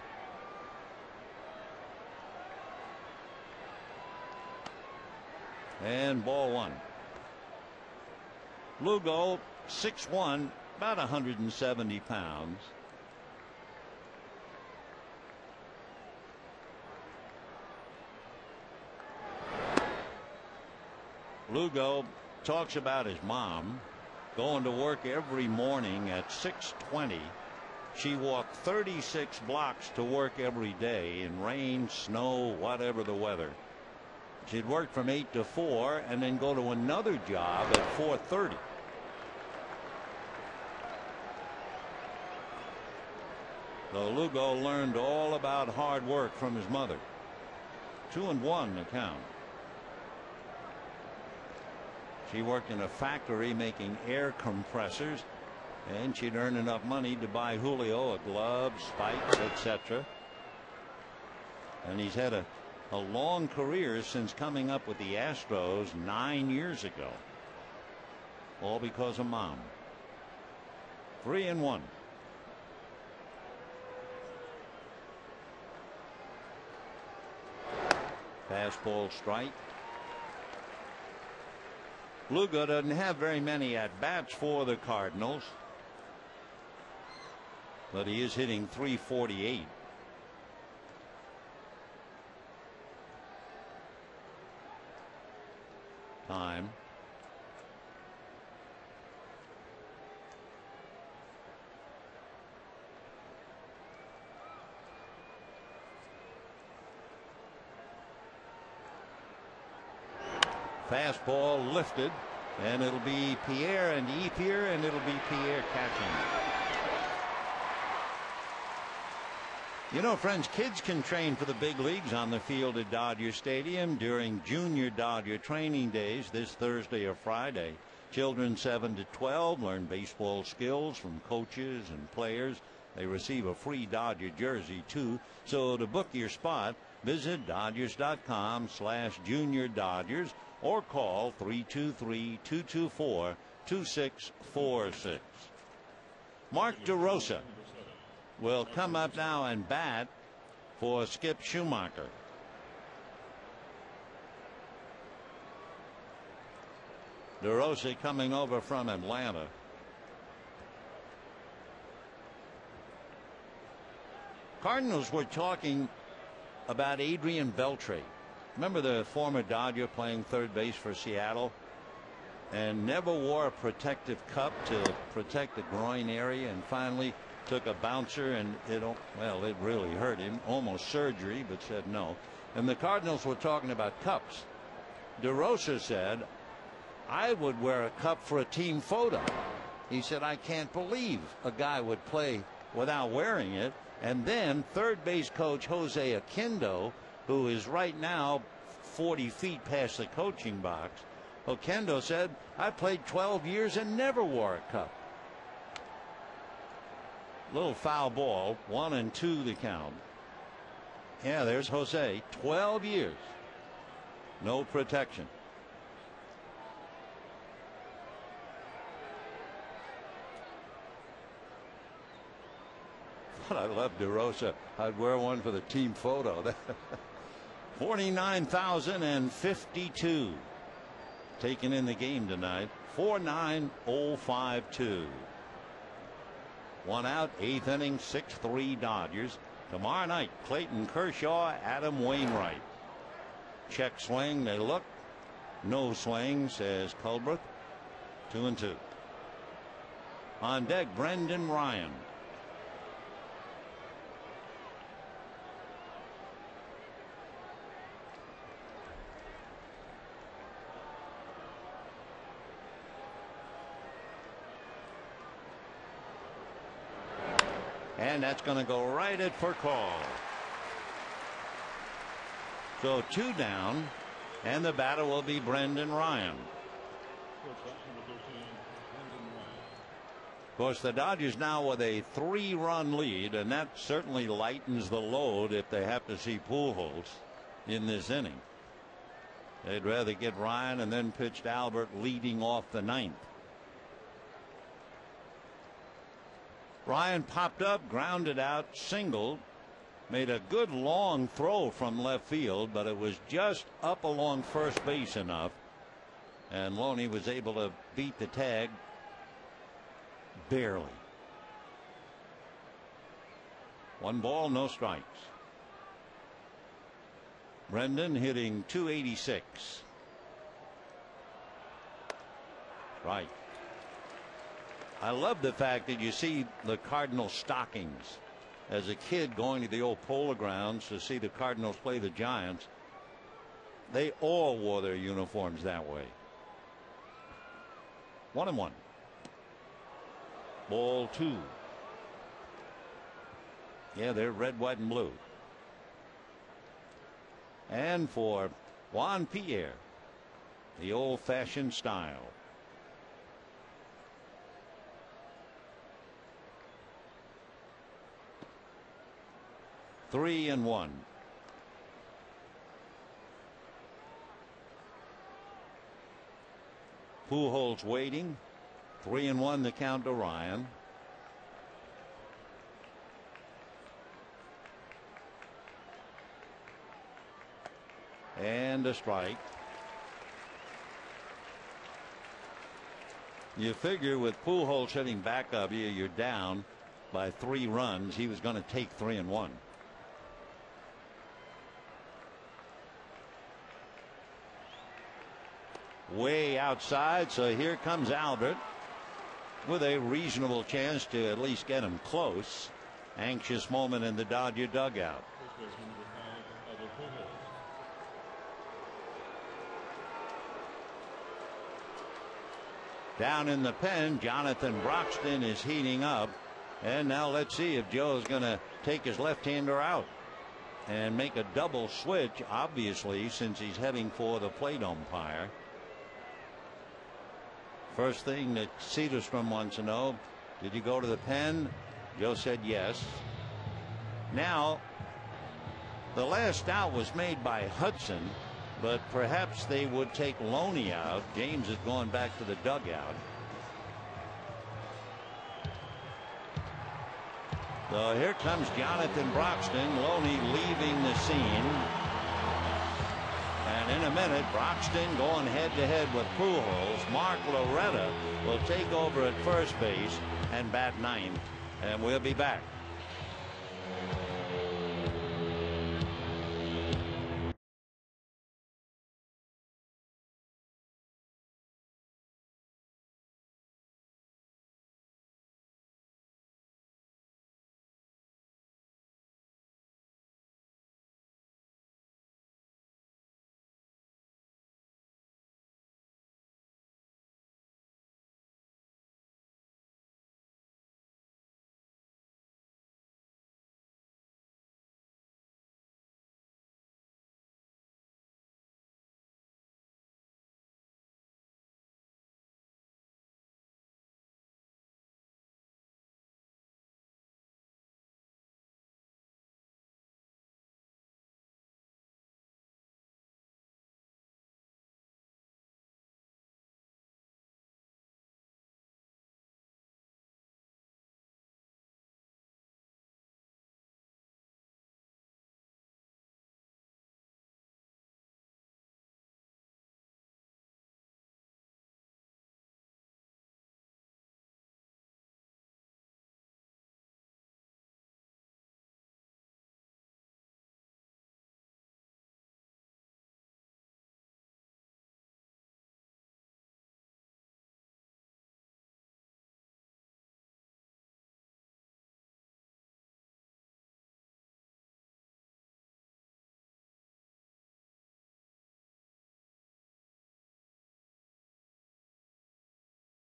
Speaker 1: And ball one. Lugo, 6'1", about 170 pounds. Lugo talks about his mom going to work every morning at 6:20. She walked 36 blocks to work every day in rain, snow, whatever the weather. She'd work from 8 to 4 and then go to another job at 4:30. So Lugo learned all about hard work from his mother. 2-1 the count. She worked in a factory making air compressors, and she'd earn enough money to buy Julio a glove, spikes, etc. And he's had a long career since coming up with the Astros 9 years ago. All because of mom. 3-1. Fastball strike. Lugo doesn't have very many at-bats for the Cardinals, but he is hitting .348. Time. Fastball lifted, and it'll be Pierre and Epier, and it'll be Pierre catching. You know, friends, kids can train for the big leagues on the field at Dodger Stadium during Junior Dodger training days this Thursday or Friday. Children 7 to 12 learn baseball skills from coaches and players. They receive a free Dodger jersey, too. So to book your spot, visit Dodgers.com/Junior Dodgers or call 323-224-2646. Mark DeRosa will come up now and bat for Skip Schumacher. DeRosa coming over from Atlanta. Cardinals were talking about Adrian Beltre. Remember the former Dodger playing third base for Seattle and never wore a protective cup to protect the groin area, and finally took a bouncer and it really hurt him, almost surgery, but said no. And the Cardinals were talking about cups. DeRosa said, I would wear a cup for a team photo. He said, I can't believe a guy would play without wearing it. And then third base coach Jose Oquendo, who is right now 40 feet past the coaching box, Oquendo said, I played 12 years and never wore a cup. Little foul ball, 1-2 the count. Yeah, there's Jose, 12 years. No protection. I love DeRosa. I'd wear one for the team photo. 49,052 taken in the game tonight. 4-9-0-5-2. One out, 8th inning, 6-3 Dodgers. Tomorrow night, Clayton Kershaw, Adam Wainwright. Check swing, they look. No swing, says Culbreth. 2-2. On deck, Brendan Ryan. And that's going to go right at for call. So 2 down, and the batter will be Brendan Ryan. Of course, the Dodgers now with a 3-run lead, and that certainly lightens the load if they have to see Pujols in this inning. They'd rather get Ryan and then pitched Albert leading off the 9th. Ryan popped up, grounded out, singled, made a good long throw from left field, but it was just up along first base enough, and Loney was able to beat the tag barely. 1 ball, no strikes. Brendan hitting .286. Right. I love the fact that you see the Cardinals stockings. As a kid going to the old Polo Grounds to see the Cardinals play the Giants, they all wore their uniforms that way. 1-1. Ball 2. Yeah, they're red, white, and blue. And for Juan Pierre, the old-fashioned style. Three and 1. Pujols waiting. 3-1 the count to Ryan. And a strike. You figure with Pujols hitting back of you, you're down by 3 runs. He was going to take 3-1. Way outside, so here comes Albert with a reasonable chance to at least get him close. Anxious moment in the Dodger dugout. Down in the pen, Jonathan Broxton is heating up, and now let's see if Joe's going to take his left-hander out and make a double switch, obviously, since he's heading for the plate umpire. First thing that Cedarstrom wants to know, did you go to the pen? Joe said yes. Now, the last out was made by Hudson, but perhaps they would take Loney out. James is going back to the dugout. So here comes Jonathan Broxton. Loney leaving the scene. And in a minute, Broxton going head-to-head with Pujols. Mark Loretta will take over at first base and bat 9th. And we'll be back.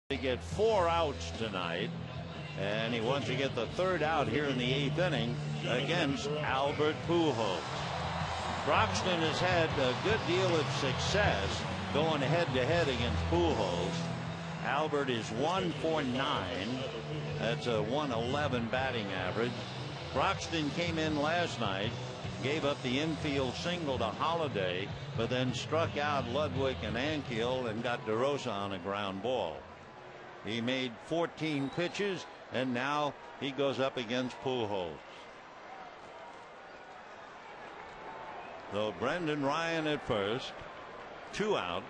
Speaker 1: They get 4 outs tonight, And he wants to get the third out here in the 8th inning against Albert Pujols. Broxton has had a good deal of success going head-to-head against Pujols. Albert is 1 for 9. That's a 111 batting average. Broxton came in last night, gave up the infield single to Holiday, but then struck out Ludwig and Ankiel and got DeRosa on a ground ball. He made 14 pitches, and now he goes up against Pujols. So Brendan Ryan at first, 2 out.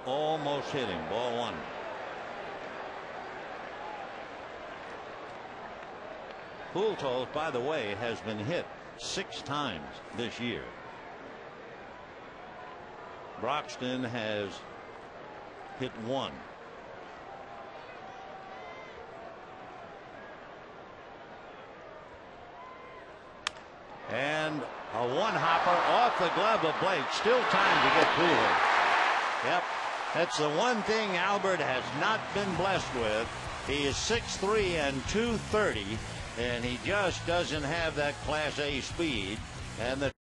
Speaker 1: Almost hit him, ball 1. Pujols, by the way, has been hit 6 times this year. Broxton has hit 1. And a one-hopper off the glove of Blake. Still time to get Pujols. Yep. That's the one thing Albert has not been blessed with. He is 6'3" and 230, and he just doesn't have that Class A speed. And the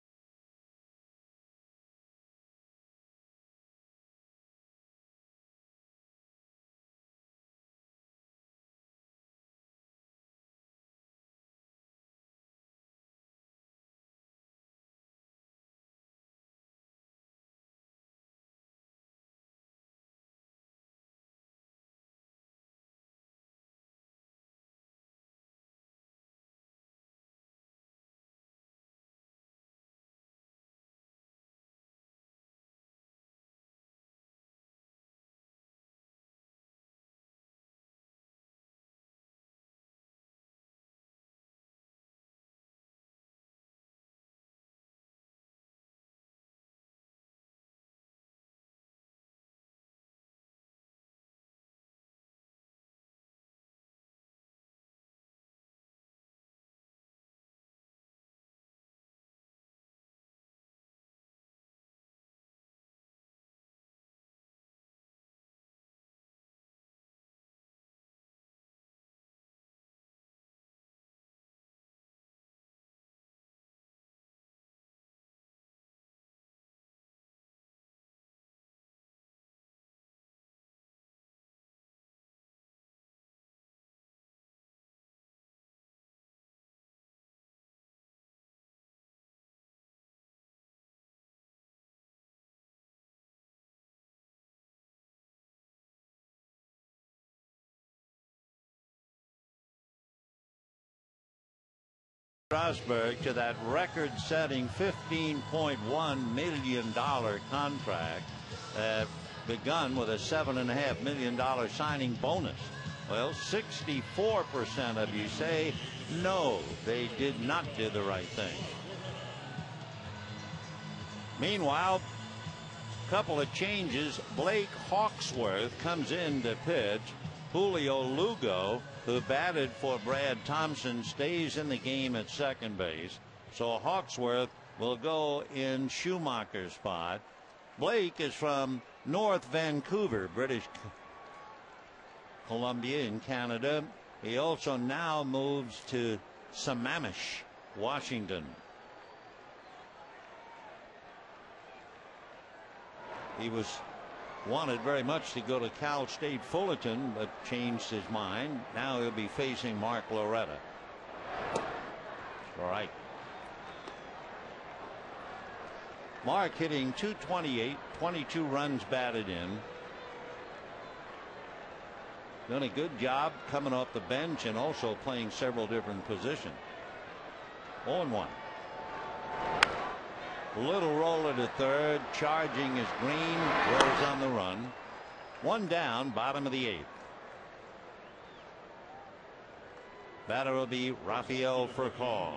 Speaker 1: Strasburg to that record-setting $15.1 million contract, begun with a $7.5 million signing bonus. Well, 64% of you say no, they did not do the right thing. Meanwhile, a couple of changes. Blake Hawksworth comes in to pitch. Julio Lugo, who batted for Brad Thompson, stays in the game at second base. So Hawksworth will go in Schumacher's spot. Blake is from North Vancouver, British Columbia in Canada. He also now moves to Sammamish, Washington. He was wanted very much to go to Cal State Fullerton, but changed his mind. Now he'll be facing Mark Loretta. All right. Mark hitting .228, 22 runs batted in. Done a good job coming off the bench and also playing several different positions. 0-1. Little roller to third, charging is Green, rolls on the run. 1 down, bottom of the 8th. Batter will be Rafael Furcal.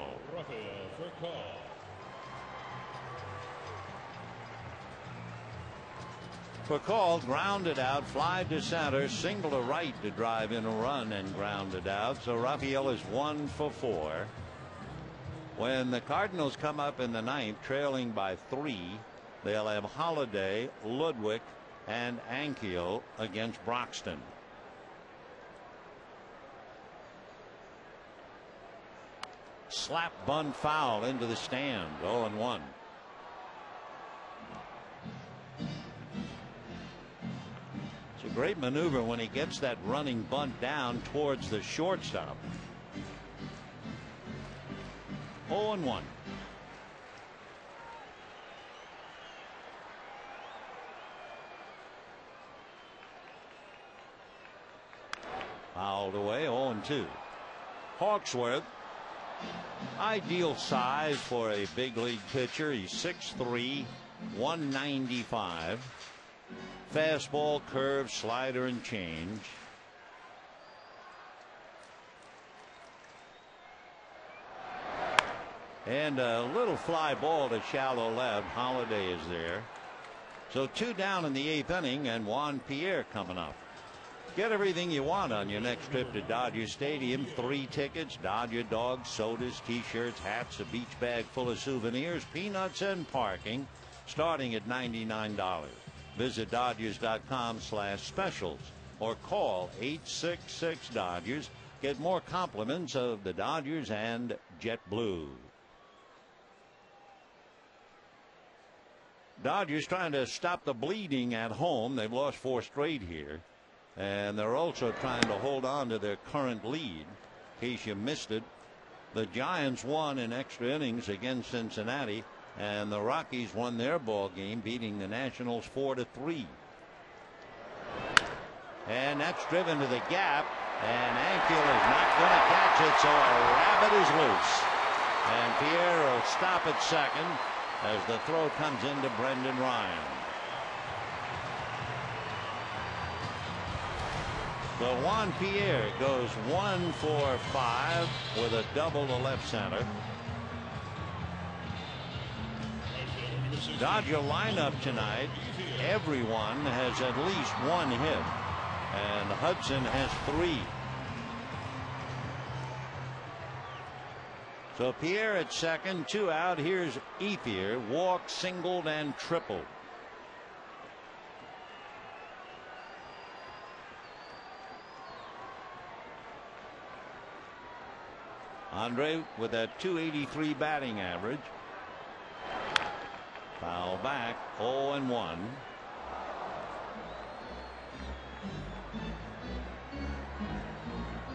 Speaker 1: Furcal grounded out, fly to center, single to right to drive in a run and grounded out. So Rafael is 1 for 4. When the Cardinals come up in the 9th, trailing by 3, they'll have Holiday, Ludwig, and Ankiel against Broxton. Slap bunt foul into the stand. 0-1. It's a great maneuver when he gets that running bunt down towards the shortstop. 0-1. Fouled away. 0-2. Hawksworth, ideal size for a big league pitcher. He's 6'3", 195. Fastball, curve, slider, and change. And a little fly ball to shallow left. Holiday is there. So 2 down in the 8th inning, and Juan Pierre coming up. Get everything you want on your next trip to Dodger Stadium. 3 tickets, Dodger dogs, sodas, t-shirts, hats, a beach bag full of souvenirs, peanuts, and parking, starting at $99. Visit Dodgers.com/specials or call 866-DODGERS. Get more compliments of the Dodgers and JetBlue. Dodgers trying to stop the bleeding at home. They've lost 4 straight here. And they're also trying to hold on to their current lead. In case you missed it, the Giants won in extra innings against Cincinnati, and the Rockies won their ball game, beating the Nationals 4-3. And that's driven to the gap, and Ankiel is not going to catch it, so a rabbit is loose. And Pierre will stop at second as the throw comes into Brendan Ryan. So Juan Pierre goes 1 for 5 with a double to left center. Dodger lineup tonight, everyone has at least 1 hit, and Hudson has 3. So Pierre at second, 2 out. Here's Ethier, walked, singled, and tripled. Andre with that .283 batting average. Foul back. 0-1.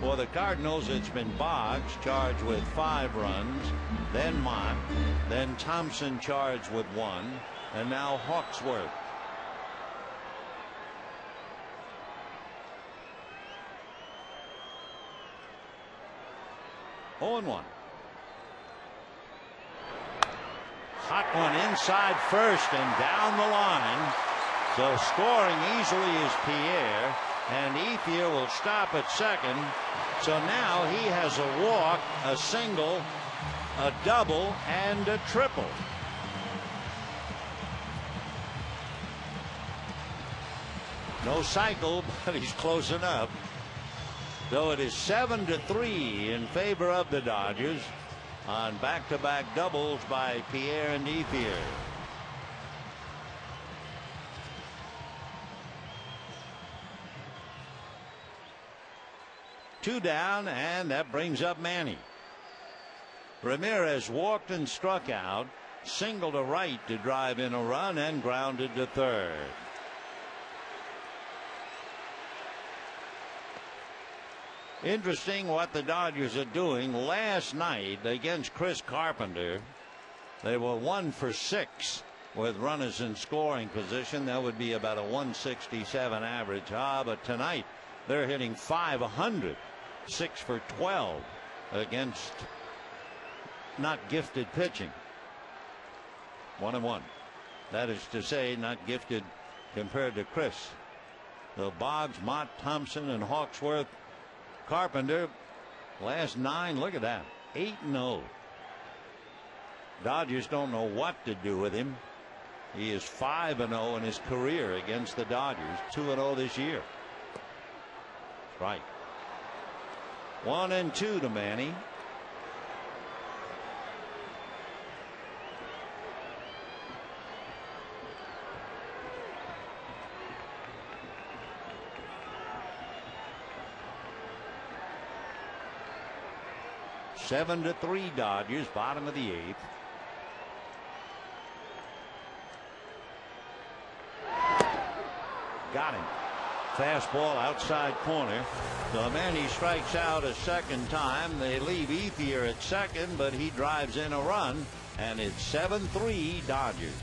Speaker 1: For the Cardinals, it's been Boggs charged with 5 runs, then Mott, then Thompson charged with 1, and now Hawksworth. Oh, 0-1. Hot one inside first and down the line. So scoring easily is Pierre, and Ethier will stop at second. So now he has a walk, a single, a double, and a triple. No cycle, but he's close enough. So it is 7-3 in favor of the Dodgers on back-to-back doubles by Pierre and Ethier. Two down, and that brings up Manny. Ramirez walked and struck out, single to right to drive in a run, and grounded to third. Interesting what the Dodgers are doing. Last night against Chris Carpenter, they were 1 for 6 with runners in scoring position. That would be about a 167 average. But tonight they're hitting .500, 6 for 12 against not gifted pitching. 1-1. That is to say, not gifted compared to Chris. So Boggs, Mott, Thompson, and Hawksworth. Carpenter, last 9, look at that, 8-0. Dodgers don't know what to do with him. He is 5-0 in his career against the Dodgers, 2-0 this year. Right. 1-2 to Manny. 7-3 Dodgers, bottom of the 8th. Got him. Fastball outside corner. So Manny strikes out a second time. They leave Ethier at second, but he drives in a run, and it's 7-3 Dodgers.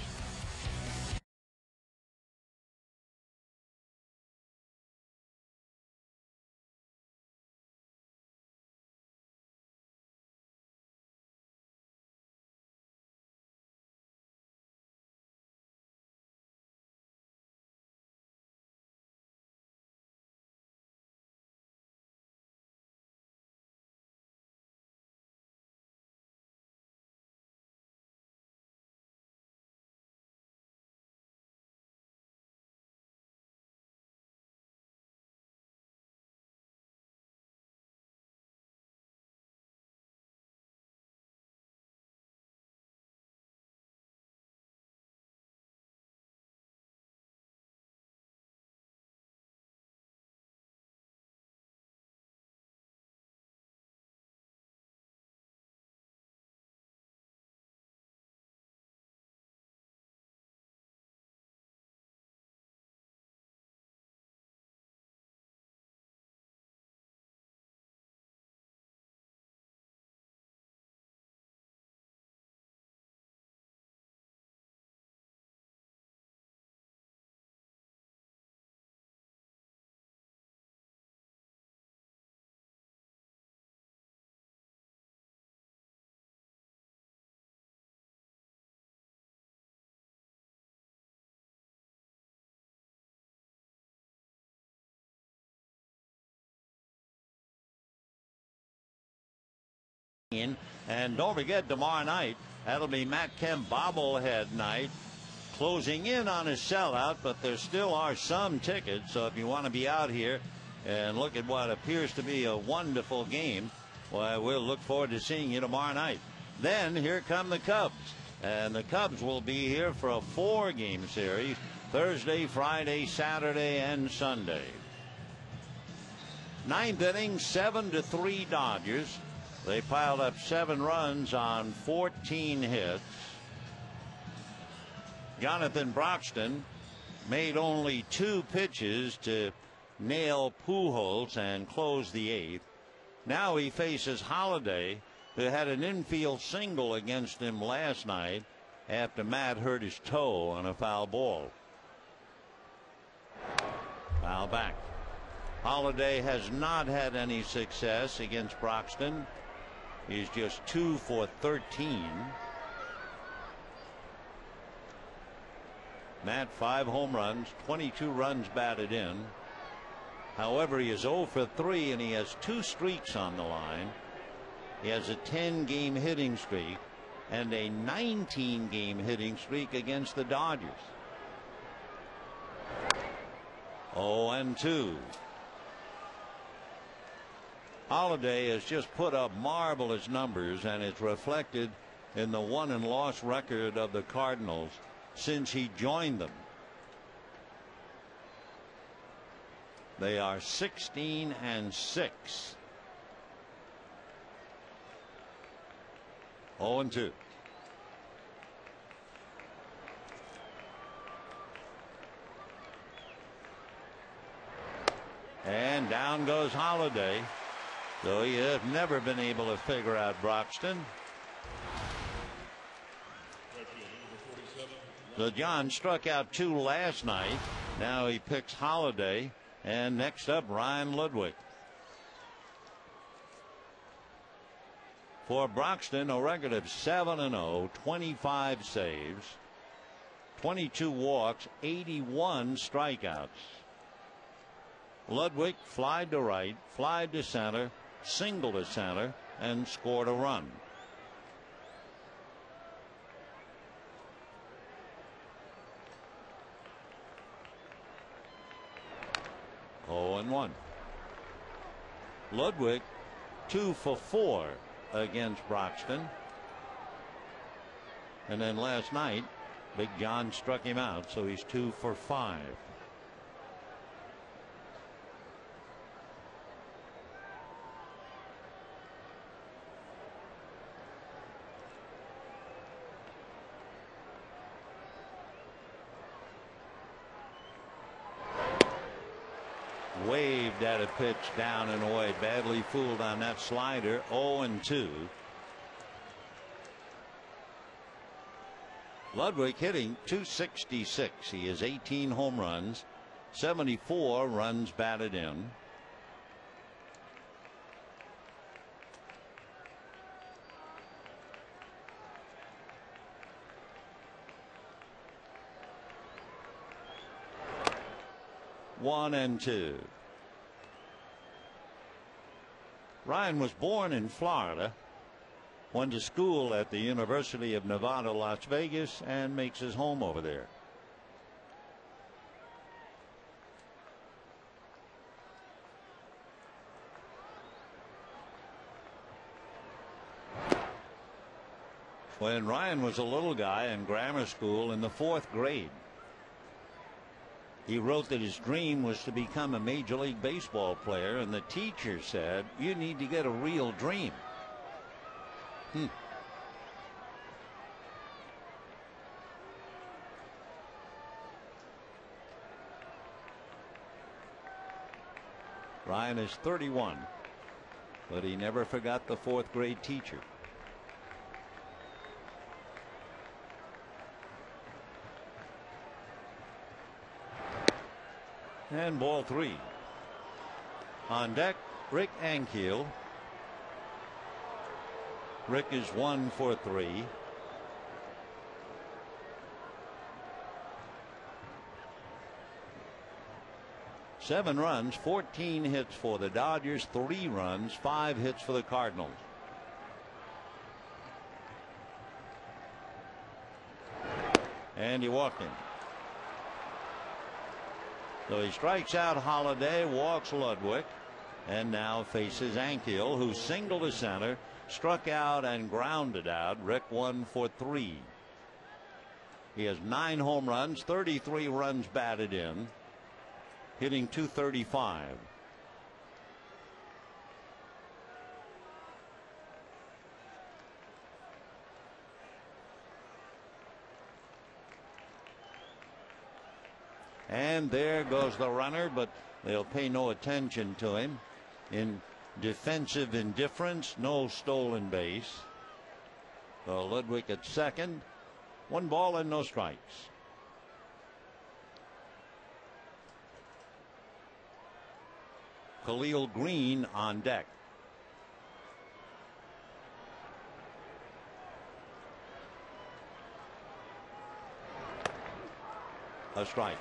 Speaker 1: And don't forget, tomorrow night, that'll be Matt Kemp bobblehead night, closing in on a sellout, but there still are some tickets. So if you want to be out here and look at what appears to be a wonderful game, well, we'll look forward to seeing you tomorrow night. Then here come the Cubs, and the Cubs will be here for a 4-game series, Thursday, Friday, Saturday, and Sunday. 9th inning, 7-3 Dodgers. They piled up 7 runs on 14 hits. Jonathan Broxton made only 2 pitches to nail Pujols and close the 8th. Now he faces Holliday, who had an infield single against him last night after Matt hurt his toe on a foul ball. Foul back. Holliday has not had any success against Broxton. He's just 2 for 13. Matt, 5 home runs, 22 runs batted in. However, he is 0 for 3, and he has 2 streaks on the line. He has a 10-game hitting streak and a 19-game hitting streak against the Dodgers. 0-2. Holliday has just put up marvelous numbers, and it's reflected in the won-and-loss record of the Cardinals since he joined them. They are 16-6. 0-2. And down goes Holliday. So you have never been able to figure out Broxton. So John struck out 2 last night. Now he picks Holliday. And next up, Ryan Ludwig. For Broxton, a record of 7-0, 25 saves, 22 walks, 81 strikeouts. Ludwig flied to right, flied to center, single to center, and scored a run. Oh, and 1. Ludwig 2 for 4 against Broxton. And then last night, Big John struck him out, so he's 2 for 5. waved at a pitch down and away. Badly fooled on that slider. 0-2. Ludwig hitting .266. He has 18 home runs, 74 runs batted in. One and two. Ryan was born in Florida, went to school at the University of Nevada, Las Vegas, and makes his home over there. When Ryan was a little guy in grammar school in the 4th grade, he wrote that his dream was to become a Major League Baseball player, and the teacher said, "You need to get a real dream." Ryan is 31, but he never forgot the 4th grade teacher. And ball 3. On deck, Rick Ankiel. Rick is 1 for 3. Seven runs, 14 hits for the Dodgers, 3 runs, 5 hits for the Cardinals. And he walked him. So he strikes out Holiday, walks Ludwig, and now faces Ankiel, who singled to center, struck out and grounded out. Rick 1 for 3. He has 9 home runs, 33 runs batted in, hitting .235. And there goes the runner, but they'll pay no attention to him. In defensive indifference, no stolen base. So Ludwig at second. 1 ball and no strikes. Khalil Green on deck. A strike.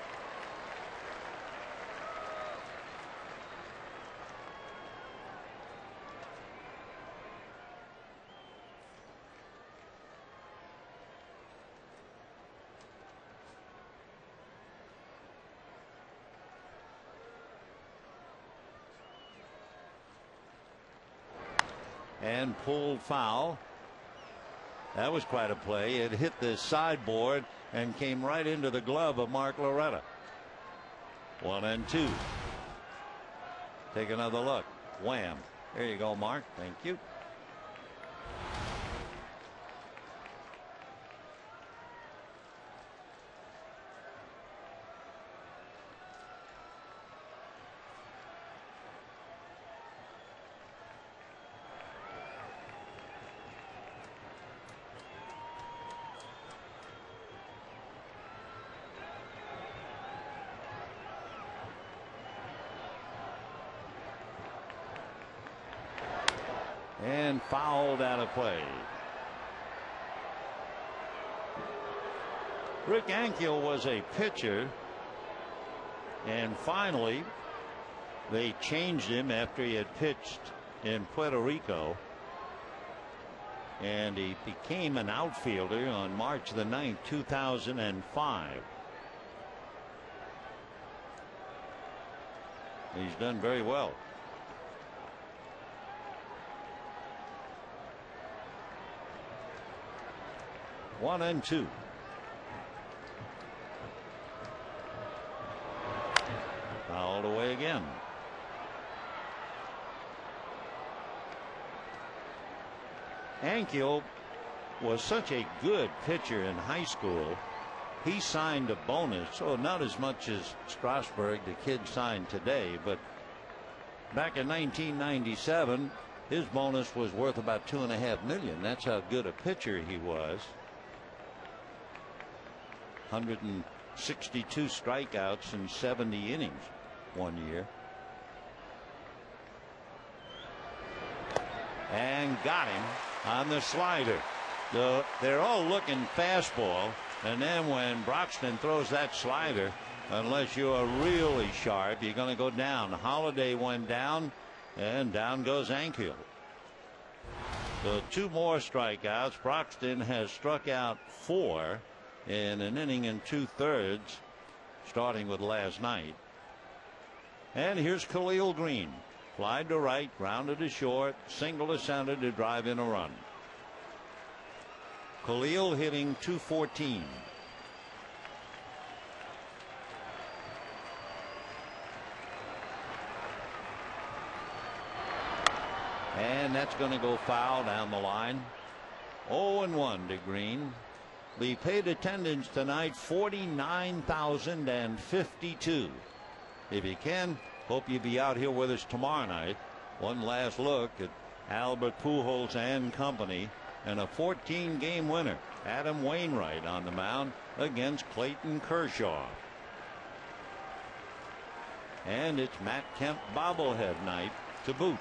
Speaker 1: And pulled foul. That was quite a play. It hit the sideboard and came right into the glove of Mark Loretta. 1-2. Take another look. Wham. There you go, Mark. Thank you. And fouled out of play. Rick Ankiel was a pitcher, and finally they changed him after he had pitched in Puerto Rico, and he became an outfielder on March the 9th, 2005. He's done very well. One and two. Fouled away again. Ankiel was such a good pitcher in high school he signed a bonus, so not as much as Strasburg, the kid, signed today, but back in 1997, his bonus was worth about $2.5 million. That's how good a pitcher he was. 162 strikeouts in 70 innings one year. And got him on the slider. They're all looking fastball, and then when Broxton throws that slider, unless you are really sharp, you're going to go down. Holiday went down, and down goes Ankiel. So 2 more strikeouts. Broxton has struck out 4 in an inning and 2/3, starting with last night. And here's Khalil Green. Flied to right, grounded to short, single to center to drive in a run. Khalil hitting .214. And that's going to go foul down the line. 0-1 to Green. The paid attendance tonight, 49,052. If you can, hope you be out here with us tomorrow night. One last look at Albert Pujols and company, and a 14-game winner, Adam Wainwright, on the mound against Clayton Kershaw. And it's Matt Kemp bobblehead night to boot.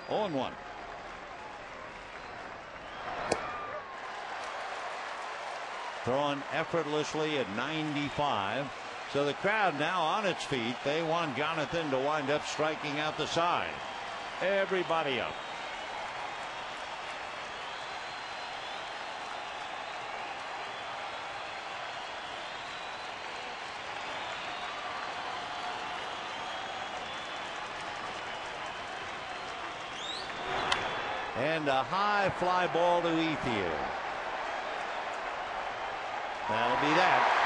Speaker 1: 0-1. Throwing effortlessly at 95. So the crowd now on its feet. They want Jonathan to wind up striking out the side. Everybody up. And a high fly ball to Ethier. That'll be that.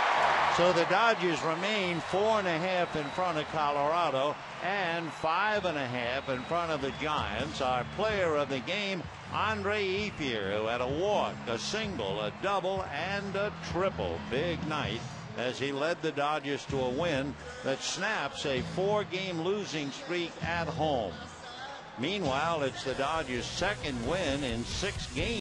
Speaker 1: So the Dodgers remain 4.5 in front of Colorado and 5.5 in front of the Giants. Our player of the game, Andre Ethier, who had a walk, a single, a double, and a triple. Big night as he led the Dodgers to a win that snaps a 4-game losing streak at home. Meanwhile, it's the Dodgers' second win in 6 games.